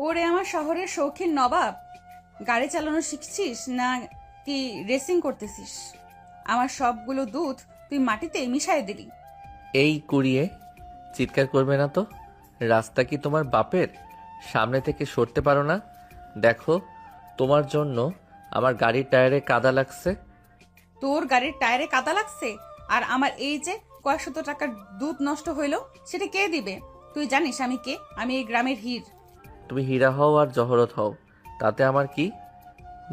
ওরে আমার শহরের শৌখিন নবাব, গাড়ি চালানো শিখছিস না কি রেসিং করতেছিস? আমার সবগুলো দুধ তুই মাটিতে মিশাই দিলি। এই কুড়িয়ে চিৎকার করবে না তো। রাস্তা কি তোমার বাপের? সামনে থেকে সরতে পারো না? দেখো, তোমার জন্য আমার গাড়ির টায়ারে কাদা লাগছে। তোর গাড়ির টায়ারে কাদা লাগছে, আর আমার এই যে কয়েকশত টাকার দুধ নষ্ট হইল, সেটা কে দিবে? তুই জানিস আমি কে? আমি এই গ্রামের হীর। তুমি হীরা হও আর জহরত হও, তাতে আমার কি?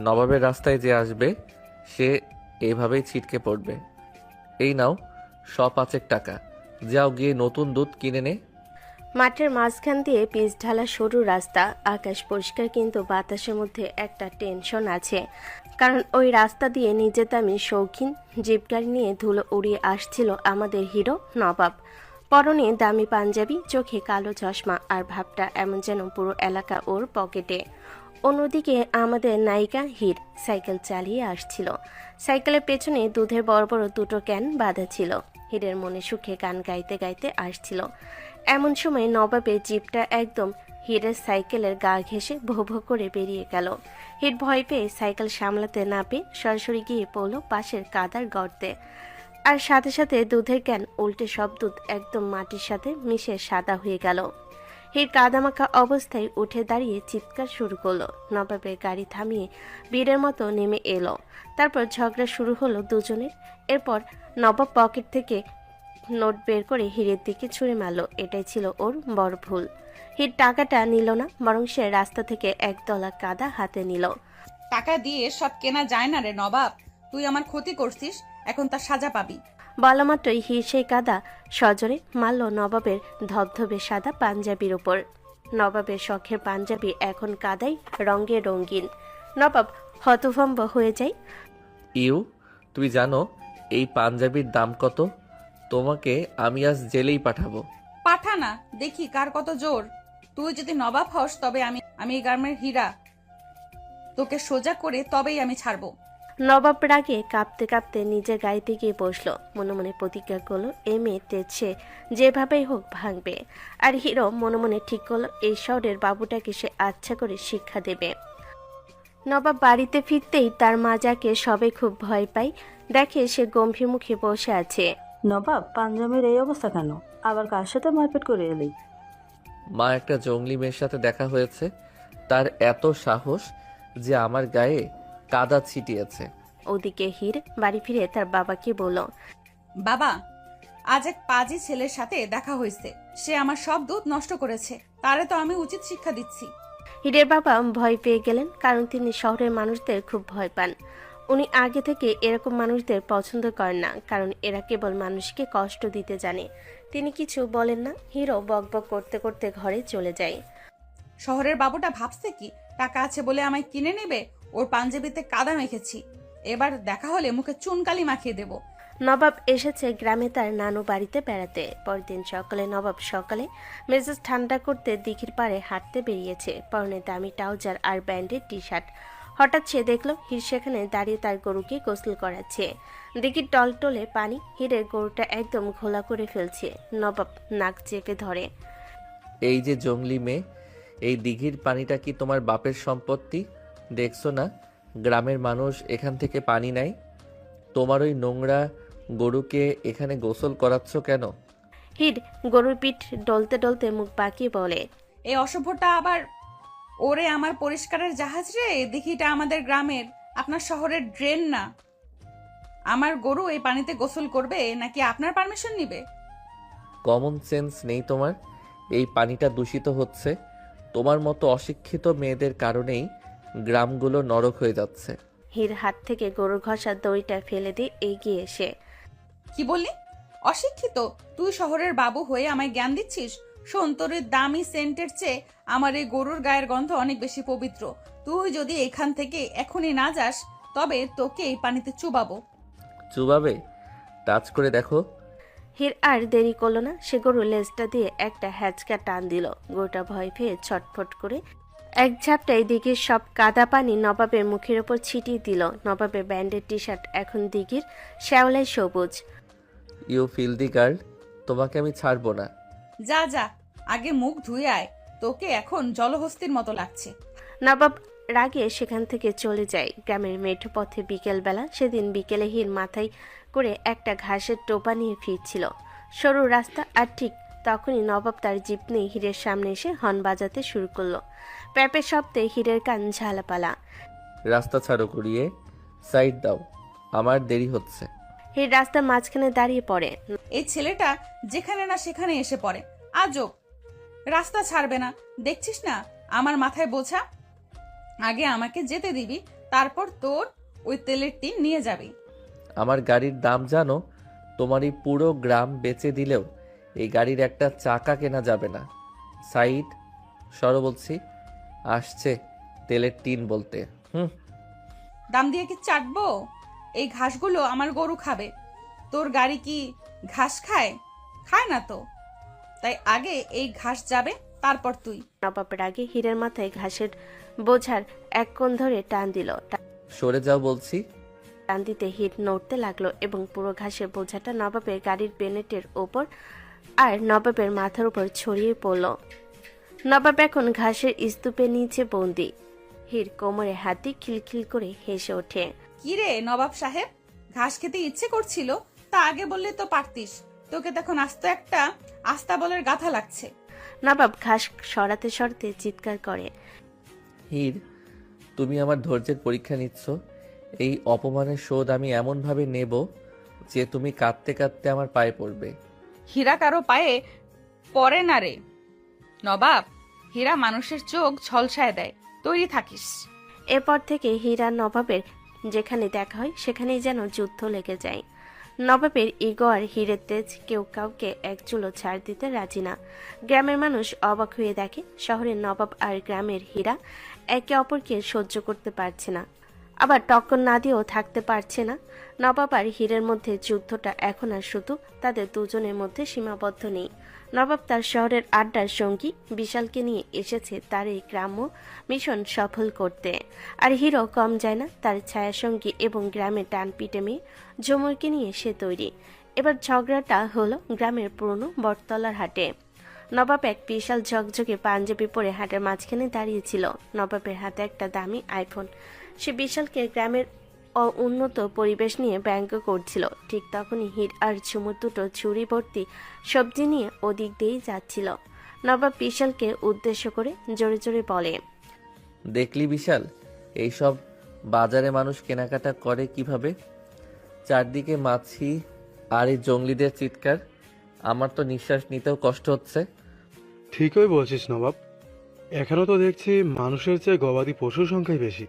নবাবের রাস্তায় যে আসবে সে এইভাবেই ছিটকে পড়বে। এই নাও 100-5 টাকা, যাও গিয়ে নতুন দুধ কিনে নে। মাঠের মাঝখান দিয়ে পিচ ঢালা সরু রাস্তা, আকাশ পরিষ্কার কিন্তু বাতাসের মধ্যে একটা টেনশন আছে, কারণ ওই রাস্তা দিয়ে নিজের দামি শৌখিন জিপ গাড়ি নিয়ে ধুলো উড়িয়ে আসছিল আমাদের হিরো নবাব। পরনে দামি পাঞ্জাবি, চোখে কালো চশমা, আর ভাবটা এমন যেন পুরো এলাকা ওর পকেটে। অন্যদিকে আমাদের নায়িকা হীর সাইকেল চালিয়ে আসছিল। সাইকেলের পেছনে দুধের বড় বড় দুটো ক্যান বাঁধা ছিল। হীরের মনে সুখে গান গাইতে গাইতে আসছিল। এমন সময় নবাবের জিপটা একদম হীরের সাইকেলের গা ঘেঁষে ভো ভো করে বেরিয়ে গেল। হীর ভয় পেয়ে সাইকেল সামলাতে না পেয়ে সরাসরি গিয়ে পড়ল পাশের কাদার গর্তে। আর সাথে সাথে দুধের ক্যান উল্টে সব দুধ একদম মাটির সাথে মিশে সাদা হয়ে গেল। হীর কাদামাখা অবস্থায় উঠে দাঁড়িয়ে চিৎকার শুরু করলো। নবাবের গাড়ি থামিয়ে বীরের মতো নেমে এলো। তারপর ঝগড়া শুরু হলো দুজনের। এরপর নবাব পকেট থেকে নোট বের করে হীরের দিকে ছুঁড়ে মারল। এটাই ছিল ওর বড় ভুল। হীর টাকাটা নিল না, বরং সে রাস্তা থেকে একদলা কাদা হাতে নিল। টাকা দিয়ে সব কেনা যায় না রে নবাব, তুই আমার ক্ষতি করছিস, এখন তার সাজা পাবি। বলা মাত্রই হীর সেই কাদা সজোরে মারল নবাবের ধবধবে সাদা পাঞ্জাবির উপর। নবাবের শখের পাঞ্জাবি এখন কাদায় রঙে রঙিন। নবাব হতভম্ব হয়ে যায়। তুমি জানো এই পাঞ্জাবির দাম কত? তোমাকে আমি আজ জেলেই পাঠাবো। পাঠা না, দেখি কার কত জোর। তুই যদি নবাব হস তবে আমি এই গ্রামের হীরা, তোকে সোজা করে তবেই আমি ছাড়বো। নবাব রাগে কাঁপতে কাঁপতে নিজের গাড়িতে গিয়ে বসলো। মনে মনে প্রতিজ্ঞা করলো এই মেয়েতে সে যেভাবেই হোক ভাঙবে। আর হিরো মনে মনে ঠিক করলো এই শহরের বাবুটাকে সে আচ্ছা করে শিক্ষা দেবে। নবাব বাড়িতে ফিরতেই তার মা যাকে সবাই খুব ভয় পায় দেখে সে গম্ভীর মুখে বসে আছে। নবাব, পাঞ্জাবের এই অবস্থা কেন? আবার কার সাথে মারপিট করে এলি? মা, একটা জঙ্গলি মেয়ের সাথে দেখা হয়েছে, তার এত সাহস যে আমার গায়ে কাদা ছিটিয়েছে। ওদিকে হীর বাড়ি ফিরে তার বাবাকে বলল, বাবা, আজ এক পাজি ছেলের সাথে দেখা হয়েছে, সে আমার সব দুধ নষ্ট করেছে, তারে তো আমি উচিত শিক্ষা দিচ্ছি। হীরের বাবা ভয় পেয়ে গেলেন, কারণ তিনি শহরের মানুষদের খুব ভয় পান। উনি আগে থেকে এরকম মানুষদের পছন্দ করেন না, কারণ এরা কেবল মানুষকে কষ্ট দিতে জানে। তিনি কিছু বলেন না। হিরো বকবক করতে করতে ঘরে চলে যায়। শহরের বাবুটা ভাবছে কি টাকা আছে বলে আমায় কিনে নেবে? ওর পাঞ্জাবিতে কাদা মেখেছি, এবার দেখা হলে মুখে চুনকালি মাখিয়ে দেব। নবাব এসেছে গ্রামে তার নানু বাড়িতে বেড়াতে। পরদিন সকালে নবাব সকালে মেজাজ ঠান্ডা করতে দিঘির পাড়ে হাঁটতে বেরিয়েছে। পরনে দামি ট্রাউজার আর ব্যান্ডের টি শার্ট। হঠাৎ সে দেখলো হীর সেখানে দাঁড়িয়ে তার গরুকে গোসল করাচ্ছে। দিঘির টলটলে পানি হীরের গরুটা একদম ঘোলা করে ফেলছে। নবাব নাক চেপে ধরে। এই যে জঙ্গলি মেয়ে, এই দিঘির পানিটা কি তোমার বাপের সম্পত্তি? দেখছো না গ্রামের মানুষ এখান থেকে পানি নেয়? তোমার ওই নোংরা গরুকে এখানে গোসল করাচ্ছ কেন? হীর গরুর পিঠ ডলতে ডলতে মুখ বাঁকিয়ে বলে, এই অসভ্যটা আবার ওরে আমার পরিষ্কারের জাহাজ রে, দেখিটা আমাদের গ্রামের, আপনার শহরের ড্রেন না। আমার গরু এই পানিতে গোসল করবে নাকি আপনার পারমিশন নিবে? কমন সেন্স নেই তোমার? এই পানিটা দূষিত হচ্ছে তোমার মতো অশিক্ষিত মেয়েদের কারণেই। গ্রামগুলো নরক হয়ে যাচ্ছে। হীর হাত থেকে গরুর ঘষার দড়িটা ফেলে দিয়ে এগিয়ে এসে, কি বললি? অশিক্ষিত? তুই শহরের বাবু হয়ে আমায় জ্ঞান দিচ্ছিস? শোন, তোর এই দামি সেন্টের চেয়ে আমার এই গরুর গায়ের গন্ধ অনেক বেশি পবিত্র। তুই যদি এখান থেকে এখনই না যাস তবে তোকে এই পানিতে চুবাবো। চুবাবে? টাচ করে দেখো। হীর আর দেরি করলো না। সে গরুর লেজটা দিয়ে একটা হ্যাচকা টান দিল। গরুটা ভয় পেয়ে ছটফট করে এক ঝাপটায় দিঘির সব কাদা পানি নবাবের মুখের ওপর ছিটিয়ে দিল। নবাবের ব্যান্ডের টি শার্ট এখন দিঘির শ্যাওলায় সবুজ। ইউ ফিল দি গার্ল, তোমাকে আমি ছাড়বো না। যা যা, আগে মুখ ধুয়ে আয়, তোকে এখন জলহস্তির মতো লাগছে। নবাব রাগে সেখান থেকে চলে যায়। গ্রামের মেঠো পথে বিকেলবেলা, সেদিন বিকেলে হীর মাথায় করে একটা ঘাসের টোপা নিয়ে ফিরছিল সরু রাস্তা, আর ঠিক তখনই নবাব তার জিপ নিয়ে হীরের সামনে এসে হর্ন বাজাতে শুরু করলো। প্যাপের শব্দে হীরের কান ঝালাপালা। রাস্তা ছাড়ো করিয়ে, সাইড দাও, আমার দেরি হচ্ছে। হীর রাস্তার মাঝখানে দাঁড়িয়ে পড়ে। এই ছেলেটা যেখানে না সেখানে এসে পড়ে, আজব। রাস্তা ছাড়বে না, দেখছিস না আমার মাথায় বোঝা। আগে আমাকে যেতে দিবি, তারপর তোর ওই তেলের টিন নিয়ে যাবি। আমার গাড়ির দাম জানো? তোমার এই পুরো গ্রাম বেচে দিলেও এই গাড়ির একটা চাকা কেনা যাবে না। সাইড সরো বলছি। আসছে তেলের টিন বলতে। দাম দিয়ে কি চাটবো? এই ঘাসগুলো আমার গরু খাবে। তোর গাড়ি কি ঘাস খায়? খায় না তো। তাই আগে এই ঘাস যাবে, তারপর তুই। নবাব রাগে হীরের মাথায় ঘাসের বোঝার এক কোণ ধরে টান দিল। সরে যাও বলছি। টান দিতে হীর নড়তে লাগলো এবং পুরো ঘাসের বোঝাটা নবাবের গাড়ির বেনেটের ওপর আর নবাবের মাথার উপর ছড়িয়ে পড়ল। নবাব এখন ঘাসের স্তূপের নিচে বন্দি। হীর কোমরে হাতি খিলখিল করে হেসে ওঠে। কি রে নবাব সাহেব, ঘাস খেতে ইচ্ছে করছিল? তা আগে বললে তো পারতিস। তোকে তখন আস্ত একটা আস্তাবলের গাথা লাগছে। নবাব ঘাস সরাতে সরাতে চিৎকার করে। হীর, তুমি আমার ধৈর্যের পরীক্ষা নিচ্ছ। এই অপমানের শোধ আমি এমনভাবে নেব যে তুমি কাঁদতে কাঁদতে আমার পায়ে পড়বে। হীরা কারো পায়ে পড়ে না রে নবাব। হীরা মানুষের চোখ ঝলসায় দেয়। তৈরি থাকিস। এরপর থেকে হীর আর নবাবের যেখানে দেখা হয় সেখানেই যেন যুদ্ধ লেগে যায়। নবাবের ইগো আর হীরের তেজ কেউ কাউকে এক চুলো ছাড় দিতে রাজি না। গ্রামের মানুষ অবাক হয়ে দেখে শহরের নবাব আর গ্রামের হীরা একে অপরকে সহ্য করতে পারছে না, আবার টক্কর না দিয়েও থাকতে পারছে না। নবাব আর হীরের মধ্যে যুদ্ধটা এখন আর শুধু তাদের দুজনের মধ্যে সীমাবদ্ধ নেই। নবাব তার শহরের আড্ডার সঙ্গী বিশালকে নিয়ে এসেছে তার এই গ্রাম্য মিশন সফল করতে, আর হিরো কম যায় না। তার ছায়াসঙ্গী এবং গ্রামের টানপিটে মেয়ে ঝুমুরকে নিয়ে সে তৈরি। এবার ঝগড়াটা হলো গ্রামের পুরনো বটতলার হাটে। নবাব এক বিশাল ঝকঝকে পাঞ্জাবি পরে হাটের মাঝখানে দাঁড়িয়েছিল। নবাবের হাতে একটা দামি আইফোন। সে বিশালকে গ্রামের উন্নত পরিবেশ নিয়ে ব্যঙ্গ করছিল। ঠিক তখনই হীর আর ঝুমুর দুটো ঝুড়ি ভর্তি সবজি নিয়ে ওদিক দিয়েই যাচ্ছিল। নবাব বিশালকে উদ্দেশ্য করে জোরে জোরে বলে, দেখলি বিশাল, এইসব বাজারে মানুষ কেনাকাটা করে কিভাবে? চারদিকে মাছি আর এই জঙ্গলিদের চিৎকার, আমার তো নিঃশ্বাস নিতেও কষ্ট হচ্ছে। ঠিকই বলছিস নবাব, এখানেও তো দেখছি মানুষের চেয়ে গবাদি পশুর সংখ্যাই বেশি।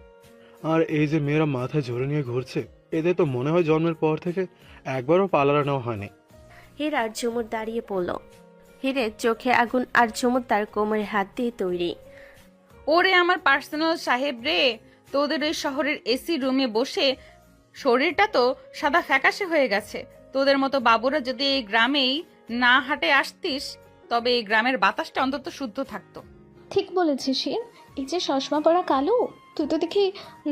আর এই যে মেয়েরা মাথায় ঝরে নিয়ে ঘুরছে, এদের তো মনে হয় জন্মের পর থেকে একবারও পালানো নেওয়া হয়নি। হীর আর ঝুমুর দাঁড়িয়ে পড়ল। হীরের চোখে আগুন আর ঝুমুর তার কোমরে হাত দিয়ে তৈরি। ওরে আমার পার্সোনাল সাহেব রে, তোদের ওই শহরের এসি রুমে বসে শরীরটা তো সাদা ফ্যাকাশে হয়ে গেছে। তোদের মতো বাবুরা যদি এই গ্রামেই না হাটে আসতিস, তবে এই গ্রামের বাতাসটা অন্তত শুদ্ধ থাকতো। ঠিক বলেছিস হির, এই যে চশমা পরা কালু, তুই তো দেখি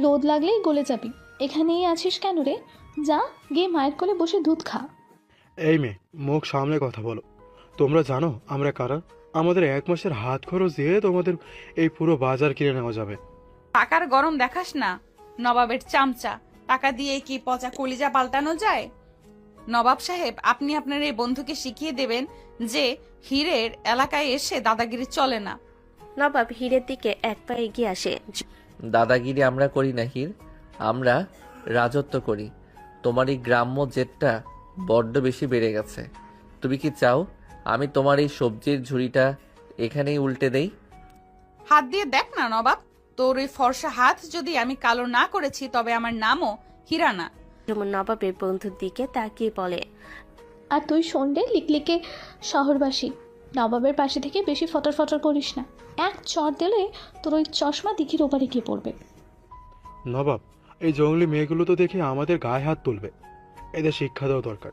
রোদ লাগলেই গলে যাবি। এখানেই আছিস কেন রে? যা গিয়ে মায়ের কোলে বসে দুধ খা। এই মেয়ে, মুখ সামলে কথা বলো। তোমরা জানো আমরা কারা? আমাদের 1 মাসের হাত খরচ দিয়ে তোমাদের এই পুরো বাজার কিনে নেওয়া যাবে। টাকার গরম দেখাস না নবাবের চামচা। টাকা দিয়ে কি পচা কলিজা পাল্টানো যায়? নবাব সাহেব, আপনি আপনার এই বন্ধুকে শিখিয়ে দেবেন যে হীরের এলাকায় এসে দাদাগিরি চলে না। নবাব হীরের দিকে এক পা এগিয়ে আসে। দাদাগিরি আমরা করি না হীর, আমরা রাজত্ব করি। তোমার এই গ্রাম্য জেদটা বড্ড বেশি বেড়ে গেছে। তুমি কি চাও আমি তোমার এই সবজির ঝুড়িটা এখানেই উল্টে দেই? হাত দিয়ে দেখ না নবাব, তোর ওই ফর্সা হাত যদি আমি কালো না করেছি তবে আমার নামও হীরা না। ঝুমুর নবাবের বন্ধুর দিকে তাকিয়ে বলে, আর তুই সন্ধ্যে লিকলিকে শহরবাসী, নবাবের পাশে থেকে বেশি ফটর ফটর করিস না। এক চর দিলে তোর ওই চশমা দিঘির ওপারে গিয়ে পড়বে। নবাব, এই জঙ্গলি মেয়েগুলো তো দেখে আমাদের গায়ে হাত তুলবে। এদের শিক্ষা দেওয়া দরকার।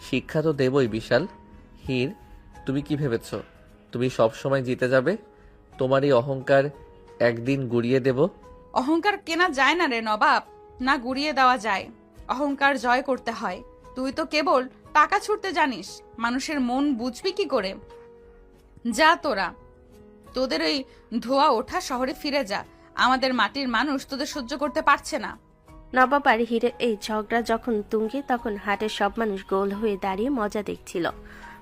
শিক্ষা তো দেবই বিশাল। হীর, তুমি কি ভেবেছ তুমি সব সময় জিতে যাবে? তোমার এই অহংকার একদিন গুড়িয়ে দেব। অহংকার কেনা যায় না রে নবাব, না গুড়িয়ে দেওয়া যায়। অহংকার জয় করতে হয়। তুই তো কেবল টাকা ছুটতে জানিস, মানুষের মন বুঝবি কি করে? যা তোরা, তোদের ওই ধোয়া ওঠা শহরে ফিরে যা। আমাদের মাটির মানুষ তোদের সহ্য করতে পারছে না। নবাব আর হীরের এই ঝগড়া যখন তুঙ্গে, তখন হাটের সব মানুষ গোল হয়ে দাঁড়িয়ে মজা দেখছিল।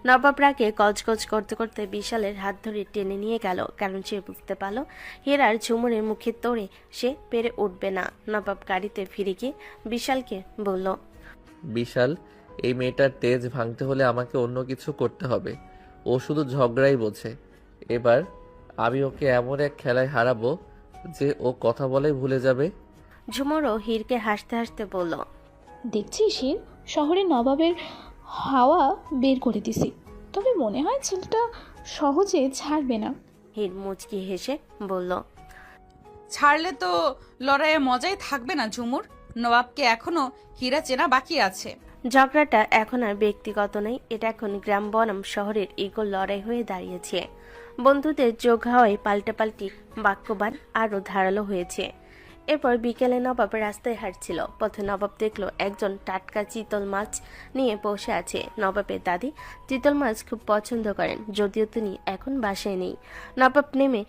নবাব রাগে গজগজ করতে করতে বিশালের হাত ধরে টেনে নিয়ে গেল, কারণ সে বুঝতে পারল হীরার ঝুমুরের মুখে তোড়ে সে পেরে উঠবে না। নবাব গাড়িতে ফিরে গিয়ে বিশালকে বলল, বিশাল, এই মেয়েটার তেজ ভাঙতে হলে আমাকে অন্য কিছু করতে হবে। ও শুধু ঝগড়াই বোঝে। এবার আমি ওকে এমন এক খেলায় হারাবো যে ও কথা বলে ভুলে যাবে। ঝুমুরও হীরকে হাসতে হাসতে বলল, দেখছিস হির, শহরে নবাবের হাওয়া বের করে দিছি, তবে মনে হয় ছেলেটা সহজে ছাড়বে না। হীর মুচকি হেসে বলল, ছাড়লে তো লড়াইয়ে মজাই থাকবে না ঝুমুর। নবাবকে এখনো হীরা চেনা বাকি আছে। ঝগড়াটা এখন আর ব্যক্তিগত নয়, এটা এখন গ্রাম বনাম শহরের ইগোর লড়াই হয়ে দাঁড়িয়েছে। বন্ধুদের যোগ হওয়ায় পাল্টাপাল্টি বাক্যবান আরও ধারালো হয়েছে। এরপর বিকেলে নবাব রাস্তায় হাঁটছিল। পথে নবাব দেখলো একজন টাটকা চিতল মাছ নিয়ে বসে আছে। নবাবের দাদি চিতল মাছ খুব পছন্দ করেন, যদিও তিনি এখন বাসায় নেই। নবাব নেমে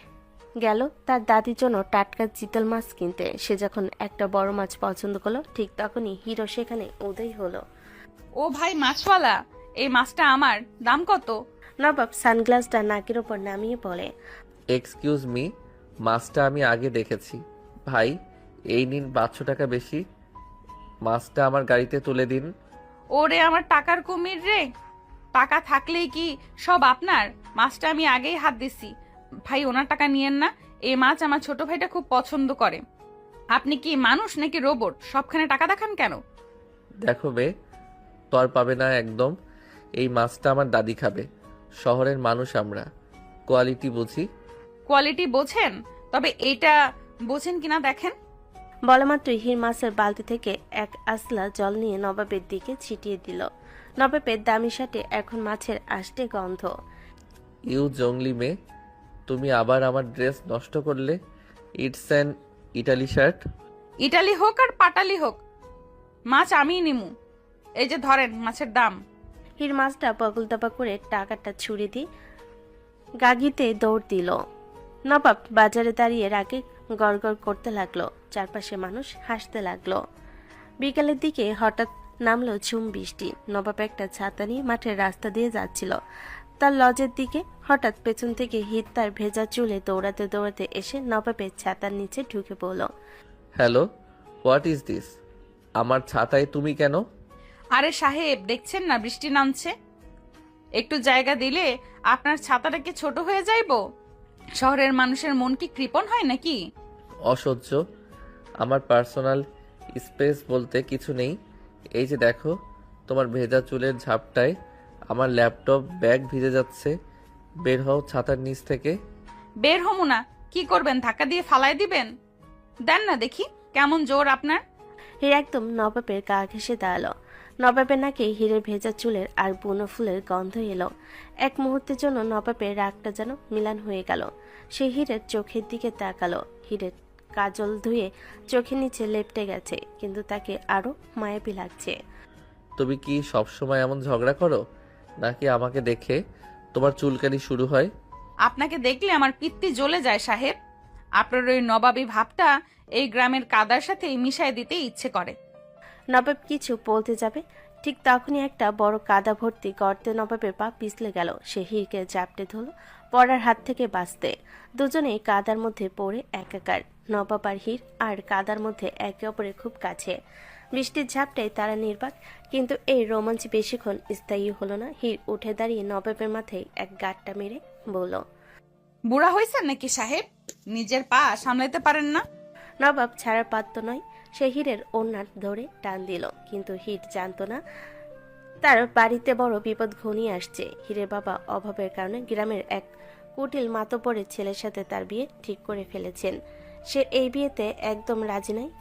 গেল তার দাদির জন্য টাটকা চিতল মাছ কিনতে। সে যখন একটা বড় মাছ পছন্দ করলো, ঠিক তখনই হিরো সেখানে উদয় হলো। ও ভাই মাছওয়ালা, এই মাছটা আমার, দাম কত? নবাব সানগ্লাসটা নাকের ওপর নামিয়ে বলে, এক্সকিউজ মি, মাছটা আমি আগে দেখেছি। ভাই, এই নিন 500 টাকা বেশি। মাছটা আমার গাড়িতে তুলে দিন। ওরে আমার টাকার কুমির রে, টাকা থাকলেই কি সব আপনার? মাছটা আমি আগেই হাত দিছি। ভাই ওনার টাকা নিয়েন না, এই মাছ আমার ছোট ভাইটা খুব পছন্দ করে। আপনি কি মানুষ নাকি রোবট? সবখানে টাকা দেখান কেন? দেখো বে, তর পাবে না একদম। এই মাছটা আমার দাদি খাবে। শহরের মানুষ আমরা, কোয়ালিটি বুঝি। কোয়ালিটি বোঝেন? তবে এইটা বোঝেন কিনা দেখেন। বলা মাত্রই হির মাছের বালতি থেকে এক আসলা জল নিয়ে নবাবের দিকে ছিটিয়ে দিল। নবাবের দামি শার্টে এখন মাছের আষ্টে গন্ধ। ইউ জংলি মেয়ে, তুমি আবার আমার ড্রেস নষ্ট করলে। It's an Italy shirt. Italy হোক আর পাটালি হোক, মাছ আমিই নিমু। এই যে ধরেন মাছের দাম। হির মাছটা বগল দাবা করে টাকাটা ছুড়ে দিয়ে গাগিতে দৌড় দিল। নবাব বাজারে দাঁড়িয়ে রাগে গড়গড় করতে লাগলো। চারপাশে মানুষ হাসতে লাগলো। বিকালের দিকে হঠাৎ নামলো ঝুম বৃষ্টি। নবাব একটা ছাতা নিয়ে মাঠের রাস্তা দিয়ে যাচ্ছিল। তার লজের দিকে হঠাৎ পেছন থেকে হিত তার ভেজা চুলে দৌড়াতে দৌড়াতে এসে নবাবের ছাতার নিচে ঢুকে পড়ল। Hello, what is this? আমার ছাতায় তুমি কেন? আরে সাহেব, দেখছেন না বৃষ্টি নামছে? একটু জায়গা দিলে আপনার ছাতাটা কি ছোট হয়ে যাইবো? শহরের মানুষের মন কি কৃপণ হয় নাকি? অসহ্য। আমার পার্সোনাল স্পেস বলতে কিছু নেই। এই যে দেখো, তোমার ভেজা চুলের ঝাপটায় আমার ল্যাপটপ ব্যাগ ভিজে যাচ্ছে। বের হও ছাতার নিচ থেকে। বের হমু না। কি করবেন, ধাক্কা দিয়ে ফালাই দিবেন? দেন না দেখি কেমন জোর আপনার। হির একদম নবাবের গা ঘেঁষে দাঁড়ালো। নবাবের নাকে হিরের ভেজা চুলের আর বুনো ফুলের গন্ধ এলো। এক মুহূর্তের জন্য নবাবের রাগটা যেন মিলান হয়ে গেল। সে হিরের চোখের দিকে তাকালো। হিরের কাজল ধুয়ে চোখের নিচে লেপটে গেছে, কিন্তু তাকে আরো মায়াবী লাগছে। তুমি কি সবসময় এমন ঝগড়া করো, নাকি আমাকে দেখে তোমার চুলকানি শুরু হয়? আপনাকে দেখলে আমার পিত্তি জ্বলে যায় সাহেব। আপনার ওই নবাবী ভাবটা এই গ্রামের কাদার সাথে মিশায় দিতে ইচ্ছে করে। নবাব কিছু বলতে যাবে, ঠিক তখনই একটা বড় কাদা ভর্তি গর্তে নবাবের পা পিছলে গেল। সে হিরকে জাপটে ধরল পড়ার হাত থেকে বাঁচতে। দুজনেই কাদার মধ্যে পড়ে একাকার। নবাব আর হির আর কাদার মধ্যে একে অপরের খুব কাছে। বৃষ্টির ঝাপটায় তারা নির্বাক, কিন্তু এই রোমাঞ্চ বেশিক্ষণ স্থায়ী হলো না। হির উঠে দাঁড়িয়ে নবাবের মাথায় এক গাঁটটা মেরে বলল, বুড়া হয়েছেন নাকি সাহেব? নিজের পা সামলাইতে পারেন না? নবাব ছাড়ার পাত্র নয়। সে হিরের ওড়না ধরে টান দিল, কিন্তু হির জানতো না তার বাড়িতে বড় বিপদ ঘনিয়ে আসছে। হিরের বাবা অভাবের কারণে গ্রামের এক কুটিল মাতব্বরের ছেলের সাথে তার বিয়ে ঠিক করে ফেলেছেন। সে এই বিয়েতে একদম রাজি নয়,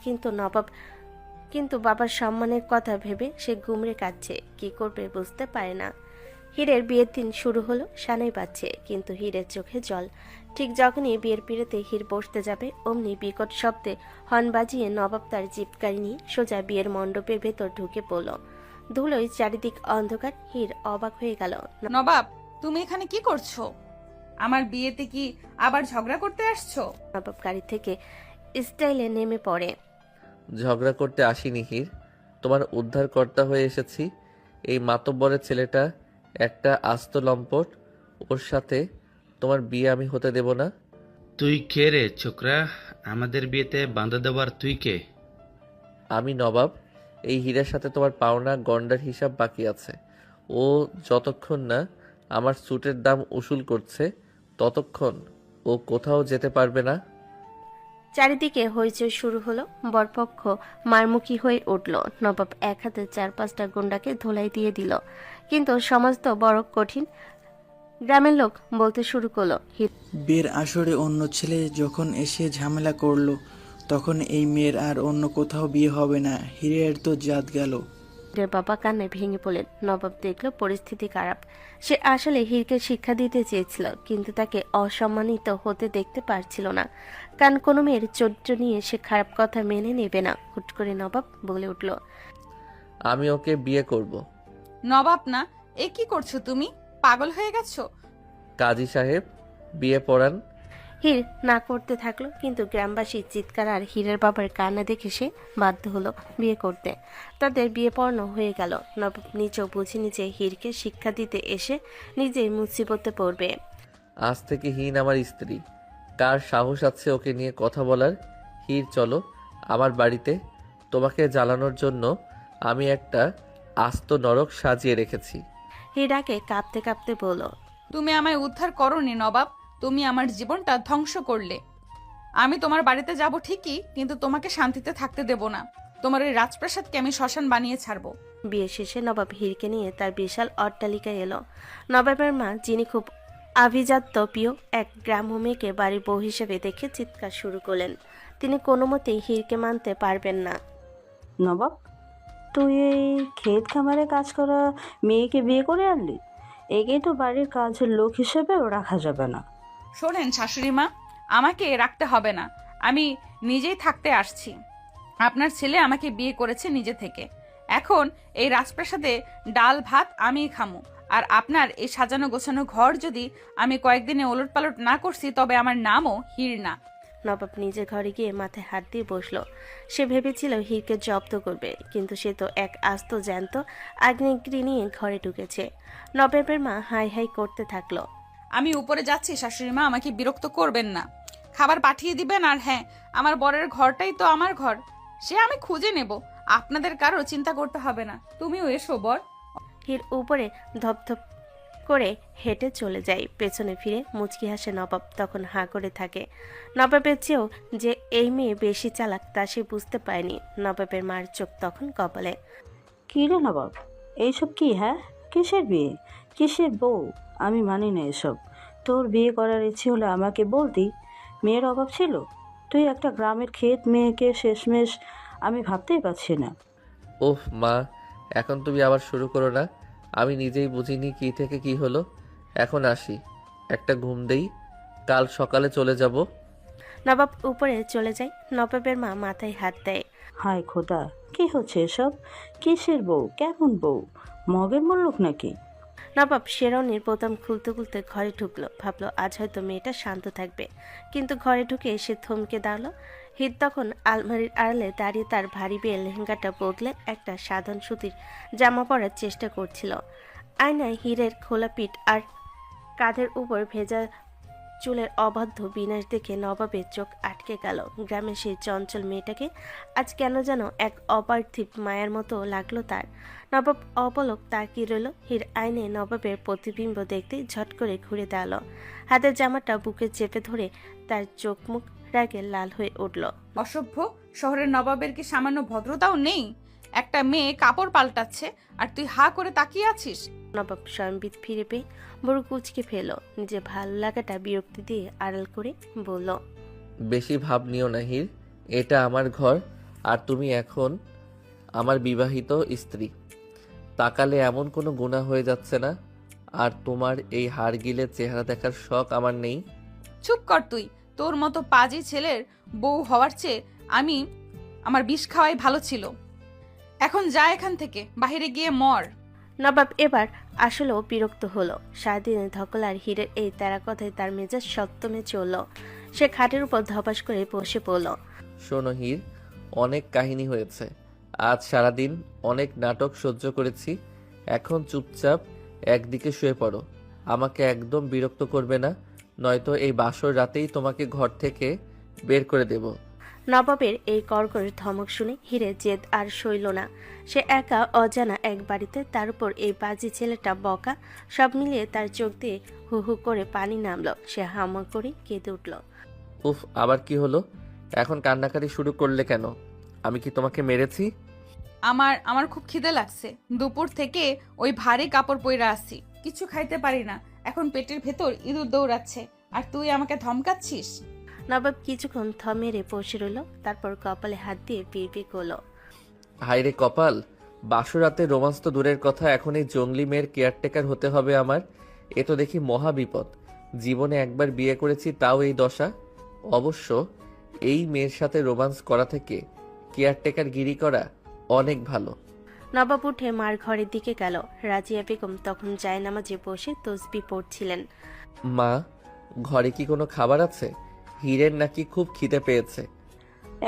কিন্তু বাবার সম্মানের কথা ভেবে সে গুমড়ে কাঁদছে। কি করবে বুঝতে পারে না। হিরের বিয়ের দিন শুরু হলো, সানাই বাজছে, কিন্তু হিরের চোখে জল। ঠিক যখনই বিয়ের পিড়েতে হির বসতে যাবে, অমনি বিকট শব্দে হর্ন বাজিয়ে নবাব তার জিপ গাড়ি নিয়ে সোজা বিয়ের মণ্ডপের ভেতর ঢুকে পড়ল। ধুলোয় চারিদিক অন্ধকার। হির অবাক হয়ে গেল। নবাব, তুমি এখানে কি করছো? আমার বিয়েতে কি আবার ঝগড়া করতে আসছো? নবাব গাড়ি থেকে স্টাইলে নেমে পড়ে। ঝগড়া করতে আসিনি হির, তোমার উদ্ধারকর্তা হয়ে এসেছি। এই মাতব্বরের ছেলেটা একটা আস্ত লম্পট, ওর সাথে তোমার বিয়ে আমি হতে দেব না। তুই কে রে ছোকরা? আমাদের বিয়েতে বাঁধা দেওয়ার তুই কে? আমি নবাব। এই হীরার সাথে তোমার পাওনা গন্ডার হিসাব বাকি আছে। ও যতক্ষণ না আমার স্যুটের দাম উসুল করছে ততক্ষণ ও কোথাও যেতে পারবে না। চারিদিকে হইচই শুরু হলো। বরপক্ষ মারমুখী হয়ে উঠল। নবাব এক হাতে 4-5টা গুন্ডাকে ধোলাই দিয়ে দিল। কিন্তু সমাজ তো বড় কঠিন। গ্রামের লোক বলতে শুরু করলো, বিয়ের আসরে অন্য ছেলে যখন এসে ঝামেলা করলো তখন এই মেয়ের আর অন্য কোথাও বিয়ে হবে না। হিরের তো জাত গেল। হীরের বাবা কান্নায় ভেঙে পড়লেন। নবাব দেখলো পরিস্থিতি খারাপ। সে আসলে হীরকে শিক্ষা দিতে চেয়েছিল, কিন্তু তাকে অসম্মানিত হতে দেখতে পারছিল না। কারণ কোনো মেয়ের চরিত্র নিয়ে সে খারাপ কথা মেনে নেবে না। হুট করে নবাব বলে উঠল, আমি ওকে বিয়ে করব। নবাব না, এ কি করছো তুমি? পাগল হয়ে গেছো? কাজী সাহেব বিয়ে পড়ান। হীর না করতে থাকলো, কিন্তু গ্রামবাসীর চিৎকার আর হীরের বাবার কান্না দেখে সে বাধ্য হলো বিয়ে করতে। তাদের বিয়ে পড়ানো হয়ে গেল। নবাব নিজেও বুঝে নিজে হীরকে শিক্ষা দিতে এসে নিজেই মুসিবতে পড়বে। আজ থেকে হিন আমার স্ত্রী। কার সাহস আছে ওকে নিয়ে কথা বলার? হির চলো আমার বাড়িতে। তোমাকে জ্বালানোর জন্য আমি একটা আস্ত নরক সাজিয়ে রেখেছি। হীরাকে কাঁপতে কাঁপতে বলল, তুমি আমায় উদ্ধার করোনি নবাব, তুমি আমার জীবনটা ধ্বংস করলে। আমি তোমার বাড়িতে যাব ঠিকই, কিন্তু তোমাকে শান্তিতে থাকতে দেব না। তোমার ওই রাজপ্রাসাদকে আমি শ্মশান বানিয়ে ছাড়বো। বিয়ে শেষে নবাব হীরকে নিয়ে তার বিশাল অট্টালিকায় এলো। নবাবের মা, যিনি খুব আভিজাত্য প্রিয় এক গ্রাম্য মেয়েকে বাড়ির বউ হিসেবে দেখে চিৎকার শুরু করলেন। তিনি কোনো মতেই হীরকে মানতে পারবেন না। নবাব, তুই এই ক্ষেত খামারে কাজ করা মেয়েকে বিয়ে করে আনলি? একেই তো বাড়ির কাজের লোক হিসেবেও রাখা যাবে না। শোনেন শাশুড়ি মা, আমাকে রাখতে হবে না, আমি নিজেই থাকতে আসছি। আপনার ছেলে আমাকে বিয়ে করেছে নিজে থেকে। এখন এই রাজপ্রাসাদে ডাল ভাত আমিই খামু। আর আপনার এই সাজানো গোছানো ঘর যদি আমি কয়েকদিনে ওলটপালট না করছি, তবে আমার নামও হীর না। নবাব নিজের ঘরে গিয়ে মাথায় হাত দিয়ে বসলো। সে ভেবেছিল হীরকে জব্দ করবে, কিন্তু সে তো এক আস্ত জ্যান্ত আগ্নেয়গিরি নিয়ে ঘরে ঢুকেছে। নবাবের মা হাই হাই করতে থাকলো। আমি উপরে যাচ্ছি শাশুড়ি মা, আমাকে বিরক্ত করবেন না। খাবার পাঠিয়ে দিবেন। আর হ্যাঁ, আমার বরের ঘরটাই তো আমার ঘর, সে আমি খুঁজে নেব। আপনাদের কারো চিন্তা করতে হবে না। তুমিও এসো বর। হীর উপরে ধপধপ করে হেঁটে চলে যায়। পেছনে ফিরে মুচকি হাসে নবাব। তখন হাঁ করে থাকে। নবাবের চেয়েও যে এই মেয়ে বেশি চালাক তা সে বুঝতে পারেনি। নবাবের মার চোখ তখন কপালে। কী রে নবাব, এইসব কি? হ্যাঁ, কিসের বিয়ে, কিসের বউ? আমি মানি না এসব। তোর বিয়ে করার ইচ্ছে হলে আমাকে বলতি, মেয়ের অভাব ছিল? তুই একটা গ্রামের ক্ষেত মেয়েকে শেষমেশ আমি ভাবতেই পারছি না। ওহ মা, এখন তুমি আবার শুরু করো না। আমি নিজেই বুঝিনি কি থেকে কি হলো। এখন আসি, একটা ঘুম দেই, কাল সকালে চলে যাব। নবাব উপরে চলে যায়। নবাবের মা মাথায় হাত দেয়। হায় খোদা, কি হচ্ছে এসব? কিসের বউ? কেমন বউ? মগের মুল্লুক নাকি? নবাব শেরওয়ানির বোতাম খুলতে খুলতে ঘরে ঢুকলো। ভাবলো আজ হয়তো মেয়েটা শান্ত থাকবে, কিন্তু ঘরে ঢুকে সে থমকে দাঁড়ালো। হীর তখন আলমারির আড়ালে দাঁড়িয়ে তার ভারী বিয়ে লেহেঙ্গাটা বদলে একটা সাধারণ সুতির জামা পরার চেষ্টা করছিল। আয়নায় হীরের খোলা পিঠ আর কাঁধের উপর ভেজা চুলের অবাধ্য বিনাশ দেখে নবাবের চোখ আটকে গেল। গ্রামের সেই চঞ্চল মেয়েটাকে আজ কেন যেন এক অপার্থিব মায়ের মতো লাগলো তার। নবাব অপলক তাকিয়ে রইল। হীর আইনে নবাবের প্রতিবিম্ব দেখতে ঝট করে ঘুরে দাঁড়ালো। হাতের জামাটা বুকে চেপে ধরে তার চোখ মুখ রাগে লাল হয়ে উঠল। অসভ্য, শহরের নবাবের কি সামান্য ভদ্রতাও নেই? একটা মেয়ে কাপড় পাল্টাচ্ছে আর তুই হা করে তাকিয়ে আছিস। নবাব স্বয়ংবিদ ফিরে পেয়ে বড় কুচকে ফেল। নিজের ভালো লাগাটা বিরক্তি দিয়ে আড়াল করে বলল, বেশি ভাব নিও না হির, এটা আমার ঘর আর তুমি এখন আমার বিবাহিত স্ত্রী। তাকালে এমন কোনো গুনাহ হয়ে যাচ্ছে না। আর তোমার এই হাড়গিলের চেহারা দেখার শখ আমার নেই। চুপ কর তুই। তোর মতো পাজি ছেলের বউ হওয়ার চেয়ে আমি আমার বিষ খাওয়াই ভালো ছিল। এখন যা এখান থেকে, বাইরে গিয়ে মর। নবাব এবার আসলেও বিরক্ত হলো। সারাদিনের ধকলার হীরের এই তেরা কথায় তার মেজাজ সপ্তমে চলল। সে খাটের উপর ধপাস করে বসে পড়ল। শোনো হীর, অনেক কাহিনী হয়েছে। আজ সারাদিন অনেক নাটক সহ্য করেছি। এখন চুপচাপ একদিকে শুয়ে পড়ো। আমাকে একদম বিরক্ত করবে না, নয়তো এই বাসর রাতেই তোমাকে ঘর থেকে বের করে দেব। নবাবের এই কড়কড়ের ধমক শুনে হীরে জেদ আর সইল না। সে একা অজানা এক বাড়িতে, তার উপর এই বাজি ছেলেটা বকা, সব মিলিয়ে তার চোখ দিয়ে হু হু করে পানি নামলো। সে হামা করে কেঁদে উঠল। উফ, আবার কি হলো? এখন কান্নাকাটি শুরু করলে কেন? আমি কি তোমাকে মেরেছি? আমার আমার খুব খিদে লাগছে। দুপুর থেকে ওই ভারী কাপড় পইরা আসছি, কিছু খাইতে পারি না। এখন পেটের ভেতর ইঁদুর দৌড়াচ্ছে, আর তুই আমাকে ধমকাচ্ছিস। নবাব কিছুক্ষণ থমেরে বসে রইল, তারপর কপালে হাত দিয়ে বিড়বিড় করলো। হায়রে কপাল, বাসরাতে রোমান্স তো দূরের কথা, এখন এই জঙ্গলি মেয়ের কেয়ারটেকার হতে হবে আমার। এ তো দেখি মহা বিপদ। জীবনে একবার বিয়ে করেছি, তাও এই দশা। অবশ্য এই মেয়ের সাথে রোমান্স করা থেকে কেয়ারটেকার গিরি করা অনেক ভালো। নবাব উঠে মার ঘরের দিকে গেল। রাজিয়া বেগম তখন জায়নামাজে বসে তসবি পড়ছিলেন। মা, ঘরে কি কোনো খাবার আছে? হীরের নাকি খুব খিদে পেয়েছে।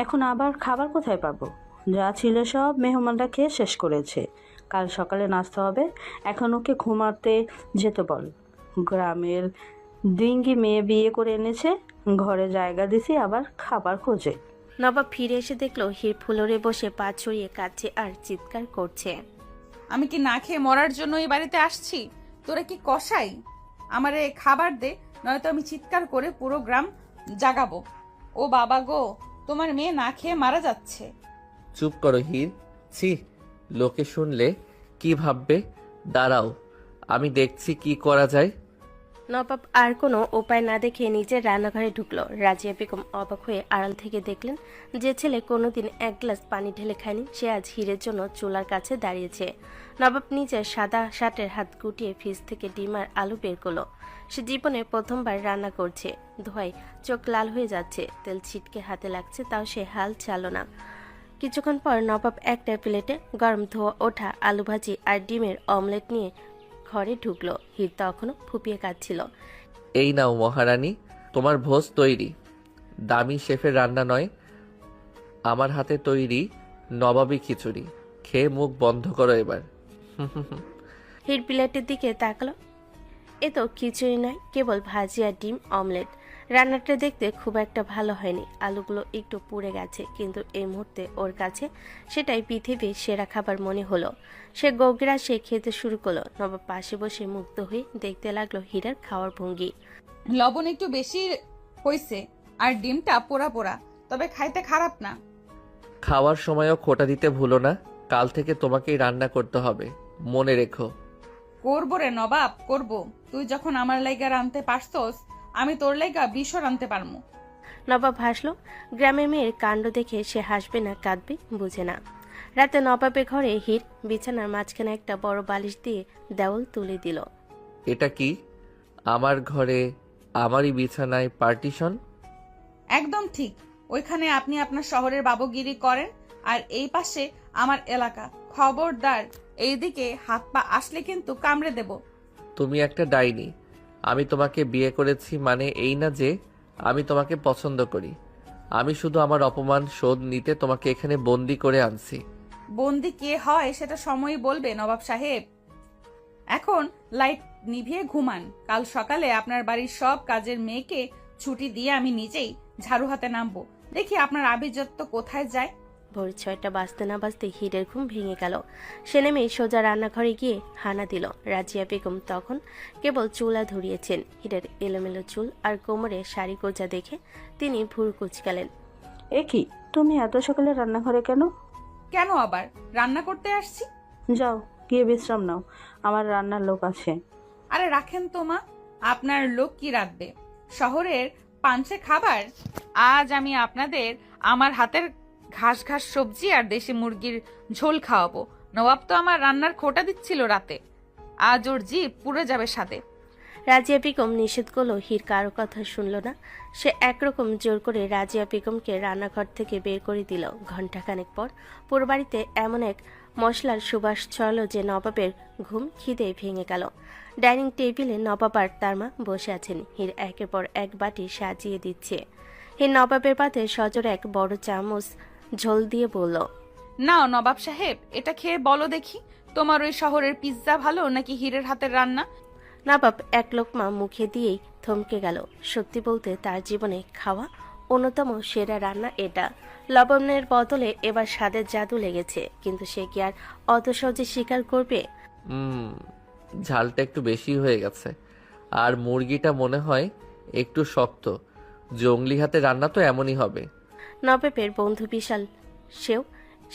এখন আবার খাবার কোথায় পাবো? যা ছিল সব মেহমানরা খেয়ে শেষ করেছে। কাল সকালে নাস্তা হবে। এখন ওকে ঘুমাতে যেতে বল। গ্রামের ডিঙ্গি মেয়ে বিয়ে করে এনেছে, ঘরে জায়গা দিছি, আবার খাবার খোঁজে। নবাব ফিরে এসে দেখলো হীর ফ্লোরে বসে পা ছড়িয়ে কাঁদছে আর চিৎকার করছে। আমি কি না খেয়ে মরার জন্য এই বাড়িতে আসছি? তোরা কি কসাই? আমারে খাবার দে, নয়তো আমি চিৎকার করে পুরো গ্রাম জাগাবো। ও বাবা গো, তোমার মেয়ে না খেয়ে মারা যাচ্ছে। চুপ করো হীর, ছি, লোকে শুনলে কি ভাববে? দাঁড়াও, আমি দেখছি কি করা যায়। নবাব আর কোনো উপায় না দেখে নিজের রান্নাঘরে ঢুকলো। রাজিয়া বেগম অবাক হয়ে আড়াল থেকে দেখলেন যে ছেলে কোনোদিন এক গ্লাস পানি ঢেলে খায়নি, সে আজ হীরের জন্য চুলার কাছে দাঁড়িয়েছে। নবাব নিজের সাদা শার্টের হাত গুটিয়ে ফ্রিজ থেকে ডিম আর আলু বের করলো। সে জীবনে প্রথমবার রান্না করছে। ধোয়ায় চোখ লাল হয়ে যাচ্ছে, তেল ছিটকে হাতে লাগছে, তাও সে হাল ছাড়ল না। কিছুক্ষণ পর নবাব একটা প্লেটে গরম ধোয়া ওঠা আলু ভাজি আর ডিমের অমলেট নিয়ে ঘরে ঢুকলো। হীর তখনও ফুপিয়ে কাঁদছিল। এই নাও মহারানী, তোমার ভোজ তৈরি। দামি শেফের রান্না নয়, আমার হাতে তৈরি নবাবী খিচুড়ি। খেয়ে মুখ বন্ধ করো এবার। হীর প্লেটের দিকে তাকালো। এ তো খিচুড়ি নয়, কেবল ভাজি আর ডিম অমলেট। রান্নাটা দেখতে খুব একটা ভালো হয়নি, আলুগুলো একটু পুড়ে গেছে, কিন্তু এই মুহূর্তে ওর কাছে সেটাই পৃথিবীর সেরা খাবার মনে হলো। সে গোগরা সে খেতে শুরু করলো। নবাব পাশে বসে মুগ্ধ হয়ে দেখতে লাগলো হীরার খাওয়ার ভঙ্গি। লবণ একটু বেশি হয়েছে, আর ডিমটা পোড়া পোড়া, তবে খাইতে খারাপ না। খাওয়ার সময়ও খোটা দিতে ভুলো না। কাল থেকে তোমাকেই রান্না করতে হবে, মনে রেখো। করবো রে নবাব, করবো। তুই যখন আমার লাইগা রানতে পারছস, আমি তোর লাইগা বিষও রানতে পারমু। নবাব হাসলো। গ্রামের মেয়ের কাণ্ড দেখে সে হাসবে না কাঁদবে বুঝে না। রাতে নবাবের ঘরে হীর বিছানার মাঝখানে একটা বড় বালিশ দিয়ে দেওয়াল তুলে দিল। এটা কি? আমার ঘরে আমারই বিছানায় পার্টিশন? একদম ঠিক। ওইখানে আপনি আপনার শহরের বাবুগিরি করেন, আর এই পাশে আমার এলাকা। খবরদার, এইদিকে হাত পা আসলে কিন্তু কামড়ে দেব। তুমি একটা ডাইনি। আমি তোমাকে বিয়ে করেছি মানে এই না যে আমি তোমাকে পছন্দ করি। আমি শুধু আমার অপমান শোধ নিতে তোমাকে এখানে বন্দি করে আনছি। বন্দি কে হয় সেটা সময়ই বলবে নবাব সাহেব। এখন লাইট নিভিয়ে ঘুমান। কাল সকালে আপনার বাড়ির সব কাজের মেয়েকে ছুটি দিয়ে আমি নিজেই ঝাড়ু হাতে নামবো। দেখি আপনার আভিজাত্য কোথায় যায়। ভোর 6টা বাজতে না বাজতে হীরের ঘুম ভেঙে গেল। সে নেমে সোজা রান্নাঘরে গিয়ে হানা দিল। রাজিয়া বেগম তখন কেবল চুলা ধরিয়েছেন। হীরের এলোমেলো চুল আর কোমরে শাড়ি গোজা দেখে তিনি ভুরু কুচকালেন। এ কি, তুমি এত সকালে রান্নাঘরে কেন? কেন আবার? রান্না করতে আসছি। যাও, গিয়ে বিশ্রাম নাও, আমার রান্নার লোক আছে। আরে রাখেন তো মা, আপনার লোক কি রাখবে? শহরের পাঞ্চে খাবার। আজ আমি আপনাদের আমার হাতের ঘাস ঘাস সবজি আর দেশি মুরগির ঝোল খাওয়াবো। নবাব তো আমার রান্নার খোটা দিচ্ছিল রাতে, আজ ওর জিভ পুড়ে যাবে সাথে। রাজিয়া বেগম নিষেধ করলো, হীর কারো কথা শুনল না। সে একরকম জোর করে রাজিয়া বেগমকে রান্নাঘর থেকে বের করে দিল। ঘণ্টাখানেক পর পুরো বাড়িতে এমন এক মশলার সুবাস ছড়ালো যে নবাবের ঘুম খিদে ভেঙে গেল। ডাইনিং টেবিলে নবাব আর তার মা বসে আছেন। হীর একের পর এক বাটি সাজিয়ে দিচ্ছে। হীর নবাবের পাতে সজোরে এক বড় চামচ ঝোল দিয়ে বলল, নাও নবাব সাহেব, এটা খেয়ে বলো দেখি তোমার ওই শহরের পিৎজা ভালো নাকি হীরের হাতের রান্না। নবাব এক লোকমা মুখে দিয়েই থমকে গেল। সত্যি বলতে তার জীবনে খাওয়া অন্যতম সেরা রান্না এটা। লবণের বদলে এবার স্বাদের জাদু লেগেছে, কিন্তু সে কি আর অত সহজে স্বীকার করবে? ঝালটা একটু বেশি হয়ে গেছে, আর মুরগিটা মনে হয় একটু শক্ত। জংলি হাতে রান্না তো এমনই হবে। নবাবের বন্ধু বিশাল সেও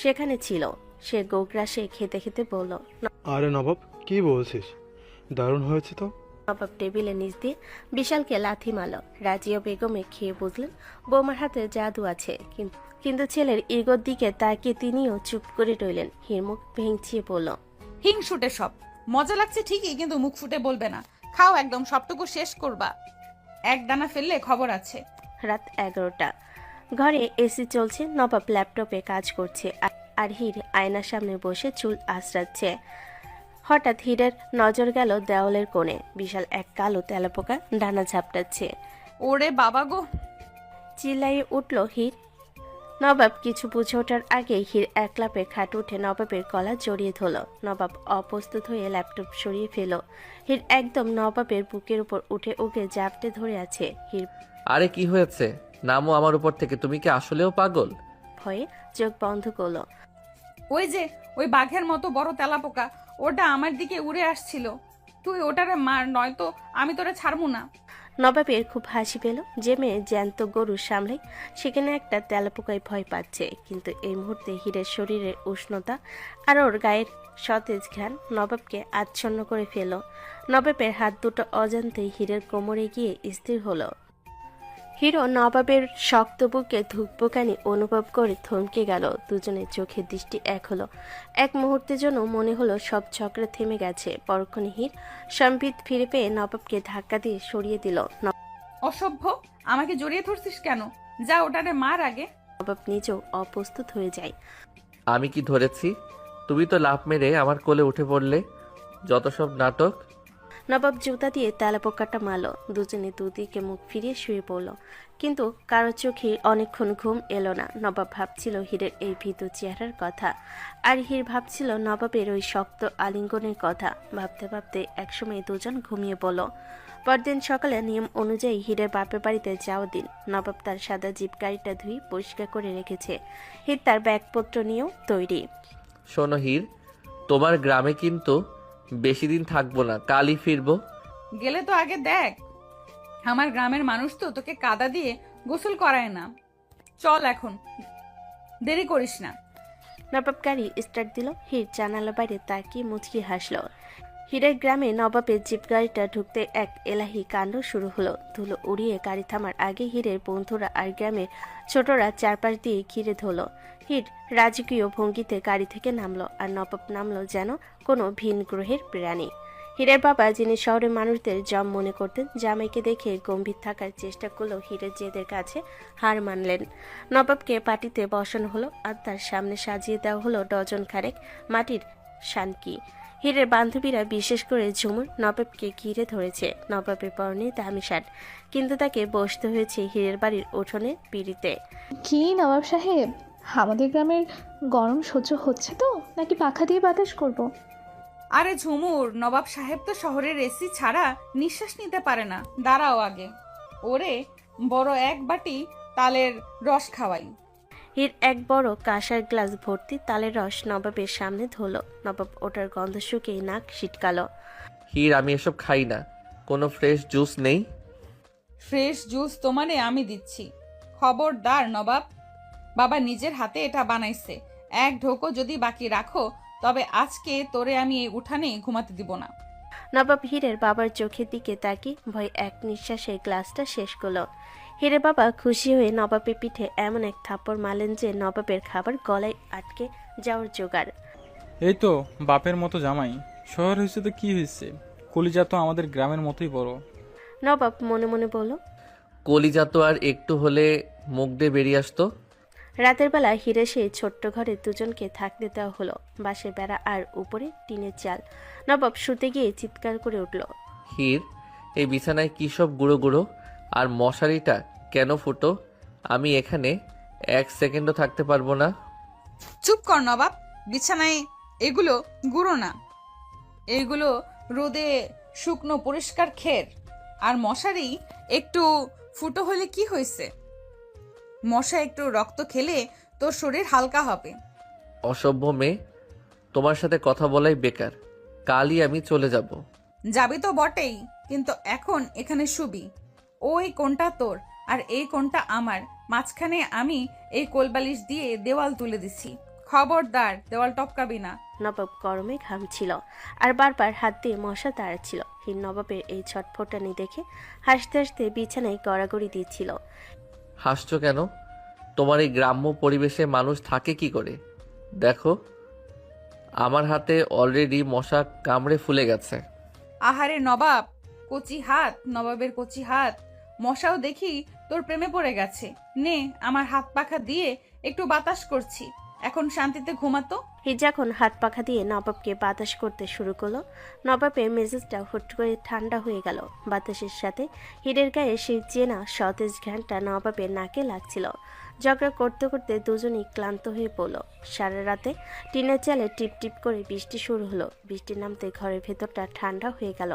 সেখানে ছিল। সে গোগ্রাসে খেতে খেতে বলল, আরে নবাব, কি বলছিস? দারুণ হয়েছে তো। নবাব টেবিলে নিচ দিয়ে বিশালকে লাথি মারল। রাজিয়া বেগমে খেয়ে বুঝলেন বৌমার হাতে জাদু আছে, কিন্তু ছেলের ইগোর দিকে তাকিয়ে তিনিও চুপ করে রইলেন। হীর মুখ ভেঙচিয়ে বলল, হিংসুটে সব। মজা লাগছে ঠিকই, কিন্তু মুখ ফুটে বলবে না। খাও, একদম সবটুকু শেষ করবা। এক দানা ফেললে খবর আছে। রাত 11টা। ঘরে এসি চলছে। নবাব ল্যাপটপে কাজ করছে আর হীর আয়নার সামনে বসে চুল আঁচড়াচ্ছে। হঠাৎ হীরের নজর গেল দেওয়ালের কোণে। বিশাল এক কালো তেলাপোকা ডানা ঝাপটাচ্ছে। ওরে বাবা গো! চিল্লাইয়ে উঠল হীর। নবাব কিছু বুঝে ওঠার আগেই হীর এক লাফে খাট উঠে নবাবের গলা জড়িয়ে ধরল। নবাব অপ্রস্তুত হয়ে ল্যাপটপ সরিয়ে ফেল। হীর একদম নবাবের বুকের উপর উঠে ওকে জাপটে ধরে আছে। হীর আরে কি হয়েছে? নামো আমার উপর থেকে, তুমি কি আসলেও পাগল? ভয়ে চোখ বন্ধ করলো। ওই যে ওই বাঘের মতো বড় তেলাপোকা, ওটা আমার দিকে উড়ে আসছিল। তুই ওটারে মার, নয়তো আমি তোরে ছাড়বো না। নবাবের খুব হাসি পেল। যে মেয়ে জ্যান্ত গরু সামলে সেখানে একটা তেলাপোকায় ভয় পাচ্ছে, কিন্তু এই মুহূর্তে হীরের শরীরের উষ্ণতা আর ওর গায়ের সতেজ ঘ্রাণ নবাবকে আচ্ছন্ন করে ফেল। নবাবের হাত দুটো অজান্তেই হীরের কোমরে গিয়ে স্থির হলো। হিরো নবাবের শক্ত বুকে ধুকপুকানি অনুভব করে থমকে গেল। দুজনের চোখের দৃষ্টি এক হলো। এক মুহূর্তের জন্য মনে হলো সব ঝগড়া থেমে গেছে। পরক্ষণে হীর সম্বিত ফিরে পেয়ে নবাবকে ধাক্কা দিয়ে সরিয়ে দিল। অসভ্য, আমাকে জড়িয়ে ধরছিস কেন? যা ওটারে মার আগে। নবাব নিজেও অপ্রস্তুত হয়ে যায়। আমি কি ধরেছি? তুমি তো লাফ মেরে আমার কোলে উঠে পড়লে। যত সব নাটক। নবাব জুতা দিয়ে তেলাপোকাটা মারল। দুজনে দুদিকে মুখ ফিরিয়ে শুয়ে পড়ল, কিন্তু কারো চোখে অনেকক্ষণ ঘুম এলো না। নবাব ভাবছিল হীরের এই ভীতু চেহারার কথা, আর হীর ভাবছিল নবাবের ওই শক্ত আলিঙ্গনের কথা। ভাবতে ভাবতে একসময় দুজন ঘুমিয়ে পড়ল। পরদিন সকালে নিয়ম অনুযায়ী হীরের বাপের বাড়িতে যাওয়া দিন। নবাব তার সাদা জিপ গাড়িটা ধুই পরিষ্কার করে রেখেছে। হীর তার ব্যাগপত্র নিয়েও তৈরি। শোনো হীর, তোমার গ্রামে কিন্তু বেশি দিন থাকবো না, কালই ফিরবো। গেলে তো আগে দেখ, আমার গ্রামের মানুষ তো তোকে কাদা দিয়ে গোসল করায় না। চল এখন, দেরি করিস না। নবাব গাড়ি স্টার্ট দিল। হীর জানালা বাইরে তাকিয়ে মুচকি হাসলো। হীরের গ্রামে নবাবের জিপ গাড়িটা ঢুকতে এক এলাহি কাণ্ড শুরু হলো। ধুলো উড়িয়ে গাড়ি থামার আগে হীরের বন্ধুরা আর গ্রামের ছোটরা চারপাশ দিয়ে ঘিরে ধরল। হীর রাজকীয় ভঙ্গিতে গাড়ি থেকে নামলো, আর নবাব নামলো যেন কোনো ভিন গ্রহের প্রাণী। হীরের বাবা, যিনি শহরের মানুষদের জম মনে করতেন, জামাইকে দেখে গম্ভীর থাকার চেষ্টা করলেও হীরের জেদের কাছে হার মানলেন। নবাবকে পাটিতে বসানো হলো, আর তার সামনে সাজিয়ে দেওয়া হলো ডজন খানেক মাটির শানকি। হীরের বান্ধবীরা, বিশেষ করে ঝুমুর, নবাবকে ঘিরে ধরেছে। নবাবের পরনে দামি শার্ট, কিন্তু তাকে বসতে হয়েছে হীরের বাড়ির উঠোনে পিড়িতে। কি নবাব সাহেব, আমাদের গ্রামের গরম সহ্য হচ্ছে তো, নাকি পাখা দিয়ে বাতাস করব? আরে ঝুমুর, নবাব সাহেব তো শহরের এসি ছাড়া নিঃশ্বাস নিতে পারে না। দাঁড়াও আগে, ওরে বড় এক বাটি তালের রস খাওয়াই। হীর এক বড় কাঁসার গ্লাস ভর্তি তালের রস নবাবের সামনে ধরল। নবাব ওটার গন্ধ শুকেই নাক সিটকালো। হীর, আমি এসব খাই না। কোনো ফ্রেশ জুস নেই? ফ্রেশ জুস তোমারে আমি দিচ্ছি। খবরদার নবাব, বাবা নিজের হাতে এটা বানাইছে। এক ঢোকো যদি বাকি রাখো, তবে আজকে তোরে আমি এই উঠানে ঘুমাতে দিব না। নবাব হীরের বাবার চোখের দিকে তাকিয়ে ভয় এক নিঃশ্বাসে গ্লাসটা শেষ করলো। হীরের বাবা খুশি হয়ে নবাবের পিঠে এমন এক থাপ্পড় মারলেন যে নবাবের খাবার গলায় আটকে যাওয়ার জোগাড়। এই তো বাপের মতো জামাই। শহর হয়েছে তো কি হয়েছে, কলিজা তো আমাদের গ্রামের মতোই বড়। নবাব মনে মনে বলল। কলিজা তো আর একটু হলে মুখ দিয়ে বেরিয়ে আসতো। রাতের বেলা হিরে সেই ছোট্ট ঘরে দুজনকে থাকতে দেওয়া হলো। বাঁশের বেড়া আর উপরে টিনের চাল। নবাব শুতে গিয়ে চিৎকার করে উঠল। হির, এই বিছানায় কী সব গুঁড়ো গুঁড়ো, আর মশারিটা কেন ফুটো? আমি এখানে 1 সেকেন্ডও থাকতে পারবো না। চুপ কর নবাব, বিছানায় এগুলো গুঁড়ো না, এগুলো রোদে শুকনো পরিষ্কার খের। আর মশারি একটু ফুটো হলে কি হয়েছে? মশা একটু রক্ত খেলে তোর শরীর হালকা হবে। অসভ্য মেয়ে, তোমার সাথে কথা বলাই বেকার। কালই আমি চলে যাব। যাবি তো বটেই, কিন্তু এখন এখানে শুবি। ওই কোণটা তোর আর এই কোণটা আমার, মাঝখানে আমি এই কোলবালিশ দিয়ে দেওয়াল তুলে দিছি। খবরদার দেওয়াল টপকাবি না। নবাব গরমে ঘামছিল আর বারবার হাত দিয়ে মশা তাড়াচ্ছিল। হির নবাবের এই ছটফটানি দেখে হাসতে হাসতে বিছানায় গড়াগড়ি দিচ্ছিল। হাসছো কেন? তোমার এই গ্রাম্য পরিবেশে মানুষ থাকে কি করে? দেখো, আমার হাতে অলরেডি মশা কামড়ে ফুলে গেছে। আহারে নবাব, কচি হাত, নবাবের কচি হাত। মশাও দেখি তোর প্রেমে পড়ে গেছে। নে, আমার হাত পাখা দিয়ে একটু বাতাস করছি, এখন শান্তিতে ঘুমাতো। হির যখন হাত পাখা দিয়ে নবাবকে বাতাস করতে শুরু করলো, নবাবের মেজাজটা হুট করে ঠান্ডা হয়ে গেল। বাতাসের সাথে হিরের গায়ে সেই চেনা সতেজ ঘ্রাণটা নবাবের নাকে লাগছিল। ঝগড়া করতে করতে দুজনেই ক্লান্ত হয়ে পড়ল। সারা রাতে টিনের চালে টিপ টিপ করে বৃষ্টি শুরু হলো। বৃষ্টি নামতে ঘরের ভেতরটা ঠান্ডা হয়ে গেল।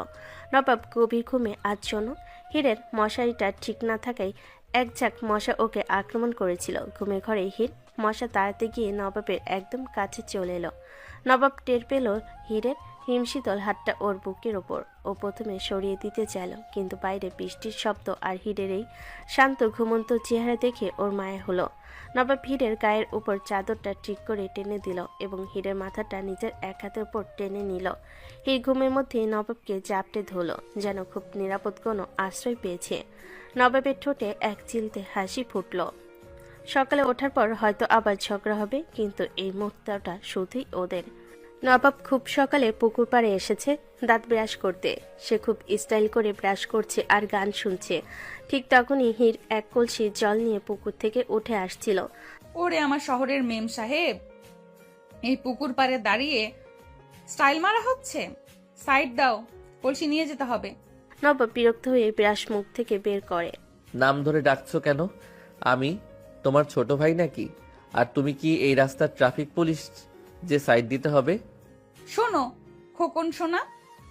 নবাব গভীর ঘুমে আচ্ছন্ন। হিরের মশারিটা ঠিক না থাকায় এক ঝাঁক মশা ওকে আক্রমণ করেছিল। ঘুমের ঘরে হির মশা তাড়াতে গিয়ে নবাবের একদম কাছে চলে এলো। নবাব টের পেল হিরের হিমশীতল হাতটা ওর বুকের ওপর। ও প্রথমে সরিয়ে দিতে চাইল, কিন্তু বাইরে বৃষ্টির শব্দ আর হিরের এই শান্ত ঘুমন্ত চেহারা দেখে ওর মায়া হলো। নবাব হিরের গায়ের উপর চাদরটা ঠিক করে টেনে দিল এবং হিরের মাথাটা নিজের এক হাতের উপর টেনে নিল। হির ঘুমের মধ্যে নবাবকে জাপটে ধরল, যেন খুব নিরাপদ কোনো আশ্রয় পেয়েছে। নবাবের ঠোঁটে এক চিলতে হাসি ফুটল। সকালে ওঠার পর হয়তো আবার ঝগড়া হবে, কিন্তু এই মুহূর্তটা শুধুই ওদের। নবাব খুব সকালে পুকুর পাড়ে এসেছে দাঁত ব্রাশ করতে। সে খুব স্টাইল করে ব্রাশ করছে আর গান শুনছে। ঠিক তখনই হির এক কলসি জল নিয়ে পুকুর থেকে উঠে আসছিল। ওরে আমার শহরের মেম সাহেব, এই পুকুর পাড়ে দাঁড়িয়ে স্টাইল মারা হচ্ছে? সাইড দাও, কলসি নিয়ে যেতে হবে। নবাব বিরক্ত হয়ে ব্রাশ মুখ থেকে বের করে। নাম ধরে ডাকছো কেন? আমি তোমার ছোট ভাই নাকি? আর তুমি কি এই রাস্তার ট্রাফিক পুলিশ যে সাইড দিতে হবে? শোনো খোকন সোনা,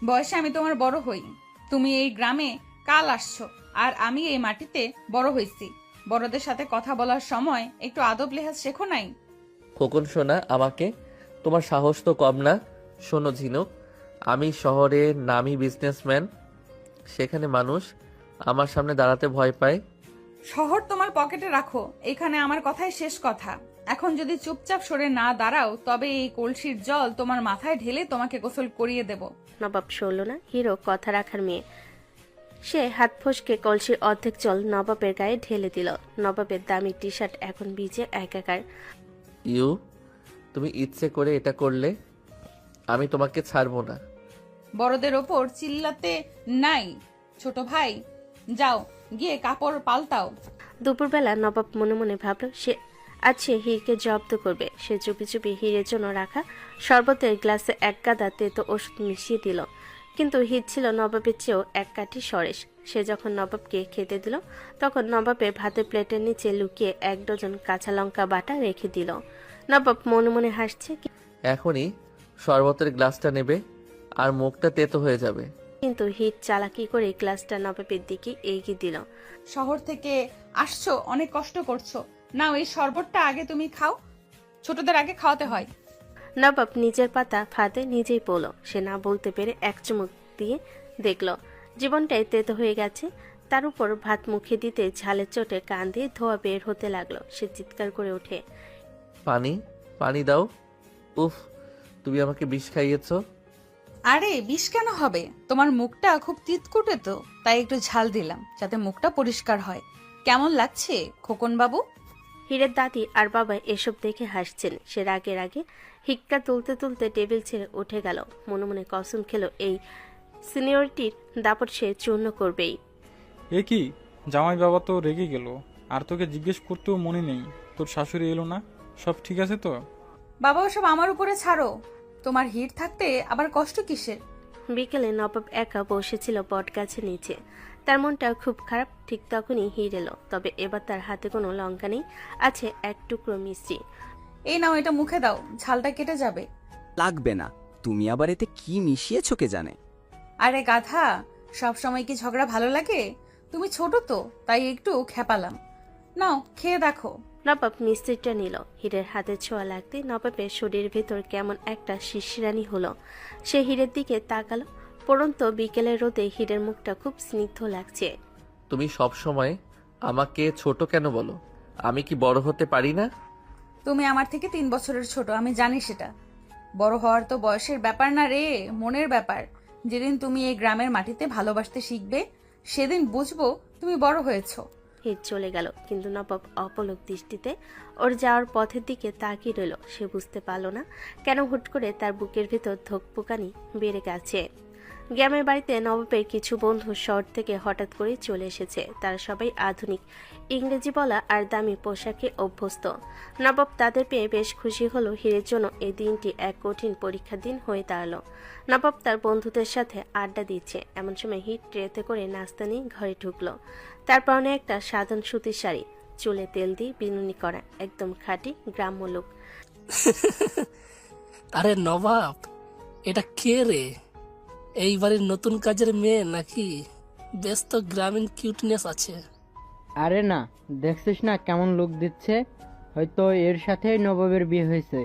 বয়সে আমি তোমার বড় হই। তুমি এই গ্রামে কাল আসছো, আর আমি এই মাটিতে বড় হইছি। বড়দের সাথে কথা বলার সময় একটু আদব লেহাজ শেখো নাই? খোকন সোনা আমাকে? তোমার সাহস তো কম না। শোনো ঝিনুক, আমি শহরে নামি বিজনেসম্যান। সেখানে মানুষ আমার সামনে দাঁড়াতে ভয় পায়। শহর তোমার পকেটে রাখো, এখানে আমার কথাই শেষ কথা। এখন যদি চুপচাপ সরে না দাঁড়াও, তবে এই কলসির জল তোমার মাথায় ঢেলে তোমাকে গোসল করিয়ে দেব। নবাব সরল না। হিরো কথা রাখার মেয়ে। সে হাত ফসকে কলসির অর্ধেক জল নবাবের গায়ে ঢেলে দিল। নবাবের দামি টি শার্ট এখন ভিজে একাকার। ইউ, তুমি ইচ্ছে করে এটা করলে? আমি তোমাকে ছাড়বো না। বড়দের ওপর চিল্লাতে নাই ছোট ভাই, যাও গিয়ে কাপড় পাল্টাও। দুপুরবেলা নবাব মনে মনে ভাবল সে আজ হিরকে জব্দ করবে। সে চুপি চুপি হিরের জন্য রাখা শরবতের গ্লাসে এক গাদা তেতো ওষুধ মিশিয়ে দিল। কিন্তু হির ছিল নবাবের চেয়েও এক কাঠি সরেস। সে যখন নবাবকে খেতে দিল, তখন নবাবের ভাতের প্লেটের নিচে লুকিয়ে 1 ডজন কাঁচা লঙ্কা বাটা রেখে দিল। নবাব মনে মনে হাসছে, এখনই শরবতের গ্লাসটা নেবে আর মুখটা তেতো হয়ে যাবে। কিন্তু হির চালাকি করে গ্লাসটা নবাবের দিকে এগিয়ে দিল। শহর থেকে আসছো, অনেক কষ্ট করছো, নাও এই শরবতটা আগে তুমি খাও, ছোটদের আগে খাওয়াতে হয়। নবাব নিজের পাতা ফাঁদে নিজেই পড়ল। সে না বলতে পেরে এক চুমুক দিয়ে দেখল জীবনটাই তেতো হয়ে গেছে। তার উপর ভাত মুখে দিতে ঝালের চোটে কান দিয়ে ধোয়া বের হতে লাগলো। সে চিৎকার করে ওঠে, পানি, পানি দাও। উফ, তুমি আমাকে বিষ খাইয়েছো। আরে বিষ কেন হবে, তোমার মুখটা খুব তিতকুটে তো, তাই একটু ঝাল দিলাম যাতে মুখটা পরিষ্কার হয়। কেমন লাগছে খোকন বাবু? হীরের দাদি আর বাবা এসব দেখে হাসছেন। সে রাগে রাগে হিক্কা তুলতে তুলতে টেবিল ছেড়ে উঠে গেল। মনে মনে কসম খেলো এই সিনিয়রিটির দাপট সে চূর্ণ করবেই। এ কি, জামাই বাবা তো রেগে গেল, আর তোকে জিজ্ঞেস করতেও মনে নেই তোর শাশুড়ি এলো না? সব ঠিক আছে তো? বাবা ওসব আমার উপরে ছাড়ো, তোমার হিট থাকতে আবার কষ্ট কিসের? বিকেলে নবাব একা বসেছিল বট গাছের নিচে। তার মনটা খুব খারাপ। ঠিক তখনই হির এলো, তবে এবার তার হাতে কোনো লঙ্কা নেই, আছে এক টুকরো মিষ্টি। এই নাও, এটা মুখে দাও, ঝালটা কেটে যাবে। লাগবে না, তুমি আবার এতে কি মিশিয়েছো কে জানে। আরে গাধা, সব সময় কি ঝগড়া ভালো লাগে? তুমি ছোট তো, তাই একটু খেপালাম। নাও, খেয়ে দেখো। নবাব মিষ্টিটা নিল। হীরের হাতে ছোঁয়া লাগতে নবাবের শরীরের ভেতর কেমন একটা শিশিরানি হলো। সে হীরের দিকে তাকালো। পরন্ত বিকেলের রোদে হীরের মুখটা খুব স্নিগ্ধ লাগছে। তুমি সব সময় আমাকে ছোট কেন বলো? আমি কি বড় হতে পারি না? তুমি আমার থেকে 3 বছরের ছোট, আমি জানি সেটা। বড় হওয়ার তো বয়সের ব্যাপার না রে, মনের ব্যাপার। যেদিন তুমি এই গ্রামের মাটিতে ভালোবাসতে শিখবে, সেদিন বুঝবো তুমি বড় হয়েছো। হীর চলে গেল, কিন্তু নবাব অপলক দৃষ্টিতে ওর যাওয়ার পথের দিকে তাকিয়ে রইল। সে বুঝতে পারল না কেন হুট করে তার বুকের ভেতর ধকপকানি বেড়ে গেছে। গ্রামের বাড়িতে নবাবের কিছু বন্ধু শহর থেকে হঠাৎ করে চলে এসেছে। তারা সবাই আধুনিক, ইংরেজি বলা আর দামি পোশাকে অভ্যস্ত। নবাব তাদের পেয়ে বেশ খুশি হলো। হীরের জন্য এই দিনটি এক কঠিন পরীক্ষার দিন হয়ে দাঁড়ালো। নবাব তার বন্ধুদের সাথে আড্ডা দিচ্ছে, এমন সময় হিট ট্রেতে করে নাস্তা নিয়ে ঘরে ঢুকলো। তার পরনে একটা সাধারণ সুতির শাড়ি, চুলে তেল দিয়ে বিনুনি করা, একদম খাঁটি গ্রাম্য লোক। আরে নবাব, এটা কে রে? এই বাড়ির নতুন কাজের মেয়ে নাকি? বেশ তো গ্রামীণ কিউটনেস আছে। আরে না, দেখছিস না কেমন লুক দিচ্ছে? হয়তো এর সাথেই নবাবের বিয়ে হয়েছে।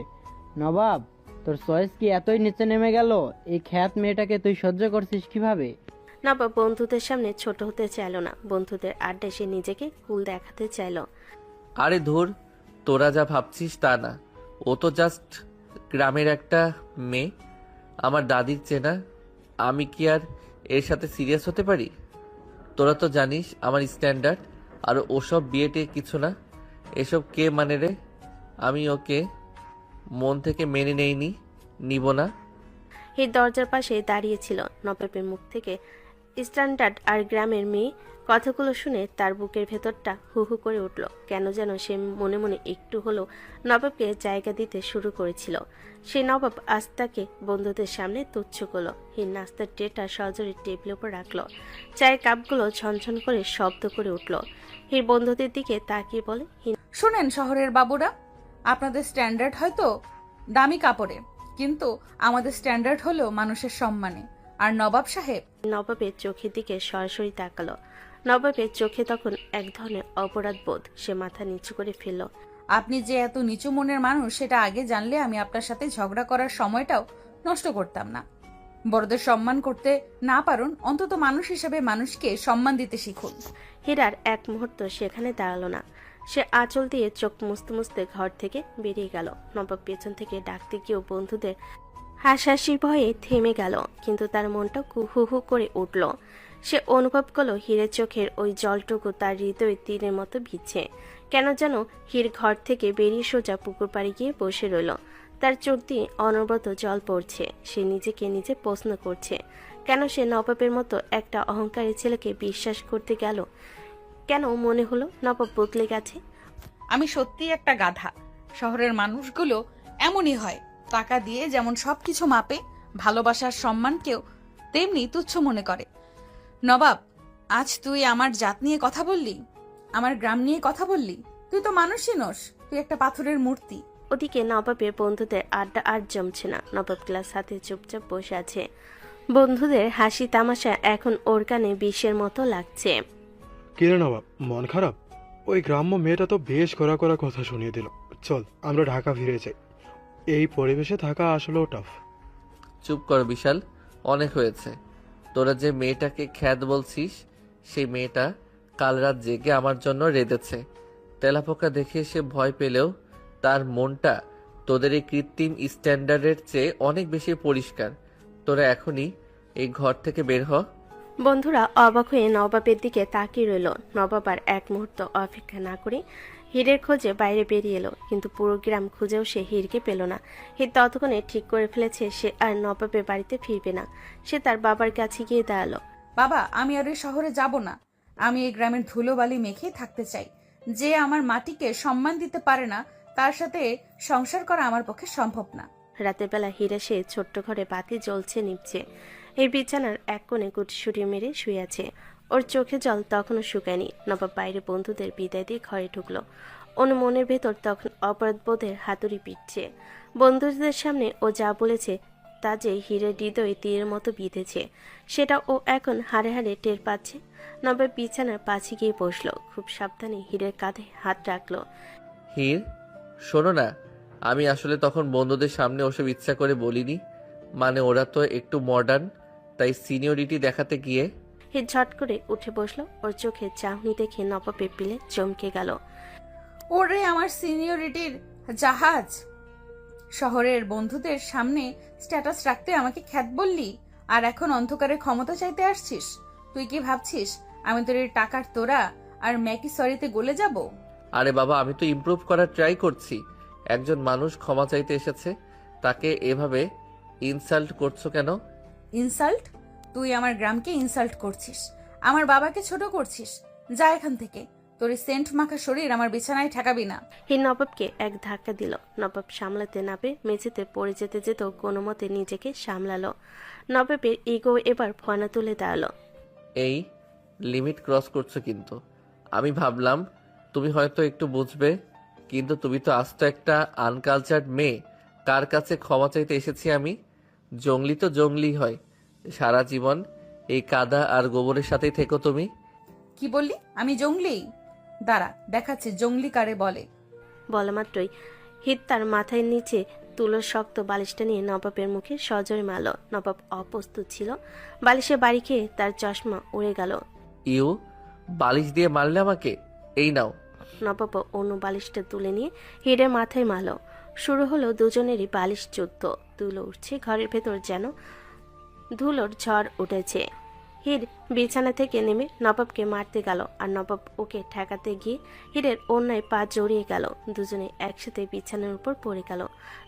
নবাব, তোর চয়েস কি এতই নিচে নেমে গেল? এই খ্যাত মেয়েটাকে তুই সহ্য করছিস কিভাবে? নবাব বন্ধুদের সামনে ছোট হতে চাইল না। বন্ধুদের আড্ডায় সে নিজেকে কুল দেখাতে চাইল। আরে ধুর, তোরা যা ভাবছিস তা না। ও তো জাস্ট গ্রামের একটা মেয়ে, আমার দাদির চেনা। আমি কি আর এর সাথে সিরিয়াস হতে পারি? তোরা তো জানিস আমার স্ট্যান্ডার্ড, আর ওসব বিয়েটে কিছু না। এসব কে মানে রে? আমি ওকে মন থেকে মেনে নেইনি, নিব না। হীর দরজার পাশে দাঁড়িয়েছিল। নবাবের মুখ থেকে স্ট্যান্ডার্ড আর গ্রামের মেয়ে কথাগুলো শুনে তার বুকের ভেতরটা হু হু করে উঠল। কেন যেন সে মনে মনে একটু হলেও নবাবকে জায়গা দিতে শুরু করেছিল। সে নবাব আজ তাকে বন্ধুদের সামনে তুচ্ছ করলো। হীর নাস্তার ট্রেটা সজোরে টেবিলের উপর রাখলো। চায়ের কাপগুলো ঝনঝন করে শব্দ করে উঠল। হীর বন্ধুদের দিকে তাকিয়ে বলে, শোনেন শহরের বাবুরা, আপনাদের স্ট্যান্ডার্ড হয়তো দামি কাপড়ে, কিন্তু আমাদের স্ট্যান্ডার্ড হলো মানুষের সম্মানে। আর নবাব সাহেব? নবাবের চোখের দিকে সরাসরি তাকালো। নবাবের চোখে তখন এক ধরনের অপরাধ বোধ। সে মাথা নিচু করে ফেলল। আপনি যে এত নিচু মনের মানুষ সেটা আগে জানলে আমি আপনার সাথে ঝগড়া করার সময়টাও নষ্ট করতাম না। বড়দের সম্মান করতে না পারুন, অন্তত মানুষ হিসেবে মানুষকে সম্মান দিতে শিখুন। হীরার এক মুহূর্ত সেখানে দাঁড়ালো না। সে আঁচল দিয়ে চোখ মুছতে মুছতে ঘর থেকে বেরিয়ে গেল। নবাব পেছন থেকে ডাকতে গিয়েও বন্ধুদের হাসাহাসি ভয়ে থেমে গেল, কিন্তু তার মনটা হু হু করে উঠল। সে অনুভব করলো হীরের চোখের ওই জলটুকু তার হৃদয়ে তীরের মতো ভিজছে। কেন যেন হীর ঘর থেকে বেরিয়ে সোজা পুকুর পাড়ে গিয়ে বসে রইল। তার চোখ দিয়ে অনবরত জল পড়ছে। সে নিজেকে নিজে প্রশ্ন করছে, কেন সে নবাবের মতো একটা অহংকারী ছেলেকে বিশ্বাস করতে গেল? কেন মনে হলো নবাব বদলে গেছে? আমি সত্যিই একটা গাধা। শহরের মানুষগুলো এমনই হয়, টাকা দিয়ে যেমন সবকিছু মাপে, ভালোবাসার সম্মানকেও তেমনি তুচ্ছ মনে করে। নবাব, আজ তুই আমার জাত নিয়ে কথা বললি, আমার গ্রাম নিয়ে কথা বললি। তুই তো মানুষই নস, তুই একটা পাথরের মূর্তি। ওদিকে নবাবের বন্ধুদের আড্ডা আর জমছে না। নবাব গ্লাস হাতে চুপচাপ বসে আছে। বন্ধুদের হাসি তামাশা এখন ওর কানে বিষের মতো লাগছে। কিরে নবাব, মন খারাপ? ওই গ্রাম্য মেয়েটা তো বেশ কড়া কড়া কথা শুনিয়ে দিল। চল আমরা ঢাকা ফিরে যাই, এই পরিবেশে থাকা আসলেও টাফ। চুপ কর বিশাল, অনেক হয়েছে। তোরা যে মেয়েটাকে খ্যাত বলছিস, সেই মেয়েটা কাল রাত জেগে আমার জন্য রেঁধেছে। তেলাপোকা দেখে সে ভয় পেলেও তার মনটা তোদের এই কৃত্রিম স্ট্যান্ডার্ডের চেয়ে অনেক বেশি পরিষ্কার। তোরা এখনই এই ঘর থেকে বের হ। বন্ধুরা অবাক হয়ে নবাবের দিকে তাকিয়ে রইল। নবাব আর এক মুহূর্ত অপেক্ষা না করে হীরের খোঁজে বাইরে বেরিয়ে এলো, কিন্তু পুরো গ্রাম খুঁজেও সে হীরকে পেল না। হীর ততক্ষণে ঠিক করে ফেলেছে সে আর নবাবের বাড়িতে ফিরবে না। সে তার বাবার কাছে গিয়ে দাঁড়ালো। বাবা, আমি আর এই শহরে যাব না। আমি এই গ্রামের ধুলোবালি মেখেই থাকতে চাই। যে আমার মাটিকে সম্মান দিতে পারে না, তার সাথে সংসার করা আমার পক্ষে সম্ভব না। রাতের বেলা হীরা সে ছোট্ট ঘরে বাতি জ্বলছে নিভছে। এই বিছানার এক কোণে গুটসুটি মেরে শুয়ে আছে। ওর চোখে জল তখনও শুকায়নি। নবাব বাইরে বন্ধুদের বিদায় দিয়ে ঘরে ঢুকলো। ওর মনের ভেতর তখন অপরাধবোধের হাতুড়ি পিটছে। বন্ধুদের সামনে ও যা বলেছে তা যে হীরের হৃদয়ে তীরের মতো বিঁধেছে, সেটা ও এখন হাড়ে হাড়ে টের পাচ্ছে। নবাব বিছানার পাশে গিয়ে বসলো। খুব সাবধানে হীরের কাঁধে হাত রাখলো। হীর, শোনো না, আমি আসলে তখন বন্ধুদের সামনে ওসব ইচ্ছা করে বলিনি। মানে ওরা তো একটু মডার্ন, তাই সিনিয়রিটি দেখাতে গিয়ে। হীর ঝট করে উঠে বসলো। ওর চোখে চাহনি দেখে নবাবের পিলে চমকে গেল। ওরে আমার সিনিয়রিটির জাহাজ! শহরের বন্ধুদের সামনে স্ট্যাটাস রাখতে আমাকে খ্যাত বললি, আর এখন অন্ধকারে ক্ষমতা চাইতে আসছিস? তুই কি ভাবছিস আমি তোর এই টাকার তোরা আর ম্যাকি সরিতে গলে যাব? আরে বাবা, আমি তো ইমপ্রুভ করার ট্রাই করছি। একজন মানুষ ক্ষমা চাইতে এসেছে, তাকে এভাবে ইনসাল্ট করছো কেন? ইনসাল্ট? তুই আমার গ্রামকে ইনসাল্ট করছিস, আমার বাবাকে ছোট করছিস। যা এখান থেকে, তোর এই সেন্ট মাখা শরীর আমার বিছানায় ঠেকাবি না। হীর নবাবকে এক ধাক্কা দিল। নবাব সামলাতে না পেরে মেঝেতে পড়ে যেতে যেত কোনো মতে নিজেকে সামলালো। নবাবের ইগো এবার ফনা তুলে দাঁড়ালো। এই লিমিট ক্রস করছো কিন্তু। আমি ভাবলাম তুমি হয়তো একটু বুঝবে, কিন্তু তুমি তো আস্ত একটা আনকালচার্ড মেয়ে। কার কাছে ক্ষমা চাইতে এসেছি আমি? জঙ্গলি তো জঙ্গলি হয়। সারা জীবন এই কাদা আর গোবরের সাথেই থেকো তুমি। কি বললি? আমি জঙ্গলি? দাঁড়া, দেখাচ্ছে জঙ্গলি কারে বলে। বলা মাত্রই হীর তার মাথায় নিচে তুলোর শক্ত বালিশটা নিয়ে নবাবের মুখে সজোরে মারল। নবাব অপ্রস্তুত ছিল। বালিশে বাড়ি খেয়ে তার চশমা উড়ে গেল। ইউ, বালিশ দিয়ে মারলে আমাকে? এই নাও। নবাব অন্য বালিশটা তুলে নিয়ে হীরের মাথায় মারল। শুরু হলো দুজনেরই বালিশ যুদ্ধ। তুলো উঠছে ঘরের ভেতর, যেন ধুলোর ঝড় উঠেছে। হীর বিছানা থেকে নেমে নবাবকে মারতে গেল, আর নবাব ওকে ঠেকাতে গিয়ে হীরের অন্যায় পা জড়িয়ে গেল। দুজনে একসাথে বিছানার উপর পড়ে গেল।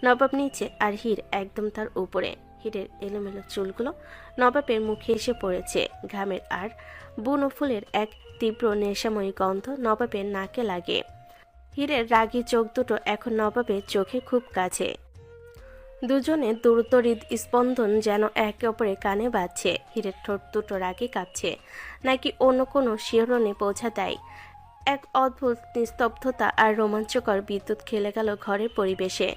নবাব নিচে আর হীর একদম তার উপরে। হীরের এলোমেলো চুলগুলো নবাবের মুখে এসে পড়েছে। ঘামের আর বুনো ফুলের এক তীব্র নেশাময়ী গন্ধ নবাবের নাকে লাগে। হীরের রাগী চোখ দুটো এখন নবাবের চোখে খুব কাছে। দুজনে দ্রুত হৃদস্পন্দন যেন একে অপরের কানে বাজছে। হীরের ঠোঁট দুটো রাগে কাঁপছে, নাকি অন্য কোনো শিহরণে বোঝা দেয়। এক অদ্ভুত নিস্তব্ধতা আর রোমাঞ্চকর বিদ্যুৎ খেলে গেল ঘরের পরিবেশে।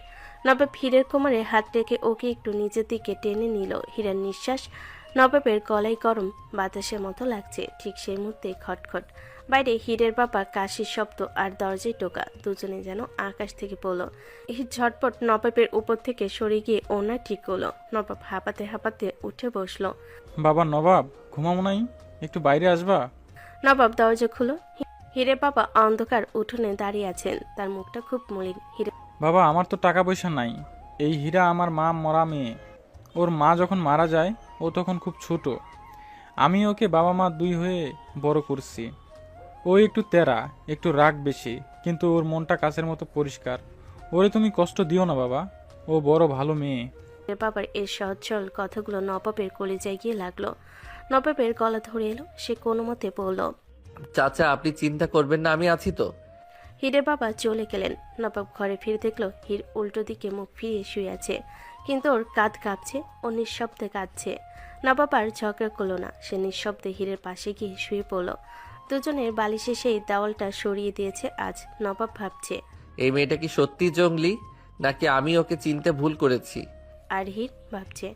নবাব হীরের কোমরে হাত রেখে ওকে একটু নিজের দিকে টেনে নিল। হীরার নিঃশ্বাস নবাবের গলায় গরম বাতাসের মতো লাগছে। ঠিক সেই মুহূর্তে খটখট। বাইরে হীরের বাবা কাশির শব্দ আর দরজায় টোকা। দুজনে যেন আকাশ থেকে পড়ল। হীর ঝটপট নবাবের উপর থেকে সরে গিয়ে ওনা ঠিক করলো। নবাব হাঁপাতে হাঁপাতে উঠে বসলো। বাবা নবাব, ঘুমাবো নাই? একটু বাইরে আসবা? নবাব দরজা খুলো। হীরের বাবা অন্ধকার উঠোনে দাঁড়িয়ে আছেন। তার মুখটা খুব মলিন। বাবা, আমার তো টাকা পয়সা নাই। এই হীরা আমার মা মরা মেয়ে। ওর মা যখন মারা যায় ও তখন খুব ছোট। আমি ওকে বাবা মা দুই হয়ে বড় করছি। ও একটু তেরা, একটু রাগ বেশি, কিন্তু ওর মনটা কাচের মতো পরিষ্কার। ওরে তুমি কষ্ট দিও না বাবা, ও বড় ভালো মেয়ে। বাবার এই সহজ সরল কথাগুলো নবাবের কলিজায় গিয়ে লাগলো। নবাবের গলা ধরে এলো। সে কোনো মতে বলল, চাচা, আপনি চিন্তা করবেন না, আমি আছি তো। হীরের বাবা চলে গেলেন। নবাব ঘরে ফিরে দেখলো হীর উল্টো দিকে মুখ ফিরিয়ে শুয়ে আছে, কিন্তু ওর কাঁধ কাঁপছে। ও নিঃশব্দে কাঁদছে। নবাব আর ঝগড়া করলো না। সে নিঃশব্দে হীরের পাশে গিয়ে শুয়ে পড়ল। দুজনের বালিশে সেই দেওয়ালটা সরিয়ে দিয়েছে আজ। নবাব ভাবছে, এই মেয়েটা কি সত্যি জঙ্গলি, নাকি আমি ওকে চিনতে ভুল করেছি? আর হীর ভাবছে,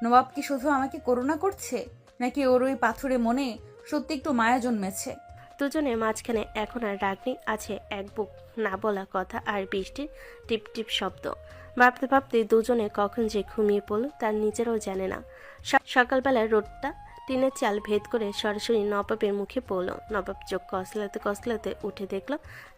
নবাব কি শুধু আমাকে করুণা করছে, নাকি ওর ওই পাথুরে মনে সত্যি একটু মায়া জন্মেছে? দুজনের মাঝখানে এখন আর রাগ নেই, আছে এক বুক না বলা কথা আর বৃষ্টির টিপ টিপ শব্দ। ভাবতে ভাবতে দুজনে কখন যে ঘুমিয়ে পড়ল তার নিজেরাও জানে না। সকালবেলায় রোদটা টিনের চাল ভেদ করে সরাসরি নবাবের মুখে পড়ল। নবাব চোখ কসলাতে কসলাতে উঠে দেখল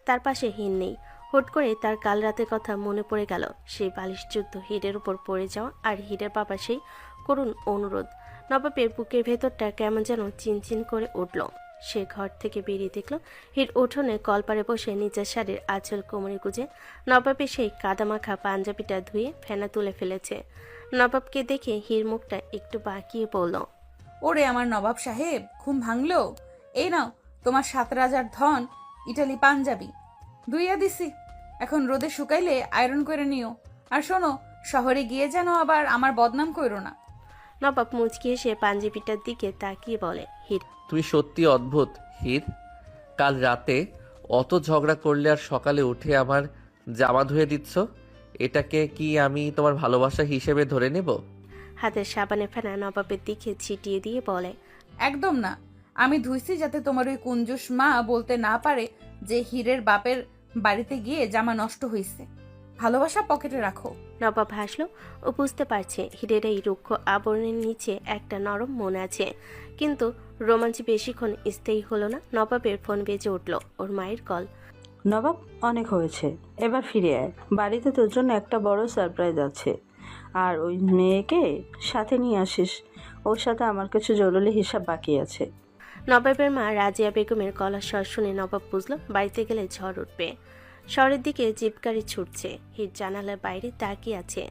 তার পাশে হীর নেই। হুট করে তার কাল রাতের কথা মনে পড়ে গেল। সেই বালিশ যুদ্ধ, হীরের উপর পড়ে যাওয়া, আর হীরের বাবা সেই করুণ অনুরোধ। নবাবের বুকের ভেতরটা কেমন যেন চিনচিন করে উঠল। সে ঘর থেকে বেরিয়ে দেখল হির উঠোনে কলপারে বসে নিজের শাড়ির আঁচল কোমরে গুজে নবাবে সেই কাদামাখা পাঞ্জাবিটা ধুয়ে ফেনা তুলে ফেলেছে। নবাবকে দেখে হির মুখটা একটু বাঁকিয়ে পড়ল। ওরে আমার নবাব সাহেব, ঘুম ভাঙলো? এই নাও তোমার 7 রাজার ধন ইটালি পাঞ্জাবি ধুইয়া দিছি, এখন রোদে শুকাইলে আয়রন করে নিও। আর শোনো, শহরে গিয়ে যেন আবার আমার বদনাম কইরো না। নবাব মুচকি এসে পাঞ্জাবিটার দিকে তাকিয়ে বলে, হির তুমি সত্যি অদ্ভুত হীর। কাল রাতে অত ঝগড়া করলে আর সকালে উঠে আমার জামা ধুয়ে দিচ্ছ, এটাকে কি আমি তোমার ভালোবাসা হিসেবে ধরে নেব? হাতের সাবানে ফেনা নবাবের দিকে ছিটিয়ে দিয়ে বলে, একদম না, আমি ধুইছি যাতে তোমার ওই কুঞ্জুস মা বলতে না পারে যে হীরের বাপের বাড়িতে গিয়ে জামা নষ্ট হয়েছে। ভালোবাসা পকেটে রাখো। নবাব হাসলো। ও বুঝতে পারছে হীরের এই রুক্ষ আবরণের নিচে একটা নরম মন আছে, কিন্তু রোমাঞ্চ বেশিক্ষণ স্থায়ী হলো না। নবাবের ফোন বেজে উঠল, ওর মায়ের কল। নবাব, অনেক হয়েছে, এবার ফিরে আয়। বাড়িতে তোর জন্য একটা বড় সারপ্রাইজ আছে, আর ওই মেয়েকে সাথে নিয়ে আসিস। ওর সাথে আমার কিছু জরুরি হিসাব বাকি আছে। নবাবের মা রাজিয়া বেগমের গলার স্বর শুনে নবাব বুঝলো বাড়িতে গেলে ঝড় উঠবে। শহরের দিকে জিপ গাড়ি ছুটছে। হির জানালার বাইরে তাকিয়ে আছে।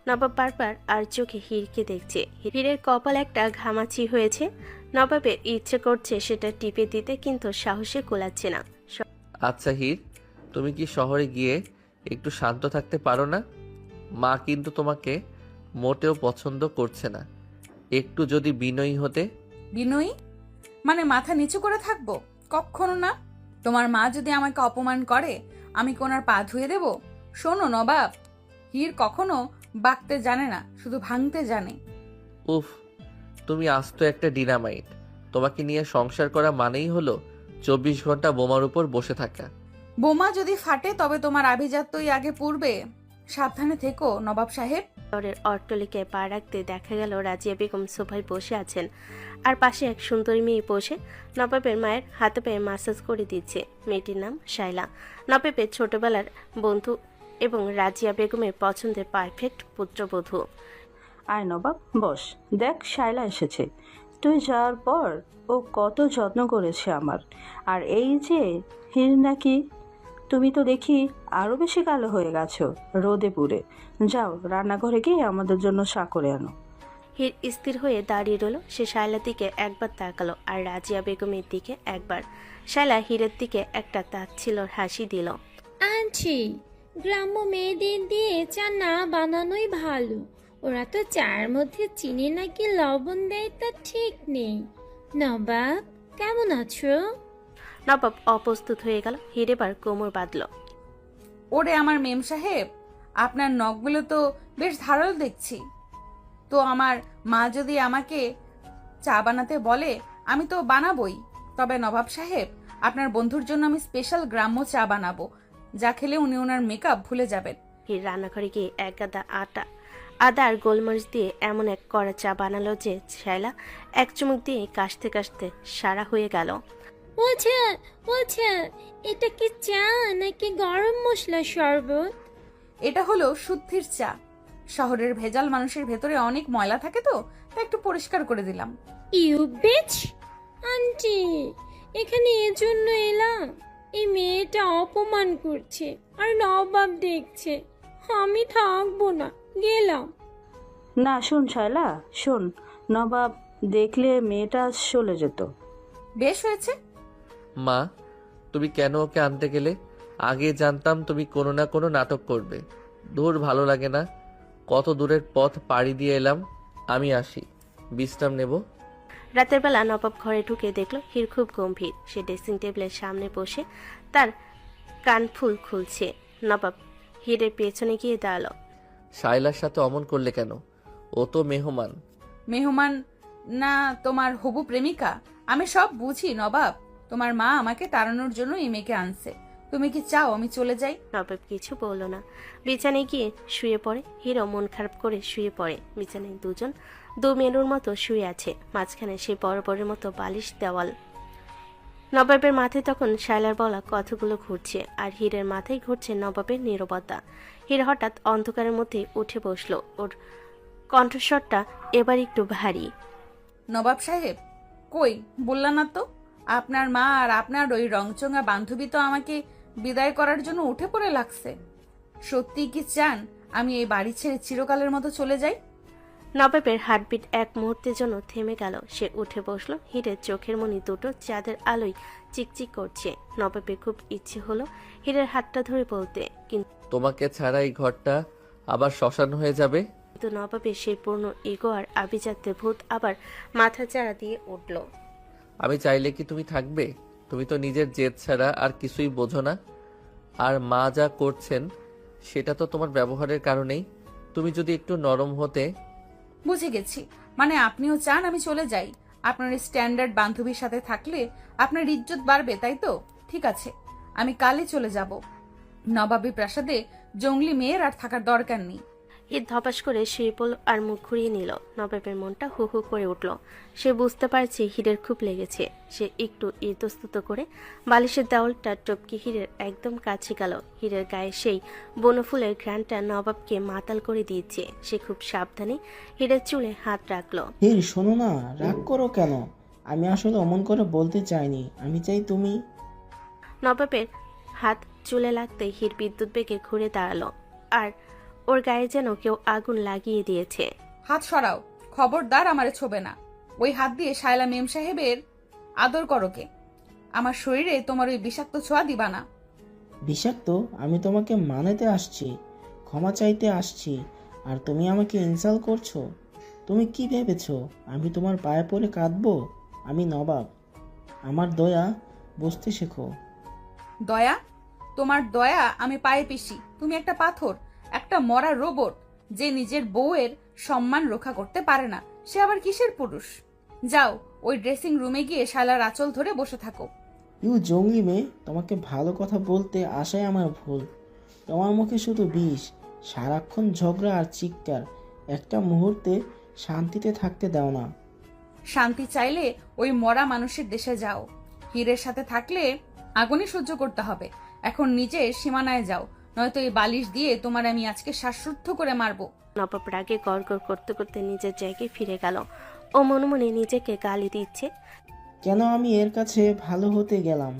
নবাব বারবার আর চোখে হিরকে দেখছে। হিরের কপাল একটা ঘামাচি হয়েছে। নবাবের ইচ্ছে করছে সেটা টিপে দিতে, কিন্তু সাহসে কোলাচ্ছে না। আচ্ছা হীর, তুমি কি শহরে গিয়ে একটু শান্ত থাকতে পারো না? মা কিন্তু তোমাকে মোটেও পছন্দ করছে না। একটু যদি বিনয়ী হতে। বিনয়ী মানে মাথা নিচু করে থাকবো? কখনো না। তোমার মা যদি আমাকে অপমান করে, আমি কোনার পা ধুয়ে দেব? শোনো নবাব, হীর কখনো বাঁকতে জানে না, শুধু ভাঙতে জানে। উফ, তুমি আস্ত একটা ডিনামাইট। তোমাকে নিয়ে সংসার করা মানেই হলো 24 ঘন্টা বোমার উপর বসে থাকা। বোমা যদি ফাটে তবে তোমার আভিজাত্যই আগে পূর্বে। সাবধানে থেকো নবাব সাহেব। শহরের অট্টালিকায় পা রাখতে দেখা গেল রাজিয়া বেগম সোফায় বসে আছেন, আর পাশে এক সুন্দরী মেয়ে বসে নবাবের মায়ের হাতে পায়ে মাসাজ করে দিচ্ছে। মেয়েটির নাম শায়লা, নবাবের ছোটবেলার বন্ধু এবং রাজিয়া বেগমের পছন্দের পারফেক্ট পুত্রবধূ। আয় নবাব, বস। দেখ, শায়লা এসেছে। তুই যাওয়ার পর ও কত যত্ন করেছে আমার। আর এই যে হির নাকি, তুমি তো দেখি আরো বেশি কালো হয়ে গেছো রোদে পুড়ে। যাও, রান্নাঘরে গিয়ে আমাদের জন্য চা করে আনো। হির স্থির হয়ে দাঁড়িয়ে রইল। সে শায়লার দিকে একবার তাকালো, আর রাজিয়া বেগমের দিকে একবার। শায়লা হিরের দিকে একটা তাচ্ছিল্যের হাসি দিল। আনছি, গ্রাম্য মেয়েদের দিয়ে চা না বানানোই ভালো। ওরা তো চায়ের মধ্যে চিনি নাকি লবণ দেয় তা ঠিক নেই। নবাব, কেমন আছো? নবাব অপ্রস্তুত হয়ে গেল। হির এবার কোমর বাঁধল। ওরে আমার মেম সাহেব, আপনার নখগুলো তো বেশ ধারালো দেখছি। তো আমার মা যদি আমাকে চা বানাতে বলে, আমি তো বানাবই। তবে নবাব সাহেব, আপনার বন্ধুর জন্য আমি স্পেশাল গ্রাম্য চা বানাবো, যা খেলে উনি ওনার মেকআপ ভুলে যাবেন। হির রান্নাঘরে গিয়ে এক গাদা আদা আর গোলমরিচ দিয়ে এমন এক কড়া চা বানালো যে শায়লা এক চুমুক দিয়ে কাশতে কাশতে সারা হয়ে গেল। ওছা ওছা, এটা কি চা নাকি গরম মশলা শরবত? এটা হলো শুদ্ধির চা। শহরের ভেজাল মানুষের ভেতরে অনেক ময়লা থাকে, তো তা একটু পরিষ্কার করে দিলাম। You beach! আন্টি, এখানে এজন্য এলাম। এই মেয়েটা অপমান করছে আর নবাব দেখছে। আমি থাকবো না, গেলাম। না, শোন শায়লা, শোন। নবাব দেখলে মেয়েটা চলে যেত। বেশ হয়েছে। মা, তুমি কেন ওকে আনতে গেলে? আগে জানতাম তুমি কোনো না কোনো নাটক করবে। দূর, ভালো লাগে না। কত দূরের পথ পাড়ি দিয়ে এলাম। আমি আসি, বিশ্রাম নেব। রাতের বেলা নবাব ঘরে ঢুকে দেখলো হির খুব গম্ভীর। সে ড্রেসিং টেবিলের সামনে বসে তার কানফুল খুলছে। নবাব হিরের পেছনে গিয়ে দাঁড়ালো। শায়লার সাথে অমন করলে কেন? ও তো মেহমান। মেহমান না তোমার হবু প্রেমিকা। আমি সব বুঝি নবাব। তোমার মা আমাকে তাড়ানোর জন্য এই মেয়েকে আনছে। তুমি কি চাও আমি চলে যাই? নবাব কিছু বলল না। বিছানায় গিয়ে শুয়ে পড়ে। হিরো মন খারাপ করে শুয়ে পড়ে। বিছানায় দুজন দু মেরুর মতো শুয়ে আছে। মাঝখানে সেই বরাবরের মতো বালিশ দেওয়াল। নবাবের মাথায় তখন শায়লার বলা কথাগুলো ঘুরছে, আর হীরের মাথায় ঘুরছে নবাবের নীরবতা। হীর হঠাৎ অন্ধকারের মধ্যে উঠে বসলো। ওর কণ্ঠস্বরটা এবার একটু ভারী। নবাব সাহেব, কই বললা না তো? আপনার মা আর আপনার ওই রংচঙা বান্ধবী তো আমাকে বিদায় করার জন্য উঠে পড়ে লাগছে। সত্যি কি চান আমি এই বাড়ি ছেড়ে চিরকালের মতো চলে যাই? নবাবের হার্টবিট এক মুহূর্তের জন্য থেমে গেল। সে উঠে বসলো। হীরের চোখের মনি দুটো চাঁদের আলোয় চিকচিক করছে। নবাবের খুব ইচ্ছে হলো হীরের হাতটা ধরে বলতে, তোমাকে ছাড়া এই ঘরটা আবার শ্মশান হয়ে যাবে। কিন্তু নবাবের সেই পূর্ণ ইগো আর আভিজাত্যের ভূত আবার মাথা চাড়া দিয়ে উঠল। আমি চাইলে কি তুমি থাকবে? তুমি তো নিজের জেদ ছাড়া আর কিছুই বোঝো না। আর মা যা করছেন সেটা তো তোমার ব্যবহারের কারণেই। তুমি যদি একটু নরম হতে। বুঝে গেছি, মানে আপনিও চান আমি চলে যাই। আপনার স্ট্যান্ডার্ড বান্ধবীর সাথে থাকলে আপনার ইজ্জত বাড়বে, তাই তো? ঠিক আছে, আমি কালই চলে যাব। নবাবী প্রাসাদে জঙ্গলি মেয়ের আর থাকার দরকার নেই। হীর ধপাস করে শুয়ে পড়ল আর মুখ ঘুরিয়ে নিল। নবাবের মনটা হু হু করে উঠল। সে বুঝতে পারছে হীরের খুব লেগেছে। সে একটু ইতস্তত করে বালিশের দেওয়ালটা টপকে হীরের একদম কাছে গেল। হীরের গায়ে সেই বনফুলের ঘ্রাণটা নবাবকে মাতাল করে দিয়েছে। সে খুব সাবধানে হীরের চুলে হাত রাখল। হীর, শোনো না, রাগ করো কেন? আমি আসলে অমন করে বলতে চাইনি। আমি চাই তুমি। নবাবের হাত চুলে লাগতে হীর বিদ্যুৎ বেগে ঘুরে দাঁড়ালো, আর ওর গায়ে যেন কেউ আগুন লাগিয়ে দিয়েছে। হাত সরাও, খবরদার আমারে ছোবে না। ওই হাত দিয়ে শায়লা মেম সাহেবের আদর করো কে? আমার শরীরে তোমার ওই বিষাক্ত ছোঁয়া দিবা না। বিষাক্ত? আমি তোমাকে মানাতে আসছি, ক্ষমা চাইতে আসছি, আর তুমি আমাকে ইনসাল্ট করছো। তুমি কি ভেবেছো আমি তোমার পায়ে পড়ে কাঁদবো? আমি নবাব, আমার দয়া বুঝতে শেখো। দয়া? তোমার দয়া আমি পায়ে পিসি। তুমি একটা পাথর, একটা মরা রোবট যে নিজের বউয়ের সম্মান রক্ষা করতে পারে না। সে আবার কিসের পুরুষ? যাও, ওই ড্রেসিং রুমে গিয়ে শালার আঁচল ধরে বসে থাকো। ইউ জঙ্গলি মেয়ে, তোমাকে ভালো কথা বলতে আসাই আমার ভুল। তোমার মুখে শুধু বিষ, সারাক্ষণ ঝগড়া আর চিৎকার। একটা মুহূর্তে শান্তিতে থাকতে দাও না। শান্তি চাইলে ওই মরা মানুষের দেশে যাও। হীরের সাথে থাকলে আগুনই সহ্য করতে হবে। এখন নিজের সীমানায় যাও, নয়তো এই বালিশ দিয়ে তোমার আমি আজকে শ্বাসরুদ্ধ করে মারবো। নবাব রাগে গড়গড় করতে করতে নিজের জায়গায় ফিরে গেল। ও মনে মনে নিজেকে গালি দিচ্ছে। কেন আমি এর কাছে ভালো হতে গেলাম?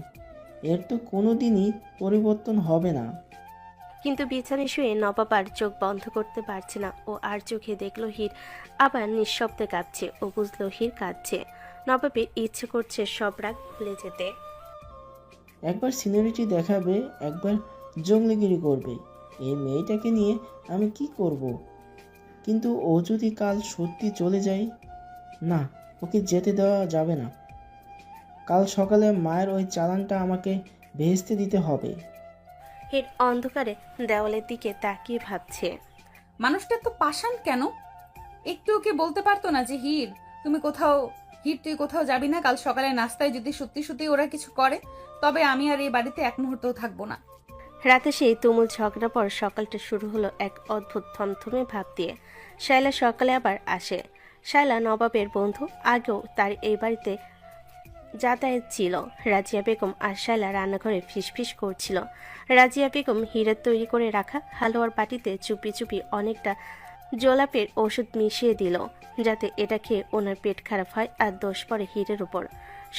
এর তো কোনো দিনই পরিবর্তন হবে না। কিন্তু বিছানায় শুয়ে নবাব আর চোখ বন্ধ করতে পারছে না। ও আর চোখে দেখলো হীর আবার নিঃশব্দে কাঁদছে। ও বুঝলো হীর কাঁদছে। নবাবের ইচ্ছে করছে সব রাগ ভুলে যেতে। একবার সিনিয়রিটি দেখাবে, একবার জঙ্গলিগিরি করবে। এই মেয়েটাকে নিয়ে আমি কি করব? কিন্তু ও যদি কাল সত্যি চলে যায়, না, ওকে যেতে দেওয়া যাবে না। কাল সকালে মায়ের ওই চালানটা আমাকে ভেস্তে দিতে হবে। হীর অন্ধকারে দেওয়ালের দিকে তাকিয়ে ভাবছে, মানুষটা তো পাষাণ কেন? একটু ওকে বলতে পারতো না যে হীর তুই কোথাও যাবি না? কাল সকালে নাস্তায় যদি সত্যি সত্যি ওরা কিছু করে, তবে আমি আর এই বাড়িতে এক মুহূর্তও থাকবো না। রাতে সেই তুমুল ঝগড়া পর সকালটা শুরু হলো এক অদ্ভুত থমথমে ভাব দিয়ে। শায়লা সকালে আবার আসে। শায়লা নবাবের বন্ধু, আগেও তার এই বাড়িতে যাতায়াত ছিল। রাজিয়া বেগম আর শায়লা রান্নাঘরে ফিসফিস করছিল। রাজিয়া বেগম হীরের তৈরি করে রাখা হালুয়ার বাটিতে চুপি চুপি অনেকটা জোলাপের ওষুধ মিশিয়ে দিল, যাতে এটা খেয়ে ওনার পেট খারাপ হয় আর দোষ পড়ে হীরের উপর।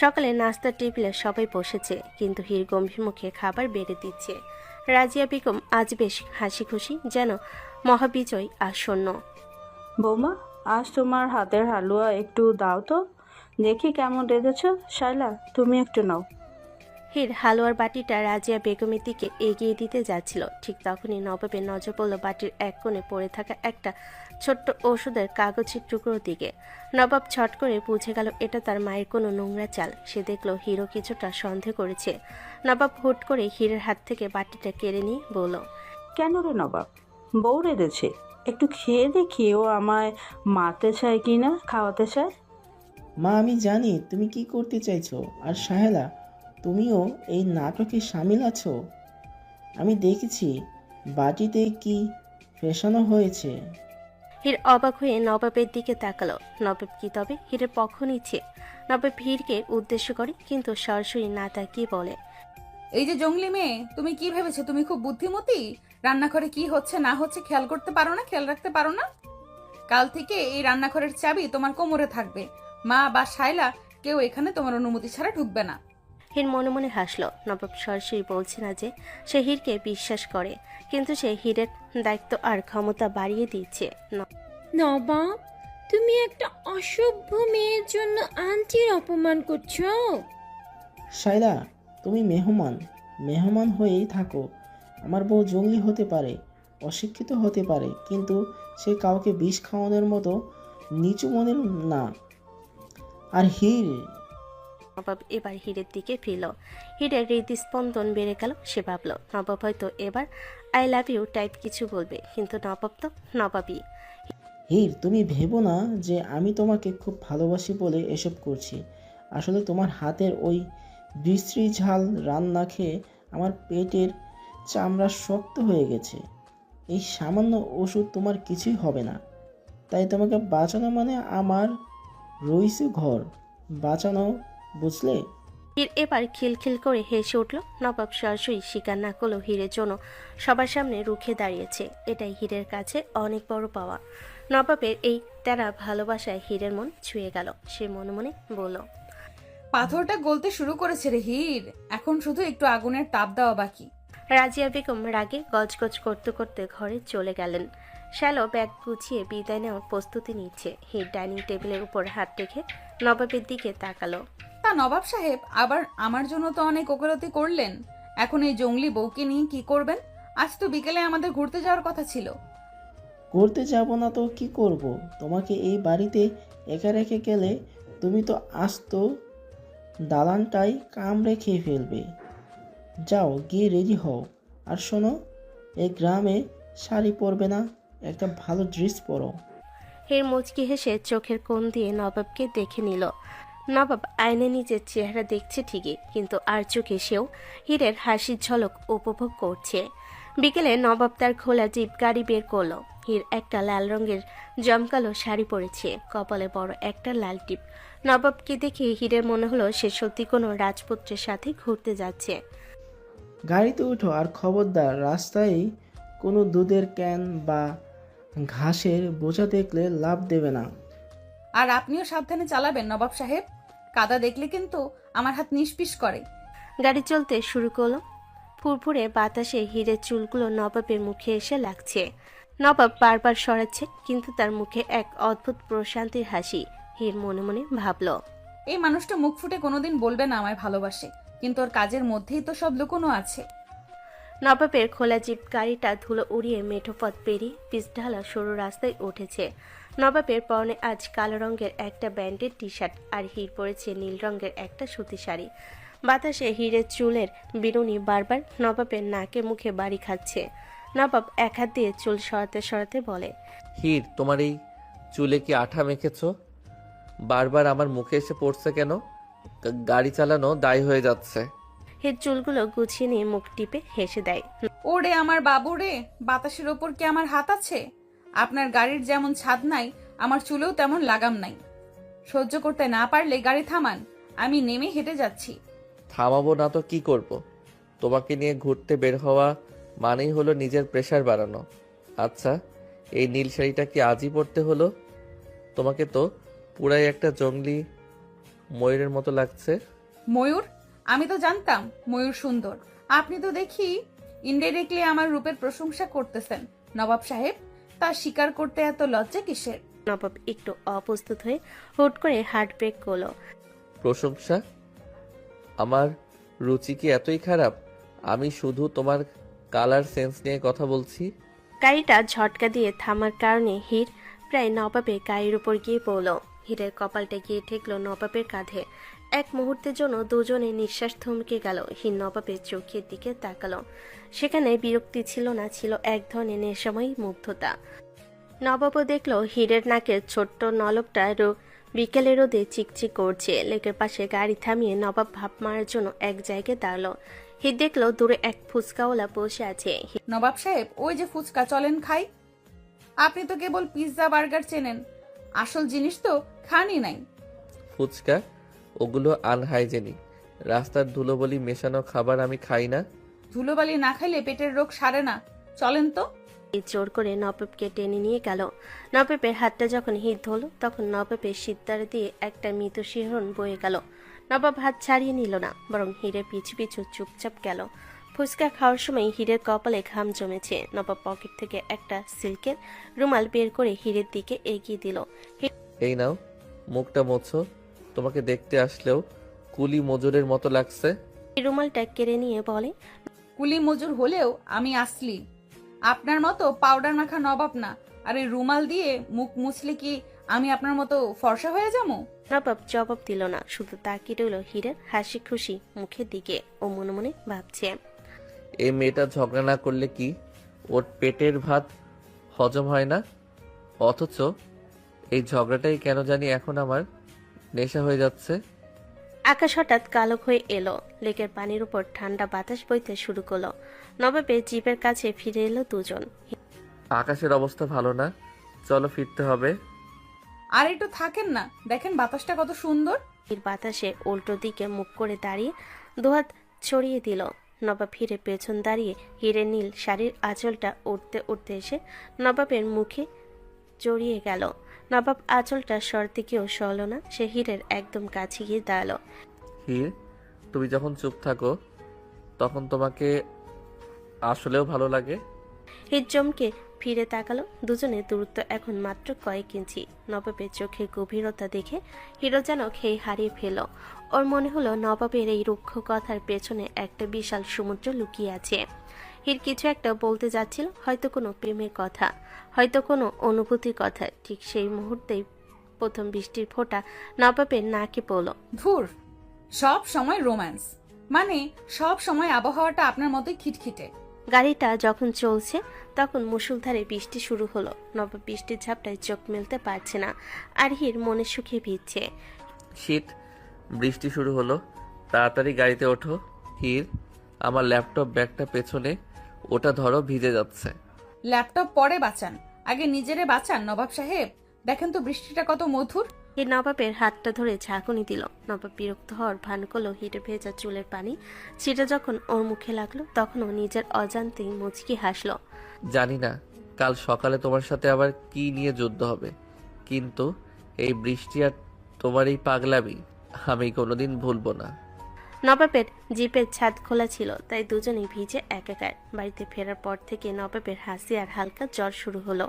সকালে নাস্তার টেবিলে সবাই বসেছে, কিন্তু হীর গম্ভীর মুখে খাবার বেড়ে দিচ্ছে। রাজিয়া বেগম আজ বেশ হাসি খুশি, যেন মহাবিজয় আসন্ন। বৌমা, আজ তোমার হাতের হালুয়া একটু দাও তো, দেখি কেমন রেঁধেছ। শায়লা, তুমি একটু নাও। হীর হালুয়ার বাটিটা রাজিয়া বেগমের দিকে এগিয়ে দিতে যাচ্ছিল। ঠিক তখনই নবাবের নজর পড়ল বাটির এক কোণে পড়ে থাকা একটা ছোট্ট ওষুধের কাগজের টুকরোর দিকে। নবাব ছট করে বুঝে গেল এটা তার মায়ের কোনো নোংরা চাল। সে দেখল হিরো কিছুটা সন্দেহ করেছে। নবাব হুট করে হীরের হাত থেকে বাটিটা কেড়ে নিয়ে বলল, কেন রে নবাব? বউ রেঁধেছে, একটু খেয়ে দেখি ও আমায় মারতে চায় কি না, খাওয়াতে চায়। মা, আমি জানি তুমি কি করতে চাইছো। আর শাহেলা, তুমিও এই নাটকে সামিল আছো। আমি দেখেছি বাটিতে কি ফেসানো হয়েছে। হীর অবাক হয়ে নবাবের দিকে তাকালো। নবাব কি তবে হীরের পক্ষ নিচ্ছে? নবাব হীরকে উদ্দেশ্য করে, কিন্তু সরাসরি না তাকিয়ে বলে, এই যে জঙ্গলি মেয়ে, তুমি কি ভেবেছো তুমি খুব বুদ্ধিমতী? রান্নাঘরে কি হচ্ছে না হচ্ছে খেয়াল করতে পারো না, খেয়াল রাখতে পারো না? কাল থেকে এই রান্নাঘরের চাবি তোমার কোমরে থাকবে। মা বা শায়লা কেউ এখানে তোমার অনুমতি ছাড়া ঢুকবে না। হির মনে মনে হাসলো। নবাব সরাসরি বলছে না যে সে হীরকে বিশ্বাস করে, কিন্তু সে হীরের দায়িত্ব আর ক্ষমতা বাড়িয়ে দিচ্ছে। নবাব, তুমি একটা অসভ্য মেয়ের জন্য আন্টির অপমান করছো। শায়লা, তুমি মেহমান হয়েই থাকো। আমার বউ জঙ্গলি হতে পারে, অশিক্ষিত হতে পারে, কিন্তু সে কাউকে বিষ খাওয়ানোর মতো নিচু মনের না। আর হীর। নবাব এবার হীরের দিকে ফিরল। হীরের হৃদস্পন্দন বেড়ে গেল। সে ভাবল নবাব হয়তো এবার আই লাভ ইউ টাইপ কিছু বলবে, কিন্তু নবাব তো নবাবই। হীর, তুমি ভেবো না যে আমি তোমাকে খুব ভালোবাসি বলে এসব করছি। আসলে তোমার হাতের ওই বিশ্রী ঝাল রান্না খেয়ে আমার পেটের চামড়া শক্ত হয়ে গেছে। এই সামান্য ওষুধ তোমার কিছুই হবে না। তাই তোমাকে বাঁচানো মানে আমার রইছে ঘর বাঁচানো, বুঝলে? হীর এবার খিলখিল করে হেসে উঠল। নবাব সরাসরি স্বীকার না করলেও হীরের জন্য সবার সামনে রুখে দাঁড়িয়েছে। এটাই হীরের কাছে অনেক বড় পাওয়া। নবাবের এই তেরা ভালোবাসায় হীরের মন ছুঁয়ে গেল। সে মনে মনে বলল, পাথরটা গলতে শুরু করেছে রে হীর, এখন শুধু একটু আগুনের তাপ দেওয়া বাকি। রাজিয়া বেগম রাগে গজগজ করতে করতে ঘরে চলে গেলেন। শ্যালো ব্যাগ গুছিয়ে বিদায় নেওয়ার প্রস্তুতি নিচ্ছে। হীর ডাইনিং টেবিলের উপর হাত রেখে নবাবের দিকে তাকালো। তা নবাব সাহেব, আবার আমার জন্য তো অনেক ওকালতি করলেন, এখন এই জঙ্গলি বউকে নিয়ে কি করবেন? আজ তো বিকেলে আমাদের ঘুরতে যাওয়ার কথা ছিল। করতে যাব না তো কি করব? তোমাকে এই বাড়িতে একা রেখে গেলে তুমি তো আস্ত দালানটাই কামড়ে খেয়ে ফেলবে। যাও, গিয়ে রেডি হও। আর শোনো, এই গ্রামে শাড়ি পরবে না, একটা ভালো ড্রেস পরো। হীর মুচকি হেসে চোখের কোণ দিয়ে নবাবকে দেখে নিল। নবাব আয়নে নিজের চেহারা দেখছে ঠিকই, কিন্তু আর চোখে সেও হীরের হাসির ঝলক উপভোগ করছে। বিকেলে নবাব তার খোলা জিপ গাড়ি বের করলো। হীর একটা লাল রঙের জমকালো শাড়ি পরেছে, কপালে বড় একটা লাল টিপ। নবাবকে দেখে হীরের মনে হলো সে সত্যি কোনো রাজপুত্রের সাথে ঘুরতে যাচ্ছে। গাড়িতে উঠো, আর খবরদার রাস্তায় কোনো দুধের ক্যান বা ঘাসের বোঝা দেখলে লাভ দেবে না। আর আপনিও সাবধানে চালাবেন নবাব সাহেব, কাদা দেখলে কিন্তু আমার হাত নিষ্পিস করে। গাড়ি চলতে শুরু করলো। ফুরফুরে বাতাসে হীরের চুলগুলো নবাবের মুখে এসে লাগছে। নবাব বারবার সরাচ্ছে, কিন্তু তার মুখে এক অদ্ভুত প্রশান্তির হাসি। হীর মনে মনে ভাবল, এই মানুষটা মুখ ফুটে কোনোদিন বলবে না আমায় ভালোবাসে, কিন্তু ওর কাজের মধ্যেই তো সব লুকোনো আছে। নবাবের খোলা জিপ গাড়িটা ধুলো উড়িয়ে মেঠো পথ পেরিয়ে পিচঢালা সরু রাস্তায় উঠেছে। নবাবের পরনে আজ কালো রঙের একটা ব্যান্ডের টি শার্ট, আর হীর পরেছে নীল রঙের একটা সুতি শাড়ি। বাতাসে হীরের চুলের বিনুনি বারবার নবাবের নাকে মুখে বাড়ি খাচ্ছে। নবাব এক হাত দিয়ে চুল সরাতে সরাতে বলে, হীর, তোমার এই চুলে কি আঠা মেখেছো? বারবার আমার মুখে এসে পড়ছে কেন? গাড়ি চালানো দায় হয়ে যাচ্ছে। হীর চুলগুলো গুছিয়ে নিয়ে মুখ টিপে হেসে দেয়। ওরে আমার বাবু রে, বাতাসের ওপর কি আমার হাত আছে? আপনার গাড়ির যেমন ছাদ নাই, আমার চুলেও তেমন লাগাম নাই। সহ্য করতে না পারলে গাড়ি থামান, আমি নেমে হেঁটে যাচ্ছি। থামাবো না তো কি করব? তোমাকে নিয়ে ঘুরতে বের হওয়া মানেই হলো নিজের প্রেশার বাড়ানো। আচ্ছা, এই নীল শাড়িটা কি আজই পরতে হলো? তোমাকে তো পুরাই একটা জঙ্গলি ময়ূরের মতো লাগছে। ময়ূর? আমি তো জানতাম ময়ূর সুন্দর, আপনি তো দেখি ইনডাইরেক্টলি আমার রূপের প্রশংসা করতেছেন নবাব সাহেব। তা স্বীকার করতে এত লজ্জা কিসের? নবাব একটু অপ্রস্তুত হয়ে হুট করে হার্ট ব্রেক করলো। প্রশংসা? আমার রুচি কি এতই খারাপ? আমি শুধু তোমার কালার সেন্স নিয়ে কথা বলছি। গাড়িটা ঝটকা দিয়ে থামার কারণে হীর প্রায় নবাবের গায়ের উপর গিয়ে পড়ল। হীরের কপালটা গিয়ে ঠেকলো নবাবের কাঁধে। এক মুহূর্তের জন্য দুজনে নিঃশ্বাস থমকে গেল। হীর নবাবের চোখের দিকে তাকালো। সেখানে বিরক্তি ছিল না, ছিল এক ধরনের নেশাময়ী মুগ্ধতা। নবাবও দেখলো হীরের নাকের ছোট্ট নলকটা বিকেলে রোদে চিকচিক করছে। লেকের পাশে গাড়ি থামিয়ে নবাব ভাব মারার জন্য এক জায়গায় দাঁড়ালো। হীর দেখলো দূরে এক ফুচকাওয়ালা বসে আছে। নবাব সাহেব, ওই যে ফুচকা, চলেন খাই। আপনি তো কেবল পিৎজা বার্গার চেনেন, আসল জিনিস তো খানই নাই। ফুচকা? ওগুলো আনহাইজেনিক, রাস্তার ধুলোবলি মেশানো খাবার আমি খাই না। ধুলোবালি না খাইলে পেটের রোগ সারে না, চলেন তো। জোর করে নবাবকে টেনে নিয়ে গেল। নবাবের হাতটা যখন হিট ধরল তখন নবাবের সিদ্ধারে দিয়ে একটা মৃত শিহরণ বয়ে গেল। নবাব হাত ছাড়িয়ে নিল না, বরং হিরে পিছু পিছু চুপচাপ গেল। ফুচকা খাওয়ার সময় হিরের কপালে ঘাম জমেছে। নবাব পকেট থেকে একটা সিল্কের রুমাল বের করে হিরের দিকে এগিয়ে দিল। এই নাও, মুখটা মোছো। তোমাকে দেখতে আসলেও কুলি মজুরের মতো লাগছে। রুমালটা কেড়ে নিয়ে বলে, কুলি মজুর হলেও আমি আসলি, আপনার মতো পাউডার মাখা নবাব না। আর এই রুমাল দিয়ে মুখ মুছলে কি আমি আপনার মতো ফর্সা হয়ে যাবো? নবাব জবাব দিল না, শুধু তাকিয়ে রইল হীরের হাসি খুশি মুখের দিকে। ও মনে মনে ভাবছে, এই মেয়েটা ঝগড়া না করলে কি ওর পেটের ভাত হজম হয় না? অথচ এই ঝগড়াটাই কেন জানি এখন আমার নেশা হয়ে যাচ্ছে। আকাশ হঠাৎ কালো হয়ে এলো। লেকের পানির উপর ঠান্ডা বাতাস বইতে শুরু করলো। নবাবের জিপের কাছে ফিরে এলো দুজন। আকাশের অবস্থা ভালো না, চলো ফিরতে হবে। আর একটু থাকেন না, দেখেন বাতাসটা কত সুন্দর। বাতাসে উল্টো দিকে মুখ করে দাঁড়িয়ে দুহাত ছড়িয়ে দিল। নবাব হিরে পেছন দাঁড়িয়ে হিরে নীল শাড়ির আঁচলটা উঠতে উঠতে এসে নবাবের মুখে জড়িয়ে গেল। নবাব আঁচলটা সরতে গিয়েও সরল না, সে হীরের একদম কাছে গিয়ে দাঁড়ালো। হির, তুমি যখন চুপ থাকো তখন তোমাকে আসলেও ভালো লাগে। হির চমকে ফিরে তাকালো। দুজনের দূরত্ব এখন মাত্র কয়েক ইঞ্চি। নবাবের চোখে গভীরতা দেখে হিরো যেন খেয়ে হারিয়ে ফেল। ওর মনে হলো নবাবের এই রুক্ষ কথার পেছনে একটা বিশাল সমুদ্র লুকিয়ে আছে। হির কিছু একটা বলতে যাচ্ছিল, হয়তো কোনো প্রেমের কথা, হয়তো কোনো অনুভূতির কথা। ঠিক সেই মুহূর্তেই প্রথম বৃষ্টির ফোঁটা নবাবের নাকে পড়ল। ধুর, সব সময় রোম্যান্স, মানে সব সময় আবহাওয়াটা আপনার মতোই খিটখিটে। গাড়িটা যখন চলছে তখন মুষলধারে বৃষ্টি শুরু হলো। নবাব বৃষ্টির ঝাপটায় চোখ মেলতে পারছে না, আর হির মনে সুখে ভিজছে। শীত, বৃষ্টি শুরু হলো, তাড়াতাড়ি গাড়িতে ওঠো। হির, আমার ল্যাপটপ ব্যাগটা পেছনে, ওটা ধরো, ভিজে যাচ্ছে। ল্যাপটপ পরে বাঁচান, আগে নিজেরে বাঁচান নবাব সাহেব। দেখেন তো বৃষ্টিটা কত মধুর। হির নবাবের হাতটা ধরে ঝাঁকুনি দিল। নবাব বিরক্ত হওয়ার ভান করলো। হিরে ভেজা চুলের পানি সেটা যখন ওর মুখে লাগলো তখন ও নিজের অজান্তেই মুচকি হাসলো। জানি না কাল সকালে তোমার সাথে আবার কি নিয়ে যুদ্ধ হবে, কিন্তু এই বৃষ্টি আর তোমার এই পাগলামি আমি কোনোদিন ভুলবো না। নবাবের জিপের ছাদ খোলা ছিল, তাই দুজনেই ভিজে একাকার। বাড়িতে ফেরার পর থেকে নবাবের হাসি আর হালকা জ্বর শুরু হলো।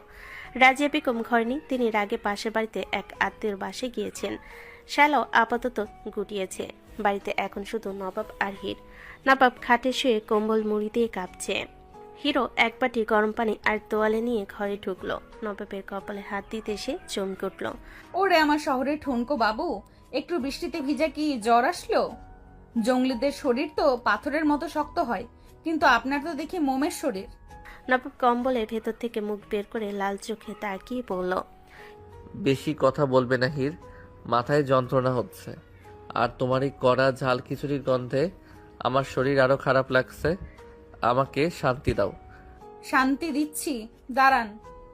রাজিয়া বেগম ঘর নেই, তিনি রাগে পাশের বাড়িতে এক আত্মীয়র বাসে গিয়েছেন। শ্যালো আপাতত গুটিয়েছে। বাড়িতে এখন শুধু নবাব আর হির। নবাব খাটে শুয়ে কম্বল মুড়ি দিয়ে কাঁপছে। হিরো এক বাটি গরম পানি আর তোয়ালে নিয়ে ঘরে ঢুকলো। নবাবের কপালে হাত দিতে সে চমকে উঠল। ওরে আমার শহরের ঠুনকো বাবু, একটু বৃষ্টিতে ভিজা কি জ্বর আসলো? জঙ্গলিদের শরীর তো পাথরের মতো শক্ত হয়, কিন্তু আপনার তো দেখি মোমের শরীর। নবাব কম্বলের ভেতর থেকে মুখ বের করে লাল চোখে তাকিয়ে বলল, বেশি কথা বলবে না হির, মাথায় যন্ত্রণা হচ্ছে, আর তোমার এই কড়া ঝাল খিচুড়ির গন্ধে আমার শরীর আরো খারাপ লাগছে। আমাকে শান্তি দাও। শান্তি দিচ্ছি, দাঁড়ান।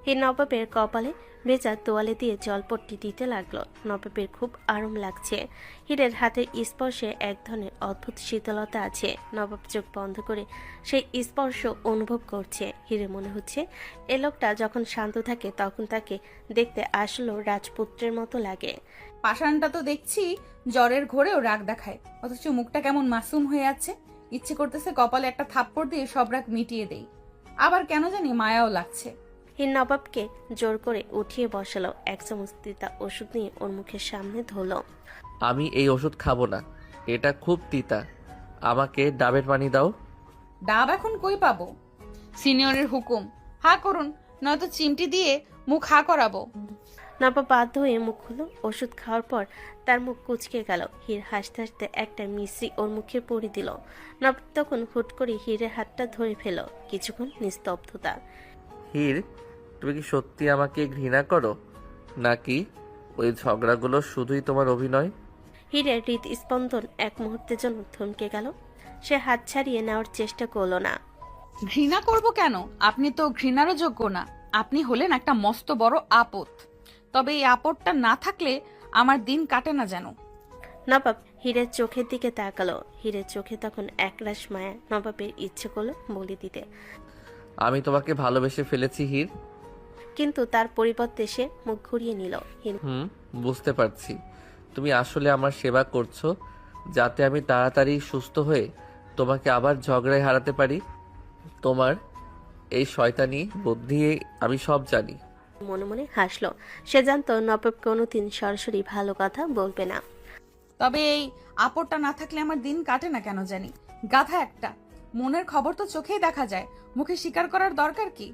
হির নবাবের কপালে ভেজা তোয়ালে দিয়ে জলপট্টি দিতে লাগলো। নবাবের খুব আরাম লাগছে। হিরের হাতের স্পর্শে এক ধরনের অদ্ভুত শীতলতা আছে। নবাব চোখ বন্ধ করে সেই স্পর্শ অনুভব করছে। হিরে মনে হচ্ছে এ লোকটা যখন শান্ত থাকে তখন তাকে দেখতে আসলেও রাজপুত্রের মতো লাগে। পাষাণটা তো দেখছি জ্বরের ঘোরেও রাগ দেখায়, অথচ মুখটা কেমন মাসুম হয়ে আছে। ইচ্ছে করতেছে কপালে একটা থাপ্পড় দিয়ে সব রাগ মিটিয়ে দেই। আবার কেন জানি মায়াও লাগছে। হির নবাবকে জোর করে উঠিয়ে বসালো। এক চামচ তিতা ওষুধ নিয়ে ওর মুখের সামনে ধরল। আমি এই ওষুধ খাবো না, এটা খুব তিতা। আমাকে ডাবের পানি দাও। ডাব এখন কই পাবো? সিনিয়রের হুকুম, হা করুন, নয়তো চিমটি দিয়ে মুখ হা করাবো। নবাব বাধ্য হয়ে মুখ খুলল। ওষুধ খাওয়ার পর তার মুখ কুচকে গেল। হির হাসতে হাসতে একটা মিশ্রি ওর মুখে পড়ে দিল। নবাব তখন হুট করে হিরের হাতটা ধরে ফেল। কিছুক্ষণ নিস্তব্ধতা। হির, তুমি কি সত্যি আমাকে ঘৃণা করো, নাকি ওই ঝগড়াগুলো শুধুই তোমার অভিনয়? হিরের হৃদস্পন্দন এক মুহূর্তের জন্য থমকে গেল। সে হাত ছাড়িয়ে নেওয়ার চেষ্টা করলো না। ঘৃণা করব কেন? আপনি তো ঘৃণারও যোগ্য না। আপনি হলেন একটা মস্ত বড় আপদ। তবে এই আপদটা না থাকলে আমার দিন কাটে না যেন। নবাব হিরের চোখের দিকে তাকালো। হিরের চোখে তখন একরাশ মায়া। নবাবের ইচ্ছে করলো বলে দিতে। আমি তোমাকে ভালোবেসে ফেলেছি হীর। কিন্তু তার পরিবর্তে সে মুখ ঘুরিয়ে নিল। হির বুঝতে পারছি। তুমি আসলে আমার সেবা করছো যাতে আমি তাড়াতাড়ি সুস্থ হয়ে তোমাকে আবার ঝগড়ায় হারাতে পারি। তোমার এই শয়তানি বুদ্ধি আমি সব জানি। মনে মনে হাসলো। সে জানতো নবাব কোনোদিন সরাসরি ভালো কথা বলবে না। তবে এই আপরটা না থাকলে আমার দিন কাটে না কেন জানি। গাধা একটা, মনের খবর তো চোখেই দেখা যায়, মুখে স্বীকার করার দরকার কি?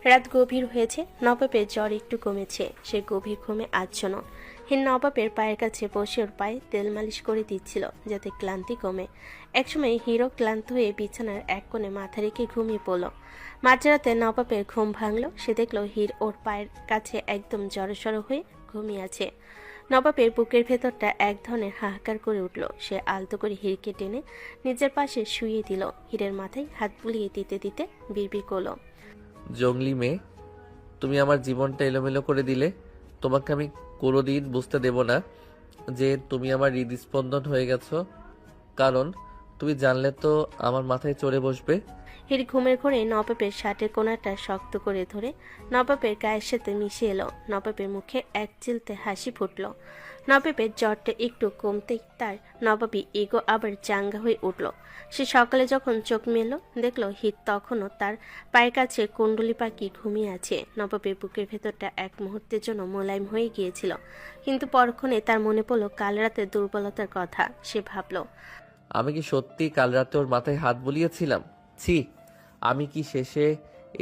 রাত গভীর হয়েছে, নবাবের জ্বর একটু কমেছে। সে গভীর ঘুমে আচ্ছন্ন। হির নবাবের পায়ের কাছে বসে ওর পায়ে তেল মালিশ করে দিচ্ছিল যাতে ক্লান্তি কমে। একসময় হিরো ক্লান্ত হয়ে বিছানার এক কোণে মাথা রেখে ঘুমিয়ে পড়ল। মাঝরাতে নবাবের ঘুম ভাঙল। সে দেখল হির ওর পায়ের কাছে একদম জড়সড় হয়ে ঘুমিয়ে আছে। নবাবের বুকের ভেতরটা এক ধরনের হাহাকার করে উঠল। সে আলতো করে হিরকে টেনে নিজের পাশে শুইয়ে দিল। হিরের মাথায় হাত বুলিয়ে দিতে দিতে বিড়বিড় করল, জঙ্গলি মেয়ে, তুমি আমার জীবনটা এলোমেলো করে দিলে। তোমাকে আমি কোনোদিন বুঝতে দেব না যে তুমি আমার হৃদস্পন্দন হয়ে গেছো, কারণ তুমি জানলে তো আমার মাথায় চড়ে বসবে। হির ঘুমের ঘরে নবাবের শার্টের কোণাটা শক্ত করে ধরে নবাবের গায়ের সাথে মিশে এলো। নবাবের মুখে এক চিলতে হাসি ফুটল। নবাবের জ্বরটা একটু কমতেই তার নবাবী ইগো আবার চাঙ্গা হয়ে উঠল। সে সকালে যখন চোখ মেলল দেখলো হির তখনও তার পায়ের কাছে কুণ্ডলি পাখি ঘুমিয়ে আছে। নবাবের বুকের ভেতরটা এক মুহূর্তের জন্য মোলায়েম হয়ে গিয়েছিল, কিন্তু পরক্ষণে তার মনে পড়ল কাল রাতের দুর্বলতার কথা। সে ভাবল, আমি কি সত্যি কাল রাতে ওর মাথায় হাত বুলিয়েছিলাম? ছি, আমি কি শেষে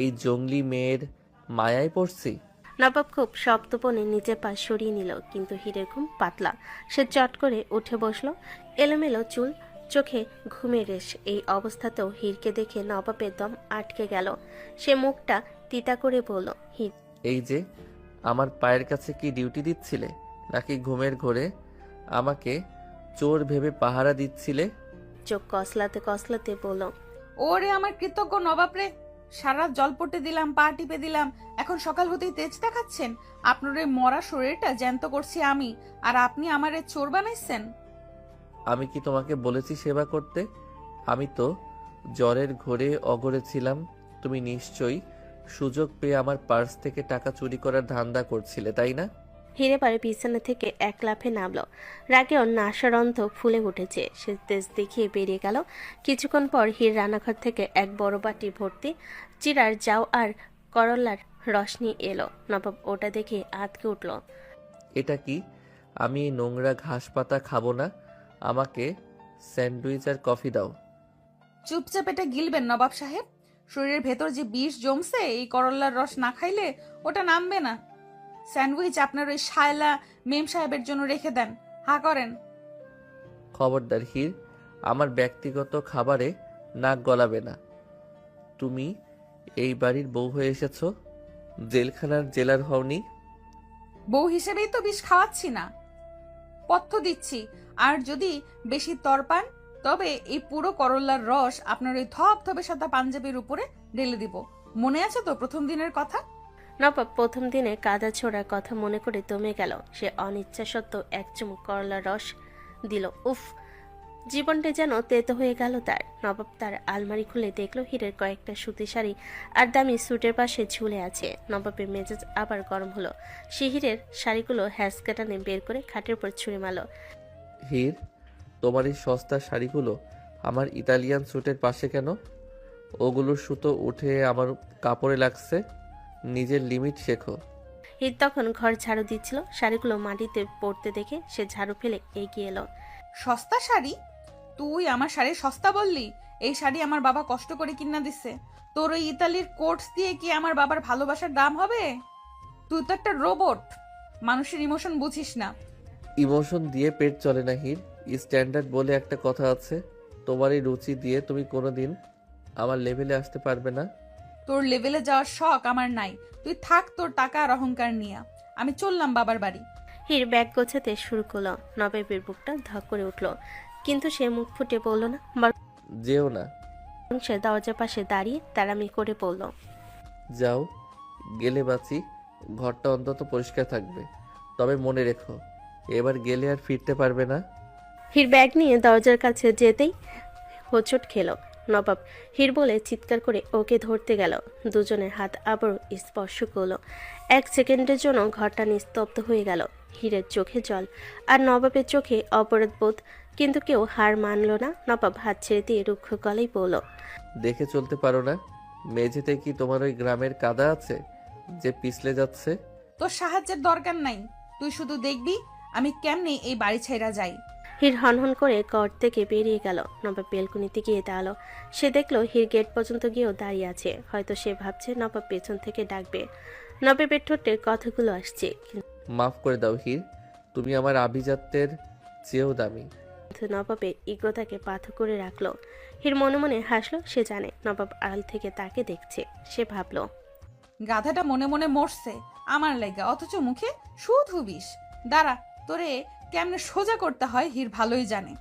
এই জঙ্গলি মেয়ের মায়ায় পড়ছি? নবাব খুব শক্তপণে নিজের পা সরিয়ে নিল, কিন্তু হিরের ঘুম পাতলা। সে চট করে উঠে বসল। এলোমেলো চুল, চোখে ঘুমের রেশ। এই অবস্থাতেও হিরকে দেখে নবাবের দম আটকে গেল। সে মুখটা তিতা করে বলল, হির, এই যে আমার পায়ের কাছে কি ডিউটি দিচ্ছিলে, নাকি ঘুমের ঘোরে আমাকে চোর ভেবে পাহারা দিচ্ছিলে? চোখ কসলাতে কসলাতে বলল, ওরে আমার কৃতজ্ঞ নবাব রে, সারা জল পড়তে দিলাম, পা টিপে দিলাম, এখন সকাল হতেই তেজ দেখাচ্ছেন। আপনার এই মরা শরীরটা জ্যান্ত করছি আমি, আর আপনি আমারে চোর বানাইছেন। আমি কি তোমাকে বলেছি সেবা করতে? আমি তো জ্বরের ঘোরে অগরে ছিলাম। তুমি নিশ্চয়ই সুযোগ পেয়ে আমার পার্স থেকে টাকা চুরি করার ধান্দা করছিলে, তাই না? হিরে পারে বিছানা থেকে এক লাফে নামলো। রাগে ওর নাসারন্ধ ফুলে উঠেছে। সে তেজ দেখিয়ে বেরিয়ে গেল। কিছুক্ষণ পর হির রান্নাঘর থেকে এক বড় বাটি ভর্তি চিরার জাউ আর করলার রস নিয়ে এলো। নবাব ওটা দেখে আঁতকে উঠল। এটা কি? আমি এই নোংরা ঘাস পাতা খাবো না, আমাকে স্যান্ডউইচ আর কফি দাও। চুপচাপ এটা গিলবেন নবাব সাহেব। শরীরের ভেতর যে বিষ জমছে, এই করল্লার রস না খাইলে ওটা নামবে না। স্যান্ডউইচ আপনার ওই শায়লা মেম সাহেবের জন্য রেখে দেন। হা করেন। খবরদার হীর, আমার ব্যক্তিগত খাবারে নাক গলাবে না। তুমি এই বাড়ির বউ হয়ে এসেছো, জেলখানার জেলার হওনি। বউ হিসেবেই তো বিষ খাওয়াচ্ছি না, পথ্য দিচ্ছি। আর যদি বেশি তরপান তবে এই পুরো করল্লার রস আপনার ওই ধবধবে সাদা পাঞ্জাবির উপরে ঢেলে দিব। মনে আছে তো প্রথম দিনের কথা? নবাব প্রথম দিনে কাদা ছোড়ার কথা মনে করে দমে গেল। সে অনিচ্ছা সত্ত্বেও এক চুমুক করলার রস দিল। উফ, জীবনটা যেন তেতো হয়ে গেল তার। নবাব তার আলমারি খুলে দেখলো হীরের কয়েকটা সুতি শাড়ি আর দামি স্যুটের পাশে ঝুলে আছে। নবাবের মেজাজ আবার গরম হলো। সে হীরের শাড়িগুলো হ্যাসকাটানে বের করে খাটের উপর ছুঁড়ে মারল। হীর, তোমার এই সস্তা শাড়িগুলো আমার ইতালিয়ান স্যুটের পাশে কেন? ওগুলোর সুতো উঠে আমার কাপড়ে লাগছে। নিজের লিমিট শেখো। হীর তখন ঘর ঝাড়ু দিচ্ছিল। শাড়িগুলো মাটিতে পড়তে দেখে সে ঝাড়ু ফেলে এগিয়ে এলো। সস্তা শাড়ি? তুই আমার শাড়ি সস্তা বললি? এই শাড়ি আমার বাবা কষ্ট করে কিনা দিছে। তোর ওই ইতালির কোটস দিয়ে কি আমার বাবার ভালোবাসার দাম হবে? তুই তো একটা রোবট, মানুষের ইমোশন বুঝিস না। ইমোশন দিয়ে পেট চলে না হীর, স্ট্যান্ডার্ড বলে একটা কথা আছে। তোমার এই রুচি দিয়ে তুমি কোনোদিন আমার লেভেলে আসতে পারবে না। তোর লেভেলে যাওয়ার শখ আমার নাই। তুই থাক তোর টাকা আর অহংকার নিয়ে। আমি চললাম বাবার বাড়ি। হীর ব্যাগ গোছাতে শুরু করলো। নবাবের বুকটা ধক করে উঠল, কিন্তু সে মুখ ফুটে বলল না। যেও না। সে দরজার পাশে দাঁড়িয়ে তাড়ামি করে বলল, যাও, গেলে বাঁচি, ঘরটা অন্তত পরিষ্কার থাকবে। তবে মনে রেখো, এবার গেলে আর ফিরতে পারবে না। হীর ব্যাগ নিয়ে দরজার কাছে যেতেই হোঁচট খেলো। নবাব হির বলে চিৎকার করে ওকে ধরতে গেল। দুজনের হাত আবারও স্পর্শ করলো। 1 সেকেন্ডের জন্য ঘরটা নিস্তব্ধ হয়ে গেল। হীরের চোখে জল আর নবাবের চোখে অপরাধ বোধ, কিন্তু কেউ হার মানল না। নবাব হাত ছেড়ে দিয়ে রুক্ষ গলায় বলল, দেখে চলতে পারো না? মেঝেতে কি তোমার ওই গ্রামের কাদা আছে যে পিছলে যাচ্ছে? তোর সাহায্যের দরকার নাই, তুই শুধু দেখবি আমি কেমনে এই বাড়ি ছাইরা যাই। হীর হনহন করে ঘর থেকে বেরিয়ে গেল। নবাব বেলকুনিতে গিয়ে দাঁড়ালো। সে দেখলো হীর গেট পর্যন্ত গিয়েও দাঁড়িয়ে আছে। হয়তো সে ভাবছে নবাব পেছন থেকে ডাকবে। নবাবের ঠোঁটে কথাগুলো আসছে, মাফ করে দাও হীর, তুমি আমার আভিজাত্যের চেয়েও দামি। কিন্তু নবাবের ইগ্রতাকে পাথর করে রাখলো। হীর মনে মনে হাসলো। সে জানে নবাব আড়াল থেকে তাকে দেখছে। সে ভাবলো, গাধাটা মনে মনে মরছে আমার লাগা, অথচ মুখে শুধু বিষ। দাঁড়া, তোরে কেমনে সোজা করতে হয় হীর ভালোই জানে।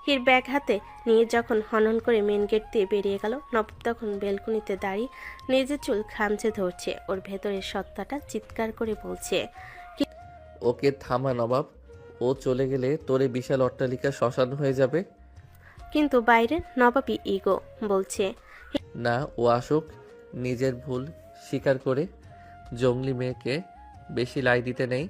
হীর ব্যাগ হাতে নিয়ে যখন হনন করে মেন গেট দিয়ে বেরিয়ে গেল, নবাব তখন বেলকুনিতে দাঁড়িয়ে নিজের চুল খামচে ধরছে। ওর ভেতরের সত্তাটা চিৎকার করে বলছে, ওকে থামা নবাব, ও চলে গেলে তোরে বিশাল অট্টালিকা শ্মশান হয়ে যাবে। কিন্তু বাইরে নবাবই ইগো বলছে, না, ও আসুক, নিজের ভুল স্বীকার করে। জঙ্গলি মেয়েকে বেশি লাই দিতে নেই।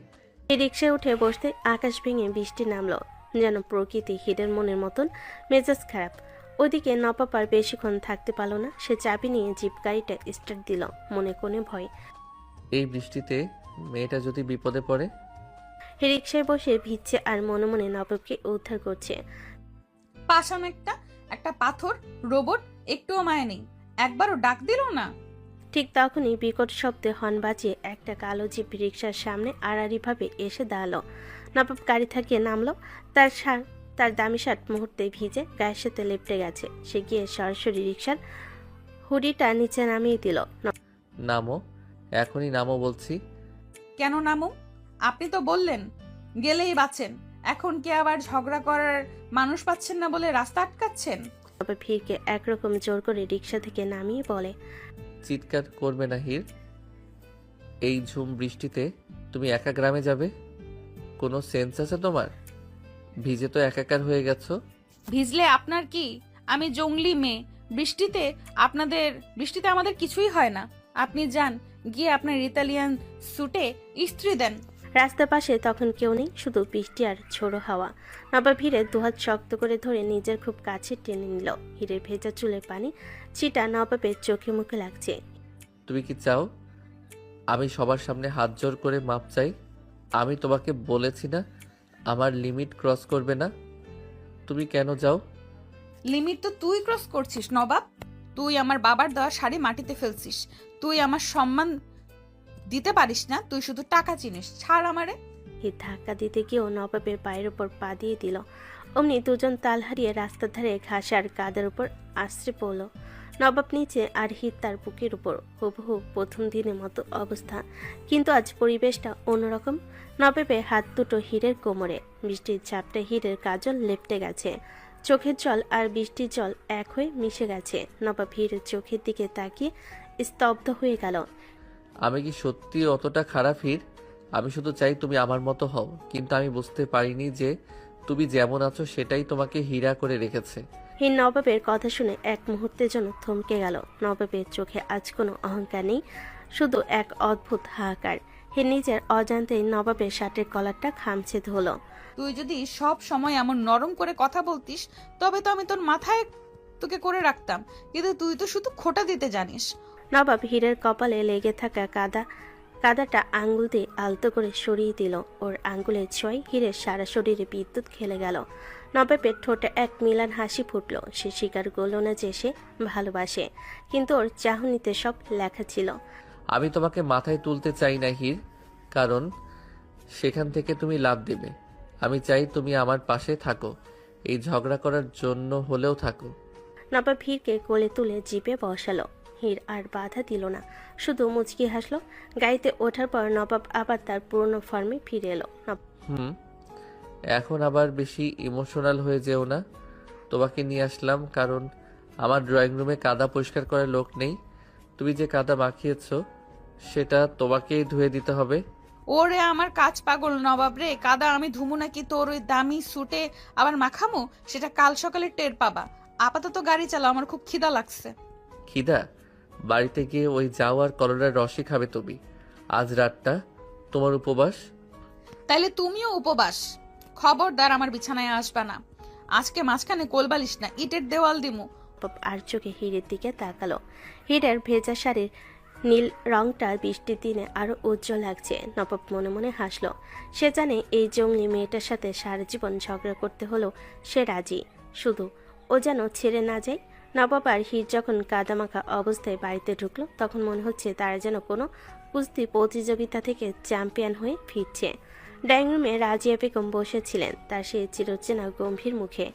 এই রিক্সায় উঠে বসতে আকাশ ভেঙে বৃষ্টি নামলো, যেন প্রকৃতি হীরের মনের মতন মেজাজ খারাপ। ওদিকে নবাব আর বেশিক্ষণ থাকতে পারল না। সে চাবি নিয়ে জিপ গাড়িটা স্টার্ট দিল, মনে কোণে ভয়। এই বৃষ্টিতে মেয়েটা যদি বিপদে পড়ে? রিক্সায় বসে ভিজছে আর মনে মনে নবাবকে উদ্ধার করছে। পাষাণ একটা পাথর রোবট, একটুও মায়া নেই, একবারও ডাক দিল না। ঠিক তখনই বিকট শব্দে হর্ন বাজিয়ে একটা কালো জিপ রিক্সার সামনে আড়াআড়িভাবে এসে দাঁড়ালো। নবাব গাড়ি থাকিয়ে নামলো। তার দামি শার্ট মুহূর্তে ভিজে গায়ের সাথে লেপটে গেছে। সে গিয়ে সরাসরি রিক্সার হুডিটা নিচে নামিয়ে দিল। নামো, এখনই নামো বলছি। কেন নামো? আপনি তো বললেন গেলেই বাঁচেন, এখন কি আবার ঝগড়া করার মানুষ পাচ্ছেন না বলে রাস্তা আটকাচ্ছেন? নবাব ভিড়কে একরকম জোর করে রিক্সা থেকে নামিয়ে বলে, চিৎকার করবে না হীর, এই ঝুম বৃষ্টিতে তুমি একা গ্রামে যাবে? কোনো সেন্স আছে তোমার? ভিজে তো একাকার হয়ে গেছো। ভিজলে আপনার কি? আমি জঙ্গলি মেয়ে, বৃষ্টিতে আমাদের কিছুই হয় না। আপনি যান, গিয়ে আপনার ইতালিয়ান স্যুটে ইস্ত্রি দেন। রাস্তার পাশে তখন কেউ নেই, শুধু বৃষ্টি আর ঝোড়ো হাওয়া। নবাব হীরের দুহাত শক্ত করে ধরে নিজের খুব কাছে টেনে নিল। হীরের ভেজা চুলের পানি ছিটা নবাবের চোখে মুখে লাগছে। তুমি কি চাও আমি সবার সামনে হাত জোর করে মাপ চাই? আমি তোমাকে বলেছি না আমার লিমিট ক্রস করবে না? তুমি কেন যাও? লিমিট তো তুই ক্রস করছিস নবাব। তুই আমার বাবার দেওয়া শাড়ি মাটিতে ফেলছিস। তুই আমার সম্মান দিতে পারিস না, তুই শুধু টাকা চিনিস। ছাড় আমারে। হীর ধাক্কা দিতে গিয়েও নবাবের পায়ের উপর পা দিয়ে দিল। অমনি দুজন তাল হারিয়ে রাস্তার ধারে ঘাস আর কাদের উপর আশ্রে পড়ল। নবাব নিচে আর হীর তার বুকের উপর। হুবহু প্রথম দিনের মতো অবস্থা, কিন্তু আজ পরিবেশটা অন্যরকম। নবাবের হাত দুটো হীরের কোমরে। বৃষ্টির চাপটা হীরের কাজল লেপটে গেছে। চোখের জল আর বৃষ্টির জল এক হয়ে মিশে গেছে। নবাব হীরের চোখের দিকে তাকিয়ে স্তব্ধ হয়ে গেল। আমি কি সত্যি অতটা খারাপ হীর? আমি শুধু চাই তুমি আমার মতো হও, কিন্তু আমি বুঝতে পারিনি যে তুমি যেমন আছো সেটাই তোমাকে হীরা করে রেখেছে। হীর নবাবের কথা শুনে এক মুহূর্তের জন্য থমকে গেল। নবাবের চোখে আজ কোনো অহংকার নেই, শুধু এক অদ্ভুত হাহাকার। হীর নিজের অজান্তেই নবাবের শার্টের কলারটা খামচে ধরল। তুই যদি সব সময় এমন নরম করে কথা বলতিস তবে তো আমি তোর মাথায় তোকে করে রাখতাম, কিন্তু তুই তো শুধু খোঁটা দিতে জানিস। নবাব হীরের কপালে লেগে থাকা কাদাটা আঙ্গুল দিয়ে আলতো করে সরিয়ে দিল। ওর আঙ্গুলের ছোঁয়ায় হীরের সারা শরীরে বিদ্যুৎ খেলে গেল। নবাবের ঠোঁটে এক মিলান হাসি ফুটল। সে স্বীকার করল না যে সে ভালোবাসে, কিন্তু ওর চাহনিতে সব লেখা ছিল। আমি তোমাকে মাথায় তুলতে চাই না হীর, কারণ সেখান থেকে তুমি লাভ দেবে। আমি চাই তুমি আমার পাশে থাকো, এই ঝগড়া করার জন্য হলেও থাকো। নবাব হীরকে কোলে তুলে জিপে বসালো। হীর আর বাধা দিল না, শুধু মুচকি হাসলো। গাড়িতে ওঠার পর নবাব আবার তার পুরনো ফর্মে ফিরে এলো। এখন আবার বেশি ইমোশনাল হয়ে যেও না। তোমাকে নিয়ে আসলাম কারণ আমার ড্রয়িং রুমে কাদা পরিষ্কার করার লোক নেই। তুমি যে কাদা মাখিয়েছ সেটা তোমাকেই ধুয়ে দিতে হবে। ওরে আমার কাজ পাগল নবাব রে, কাদা আমি ধুমু নাকি তোর ওই দামি স্যুটে আবার মাখামো? সেটা কাল সকালে টের পাবা। আপাতত গাড়ি চালাও, আমার খুব খিদা লাগছে। খিদা? বাড়িতে গিয়ে ওই যাও আর করলার রসই খাবে তুমি। আজ রাতটা তোমার উপবাস। তাইলে তুমিও উপবাস। খবরদার আমার বিছানায় আসবা না। আজকে মাঝখানে কোলবালিশ না, ইটের দেওয়াল দিমু। আর চোখে হিরের দিকে তাকালো। হিরের ভেজা শাড়ির নীল রংটা বৃষ্টির দিনে আরো উজ্জ্বল লাগছে। নবাব মনে মনে হাসলো। সে জানে এই জঙ্গলি মেয়েটার সাথে সারা জীবন ঝগড়া করতে হলেও সে রাজি, শুধু ও যেন ছেড়ে না যায়। নবাব আর হির যখন কাদামাখা অবস্থায় বাড়িতে ঢুকলো তখন মনে হচ্ছে তারা যেন কোনো কুস্তি প্রতিযোগিতা থেকে চ্যাম্পিয়ন হয়ে ফিরছে। ডাইনিং রুমে রাজিয়া বেগম বসেছিলেন তার সেই চিরচেনা গম্ভীর মুখে।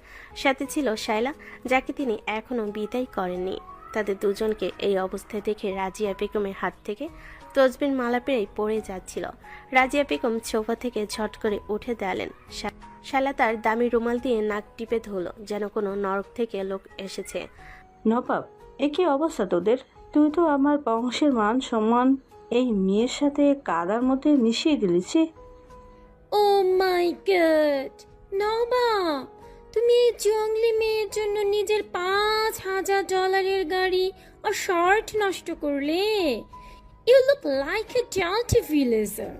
সাথে ছিল শায়লা, যাকে তিনি এখনো বিদায় করেননি। তাদের দুজনকে এই অবস্থায় দেখে রাজিয়া বেগমের হাত থেকে তসবির মালা পেরেই পড়ে যাচ্ছিল। রাজিয়া বেগম সোফা থেকে ঝট করে উঠে দাঁড়ালেন। শায়লা তার দামি রুমাল দিয়ে নাক টিপে ধরলো, যেন কোনো নরক থেকে লোক এসেছে। নবাব, এ কি অবস্থা তোদের? তুই তো আমার বংশের মান সম্মান এই মেয়ের সাথে কাদার মধ্যে মিশিয়ে দিলিছি। ও মাই গড, নবাব, তুমি এই জঙ্গলি মেয়ের জন্য নিজের $5,000 গাড়ি আর শার্ট নষ্ট করলে। You look like a dirty villager.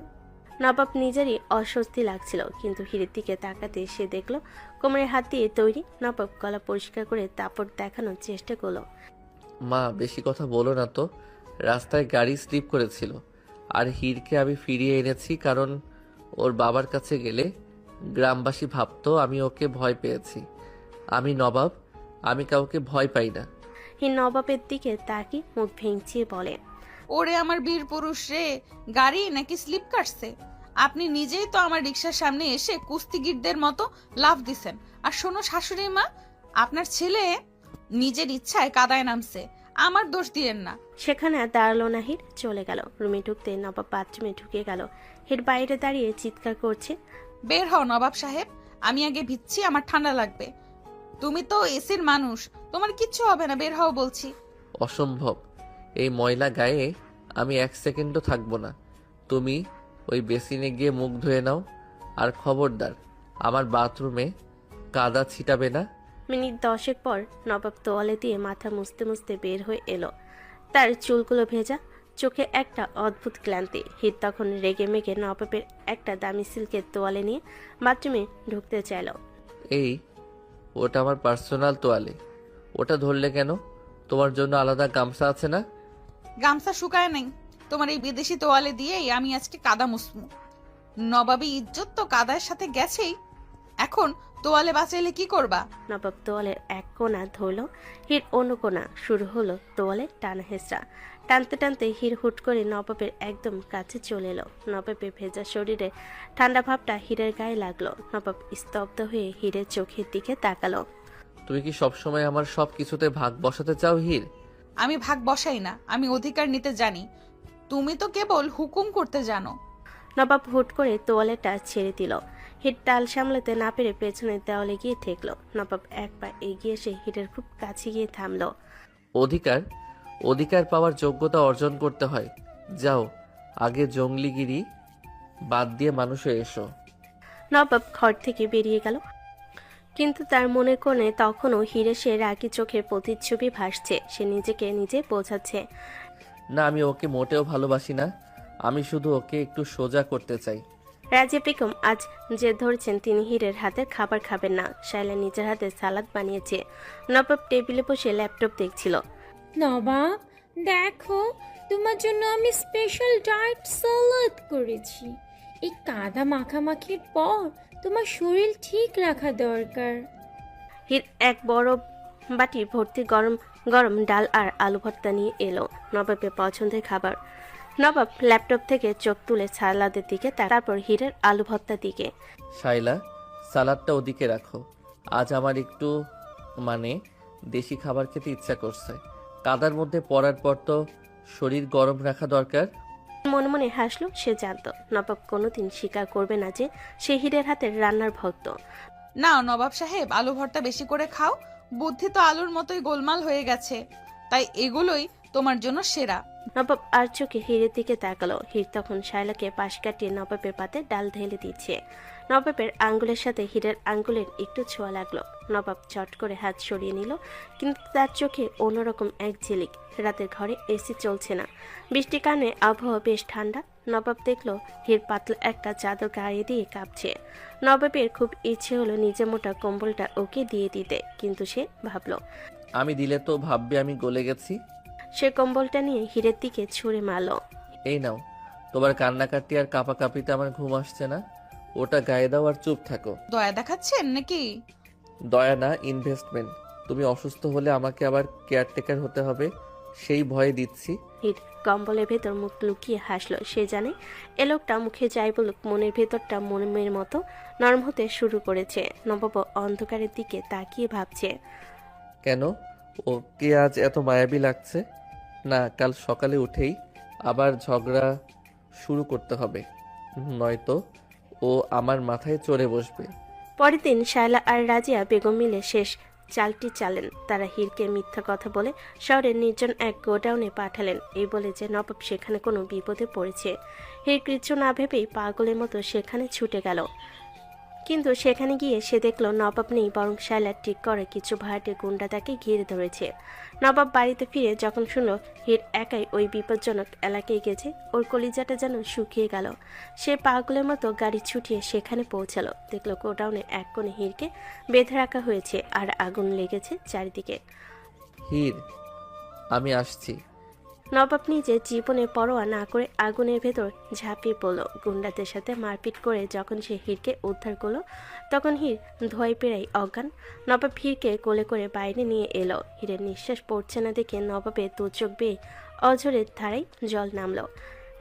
নবাব নিজেরই অস্বস্তি লাগছিল, কিন্তু হিরের দিকে তাকাতে সে দেখলো কোমরের হাত দিয়ে তৈরি। নবাব গলা পরিষ্কার করে তারপর দেখানোর চেষ্টা করলো। মা, বেশি কথা বলো না তো। রাস্তায় গাড়ি স্লিপ করেছিল আর হিরকে আমি ফিরিয়ে এনেছি, কারণ ওর বাবার কাছে গেলে গ্রামবাসী ভাবতো আমি ওকে ভয় পেয়েছি। আমি নবাব, আমি কাউকে ভয় পাই না। হির নবাবের দিকে তাকিয়ে মুখ ভেঙচিয়ে বলে, ওরে আমার বীর পুরুষ রে, গাড়ি নাকি স্লিপ কাটছে? আপনি নিজেই তো আমার রিক্সার সামনে এসে কুস্তিগিরদের মতো লাফ দিছেন। আর শোনো শাশুড়ি মা, আপনার ছেলে নিজের ইচ্ছায় কাদায় নামছে, আমার দোষ দিয়েন না। সেখানে আর দাঁড়ালো না হির, চলে গেল। রুমে ঢুকতে নবাব বাথরুমে ঢুকে গেল। হির বাইরে দাঁড়িয়ে চিৎকার করছে, বের হও নবাব সাহেব, আমি আগে ভিজছি, আমার ঠান্ডা লাগবে। তুমি তো এসির মানুষ, তোমার কিচ্ছু হবে না, বের হও বলছি। অসম্ভব, এই ময়লা গায়ে আমি 1 সেকেন্ডও থাকবো না। তুমি ওই বেসিনে গিয়ে মুখ ধুয়ে নাও, আর খবরদার আমার বাথরুমে কাদা ছিটাবে না। মিনিট 10 পর নবাব তোয়ালে দিয়ে মাথা মুছতে মুছতে বের হয়ে এলো। তার চুলগুলো ভেজা, চোখে একটা অদ্ভুত ক্লান্তি। হির তখন রেগে মেগে নবাবের একটা দামি সিল্কের তোয়ালে নিয়ে বাথরুমে ঢুকতে চাইল। এই, ওটা আমার পার্সোনাল তোয়ালে, ওটা ধরলে কেন? তোমার জন্য আলাদা গামছা আছে না? গামছা শুকায় নাই, তোমার এই বিদেশি তোয়ালে দিয়েই আমি আজকে কাদা মুসমু। নবাবী ইজ্জত তো কাদার সাথে গেছেই, এখন তোয়ালে বাঁচাইলে কি করবা? নবাব তোয়ালের এক কোণা ধরল, হির অন্য কোণা। শুরু হলো তোয়ালে টানা হেঁচড়া। টানতে টানতে হির হুট করে নবাবের একদম কাছে চলে এলো। নবাবের ভেজা শরীরে ঠান্ডা ভাবটা হিরের গায়ে লাগলো। নবাব স্তব্ধ হয়ে হিরের চোখের দিকে তাকালো। তুমি কি সবসময় আমার সব কিছুতে ভাগ বসাতে চাও হির? আমি ভাগ বসাই না, আমি অধিকার নিতে জানি, তুমি তো কেবল হুকুম করতে জানো। নবাব হুট করে তোয়ালেটা ছেড়ে দিল। হির টাল সামলাতে না পেরে পেছনের দেওয়ালে গিয়ে ঠেকলো। নবাব এক পা এগিয়ে এসে হিরের খুব কাছে গিয়ে থামলো। অধিকার অধিকার পাওয়ার যোগ্যতা অর্জন করতে হয়। যাও, আগে জঙ্গলিগিরি বাদ দিয়ে মানুষে এসো। নবাব ঘর থেকে বেরিয়ে গেল, কিন্তু তার মনে কোণে তখনও হিরে সে রাগি চোখের প্রতিচ্ছবি ভাসছে। সে নিজেকে নিজে বোঝাচ্ছে, না, আমি ওকে মোটেও ভালোবাসি না, আমি শুধু ওকে একটু সোজা করতে চাই। রাজিয়া বেগম আজ যে ধরছেন তিনি হিরের হাতের খাবার খাবেন না। শায়লা নিজের হাতে সালাদ বানিয়েছে। নবাব টেবিলে বসে ল্যাপটপ দেখছিল। নবাব দেখো, তোমার জন্য আমি স্পেশাল ডায়েট সালাদ করেছি। এই কাদা মাখামাখির পর তোমার শরীর ঠিক রাখা দরকার। হির এক বড় বাটি ভর্তি গরম গরম ডাল আর আলু ভর্তা নিয়ে এলো। নবাবের পছন্দের খাবার। নবাব ল্যাপটপ থেকে চোখ তুলে সালাদের দিকে, তারপর হিরের আলু ভর্তার দিকে। শাইলা, সালাদটা ওদিকে রাখো, আজ আমার একটু দেশি খাবার খেতে ইচ্ছা করছে। কাদার মধ্যে পড়ার পর তো শরীর গরম রাখা দরকার। মনে মনে হাসলো। সে জানত নবাব কোনোদিন স্বীকার করবে না যে সে হিরের হাতের রান্নার ভক্ত। না নবাব সাহেব, আলু ভর্তা বেশি করে খাও, বুদ্ধি তো আলুর মতোই গোলমাল হয়ে গেছে, তাই এগুলোই তোমার জন্য সেরা। নবাব আর চোখে হীরের দিকে তাকালো। হীর তখন শায়লাকে পাশ কাটিয়ে নবাবের পাতে ডাল ঢেলে দিচ্ছে। নবাবের আঙ্গুলের সাথে হীরের আঙ্গুলের একটু ছোঁয়া লাগলো। নবাব চট করে হাত সরিয়ে নিল, কিন্তু তার চোখে অন্যরকম এক ঝিলিক। রাতের ঘরে এসি চলছে না, বৃষ্টির কারণে আবহাওয়া বেশ ঠান্ডা। নবাব দেখলো হীর পাতলা একটা চাদর গায়ে দিয়ে কাঁপছে। নবাবের খুব ইচ্ছে হলো নিজে মোটা কম্বলটা ওকে দিয়ে দিতে, কিন্তু সে ভাবলো আমি দিলে তো ভাববে আমি গলে গেছি। সে কম্বলটা নিয়ে হীরের দিকে ছুঁড়ে মারল। এই নাও, তোমার কান্নাকাটি আর কাঁপাকাঁপিতে আমার ঘুম আসছে না, ওটা গায়ে দাও আর চুপ থাকো। দয়া দেখাচ্ছেন নাকি? দয়া না, ইনভেস্টমেন্ট। তুমি অসুস্থ হলে আমাকে আবার কেয়ারটেকার হতে হবে, সেই ভয়ে দিচ্ছি। হীর কম্বলের ভেতর মুখ লুকিয়ে হাসলো। সে জানে এ লোকটা মুখে যাই বলুক মনের ভেতরটা মনের মতো নরম হতে শুরু করেছে। নবাব অন্ধকারের দিকে তাকিয়ে ভাবছে, কেন ওকে আজ এত মায়াবী লাগছে? না, কাল সকালে উঠেই আবার ঝগড়া শুরু করতে হবে, নয়তো ও আমার মাথায় চড়ে বসবে। পরের দিন শায়লা আর রাজিয়া বেগম মিলে শেষ চালটি চালেন। তারা হীরকে মিথ্যা কথা বলে শহরের নির্জন এক গোডাউনে পাঠালেন, এই বলে যে নবাব সেখানে কোনো বিপদে পড়েছে। হীর কিছু না ভেবেই পাগলের মতো সেখানে ছুটে গেল। কিন্তু সেখানে গিয়ে সে দেখল নবাব নেই, বরং শায়লার ঠিক করে কিছু ভাড়াটে গুন্ডা তাকে ঘিরে ধরেছে। নবাব বাড়িতে ফিরে যখন শুনল হীর একাই ওই বিপজ্জনক এলাকায় গেছে, ওর কলিজাটা যেন শুকিয়ে গেল। সে পাগলের মতো গাড়ি ছুটিয়ে সেখানে পৌঁছালো। দেখলো গোডাউনের এক কোণে হীরকে বেঁধে রাখা হয়েছে আর আগুন লেগেছে চারিদিকে। হীর, আমি আসছি। নবাব নিজে জীবনে পরোয়া না করে আগুনের ভেতর ঝাঁপিয়ে পড়ল। গুন্ডাদের সাথে মারপিট করে যখন সে হীরকে উদ্ধার করলো, তখন হীর ধোয় পেরাই অজ্ঞান। নবাব হীরকে কোলে করে বাইরে নিয়ে এলো। হীরের নিঃশ্বাস পড়ছে না দেখে নবাবের দু চোখ বেয়ে অঝরের ধারায় জল নামলো।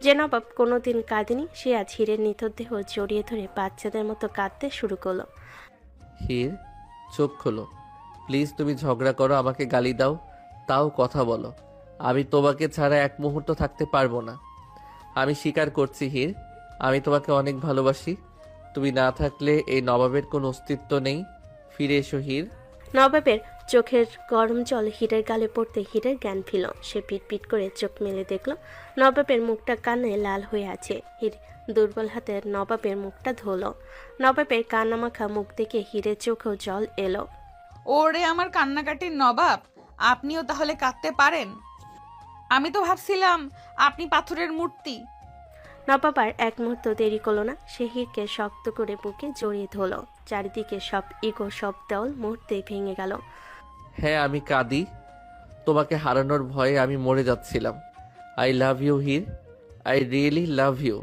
যে নবাব কোনোদিন কাঁদেনি, সে আজ হীরের নিথর জড়িয়ে ধরে বাচ্চাদের মতো কাঁদতে শুরু করলো। হীর, চোখ খোলো প্লিজ। তুমি ঝগড়া করো, আমাকে গালি দাও, তাও কথা বলো, আমি তোমাকে ছাড়া এক মুহূর্ত থাকতে পারবো না। আমি স্বীকার করছি হীর, আমি তোমাকে অনেক ভালোবাসি। তুমি না থাকলে এই নবাবের কোনো অস্তিত্ব নেই। ফিরে এসো হীর। নবাবের চোখের গরম জল হীরের গালে পড়তে হীরের জ্ঞান ফিরল। সে পিট করে চোখ মেলে দেখল নবাবের মুখটা কান্নায় লাল হয়ে আছে। হীর দুর্বল হাতে নবাবের মুখটা ধোলো। নবাবের কান্নামাখা মুখ দেখে হীরের চোখেও জল এলো। ওরে আমার কান্নাকাটির নবাব, আপনিও তাহলে কাঁদতে পারেন? আমি তো ভাবছিলাম আপনি পাথরের মূর্তি। নবাব আর এক মুহূর্ত দেরি করলো না, সে হীরকে শক্ত করে বুকে জড়িয়ে ধরল। চারিদিকে সব ইগো, সব দেওয়াল মুহূর্তেই ভেঙে গেল। হ্যাঁ, আমি কাঁদি, তোমাকে হারানোর ভয়ে আমি মরে যাচ্ছিলাম। I love you Heer, I really love you.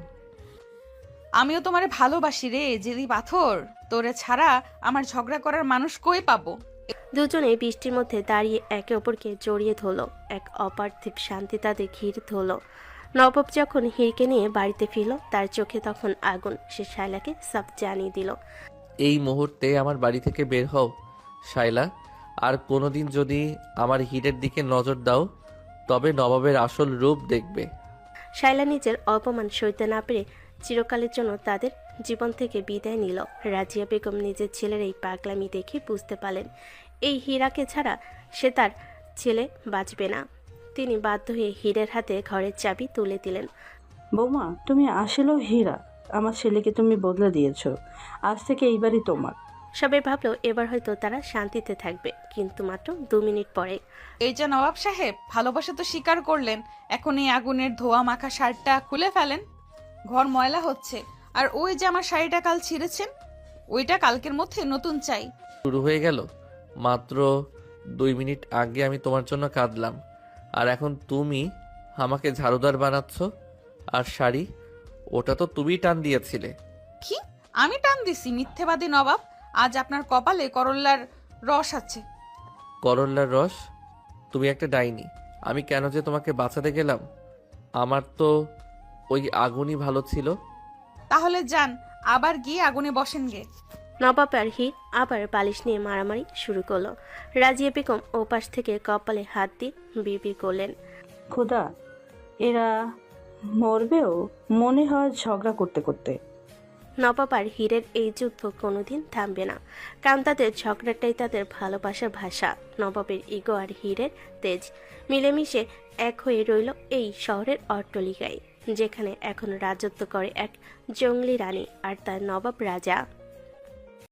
আমিও তোমারে ভালোবাসি রে জেদি পাথর, তোরে ছাড়া আমার ঝগড়া করার মানুষ কই পাবো? দুজনে বৃষ্টির মধ্যে দাঁড়িয়ে একে অপরকে জড়িয়ে ধরল। এক অপার্থিব শান্তি তাদের ঘিরে ধরল। নবাব যখন হীরকে নিয়ে বাড়িতে ফিরল, তার চোখে তখন আগুন। সে শায়লাকে সব জানিয়ে দিল। এই মুহূর্তে আমার বাড়ি থেকে বের হও শায়লা, আর কোনোদিন যদি আমার হীরের দিকে নজর দাও তবে নবাবের আসল রূপ দেখবে। শায়লা নিজের অপমান সইতে না পেরে চিরকালের জন্য তাদের জীবন থেকে বিদায় নিল। রাজিয়া বেগম নিজের ছেলের এই পাগলামি দেখে বুঝতে পারলেন এই হীরাকে ছাড়া সে তার ছেলে বাঁচবে না। তিনি বাধ্য হয়ে হীরের হাতে ঘরের চাবি তুলে দিলেন। বৌমা, তুমি আসলেও হীরা, আমার ছেলেকে তুমি বদলে দিয়েছো, আজ থেকে এই বাড়ি তোমার। সবাই ভাবলো এবার হয়তো তারা শান্তিতে থাকবে, কিন্তু মাত্র 2 মিনিট পরে। এই যে নবাব সাহেব, ভালোবাসা তো স্বীকার করলেন, এখন এই আগুনের ধোয়া মাখা শার্টটা খুলে ফেলেন, ঘর ময়লা হচ্ছে। আর ওই যে আমার শাড়িটা কাল ছিঁড়েছেন, ওইটা কালকের মধ্যে নতুন চাই। শুরু হয়ে গেল? মাত্র 2 মিনিট আগে আমি তোমার জন্য কাঁদলাম, আর এখন তুমি আমাকে ঝাড়ুদার বানাচ্ছ। আর শাড়ি, ওটা তো তুমিই টান দিয়েছিলে। কি আমি টান দিছি? মিথ্যেবাদী নবাব, আজ আপনার কপালে করল্লার রস আছে। করল্লার রস? তুমি একটা ডাইনি। আমি কেন যে তোমাকে বাঁচাতে গেলাম, আমার তো ওই আগুনই ভালো ছিল। তাহলে যান, আবার গিয়ে আগুনে বসেন গে। নবাব আর হীর আবার বালিশ নিয়ে মারামারি শুরু করলো। রাজিয়া বেগম ওপাশ থেকে কপালে হাত দিয়ে বিড়বিড় করলেন, খোদা, এরা মরবেও মনে হয় ঝগড়া করতে করতে। নবাব আর হীরের এই যুদ্ধ কোনোদিন থামবে না, কারণ তাদের ঝগড়াটাই তাদের ভালোবাসার ভাষা। নবাবের ইগো আর হীরের তেজ মিলেমিশে এক হয়ে রইল এই শহরের অট্টালিকায়, যেখানে এখন রাজত্ব করে এক জঙ্গলি রানী আর তার নবাব রাজা।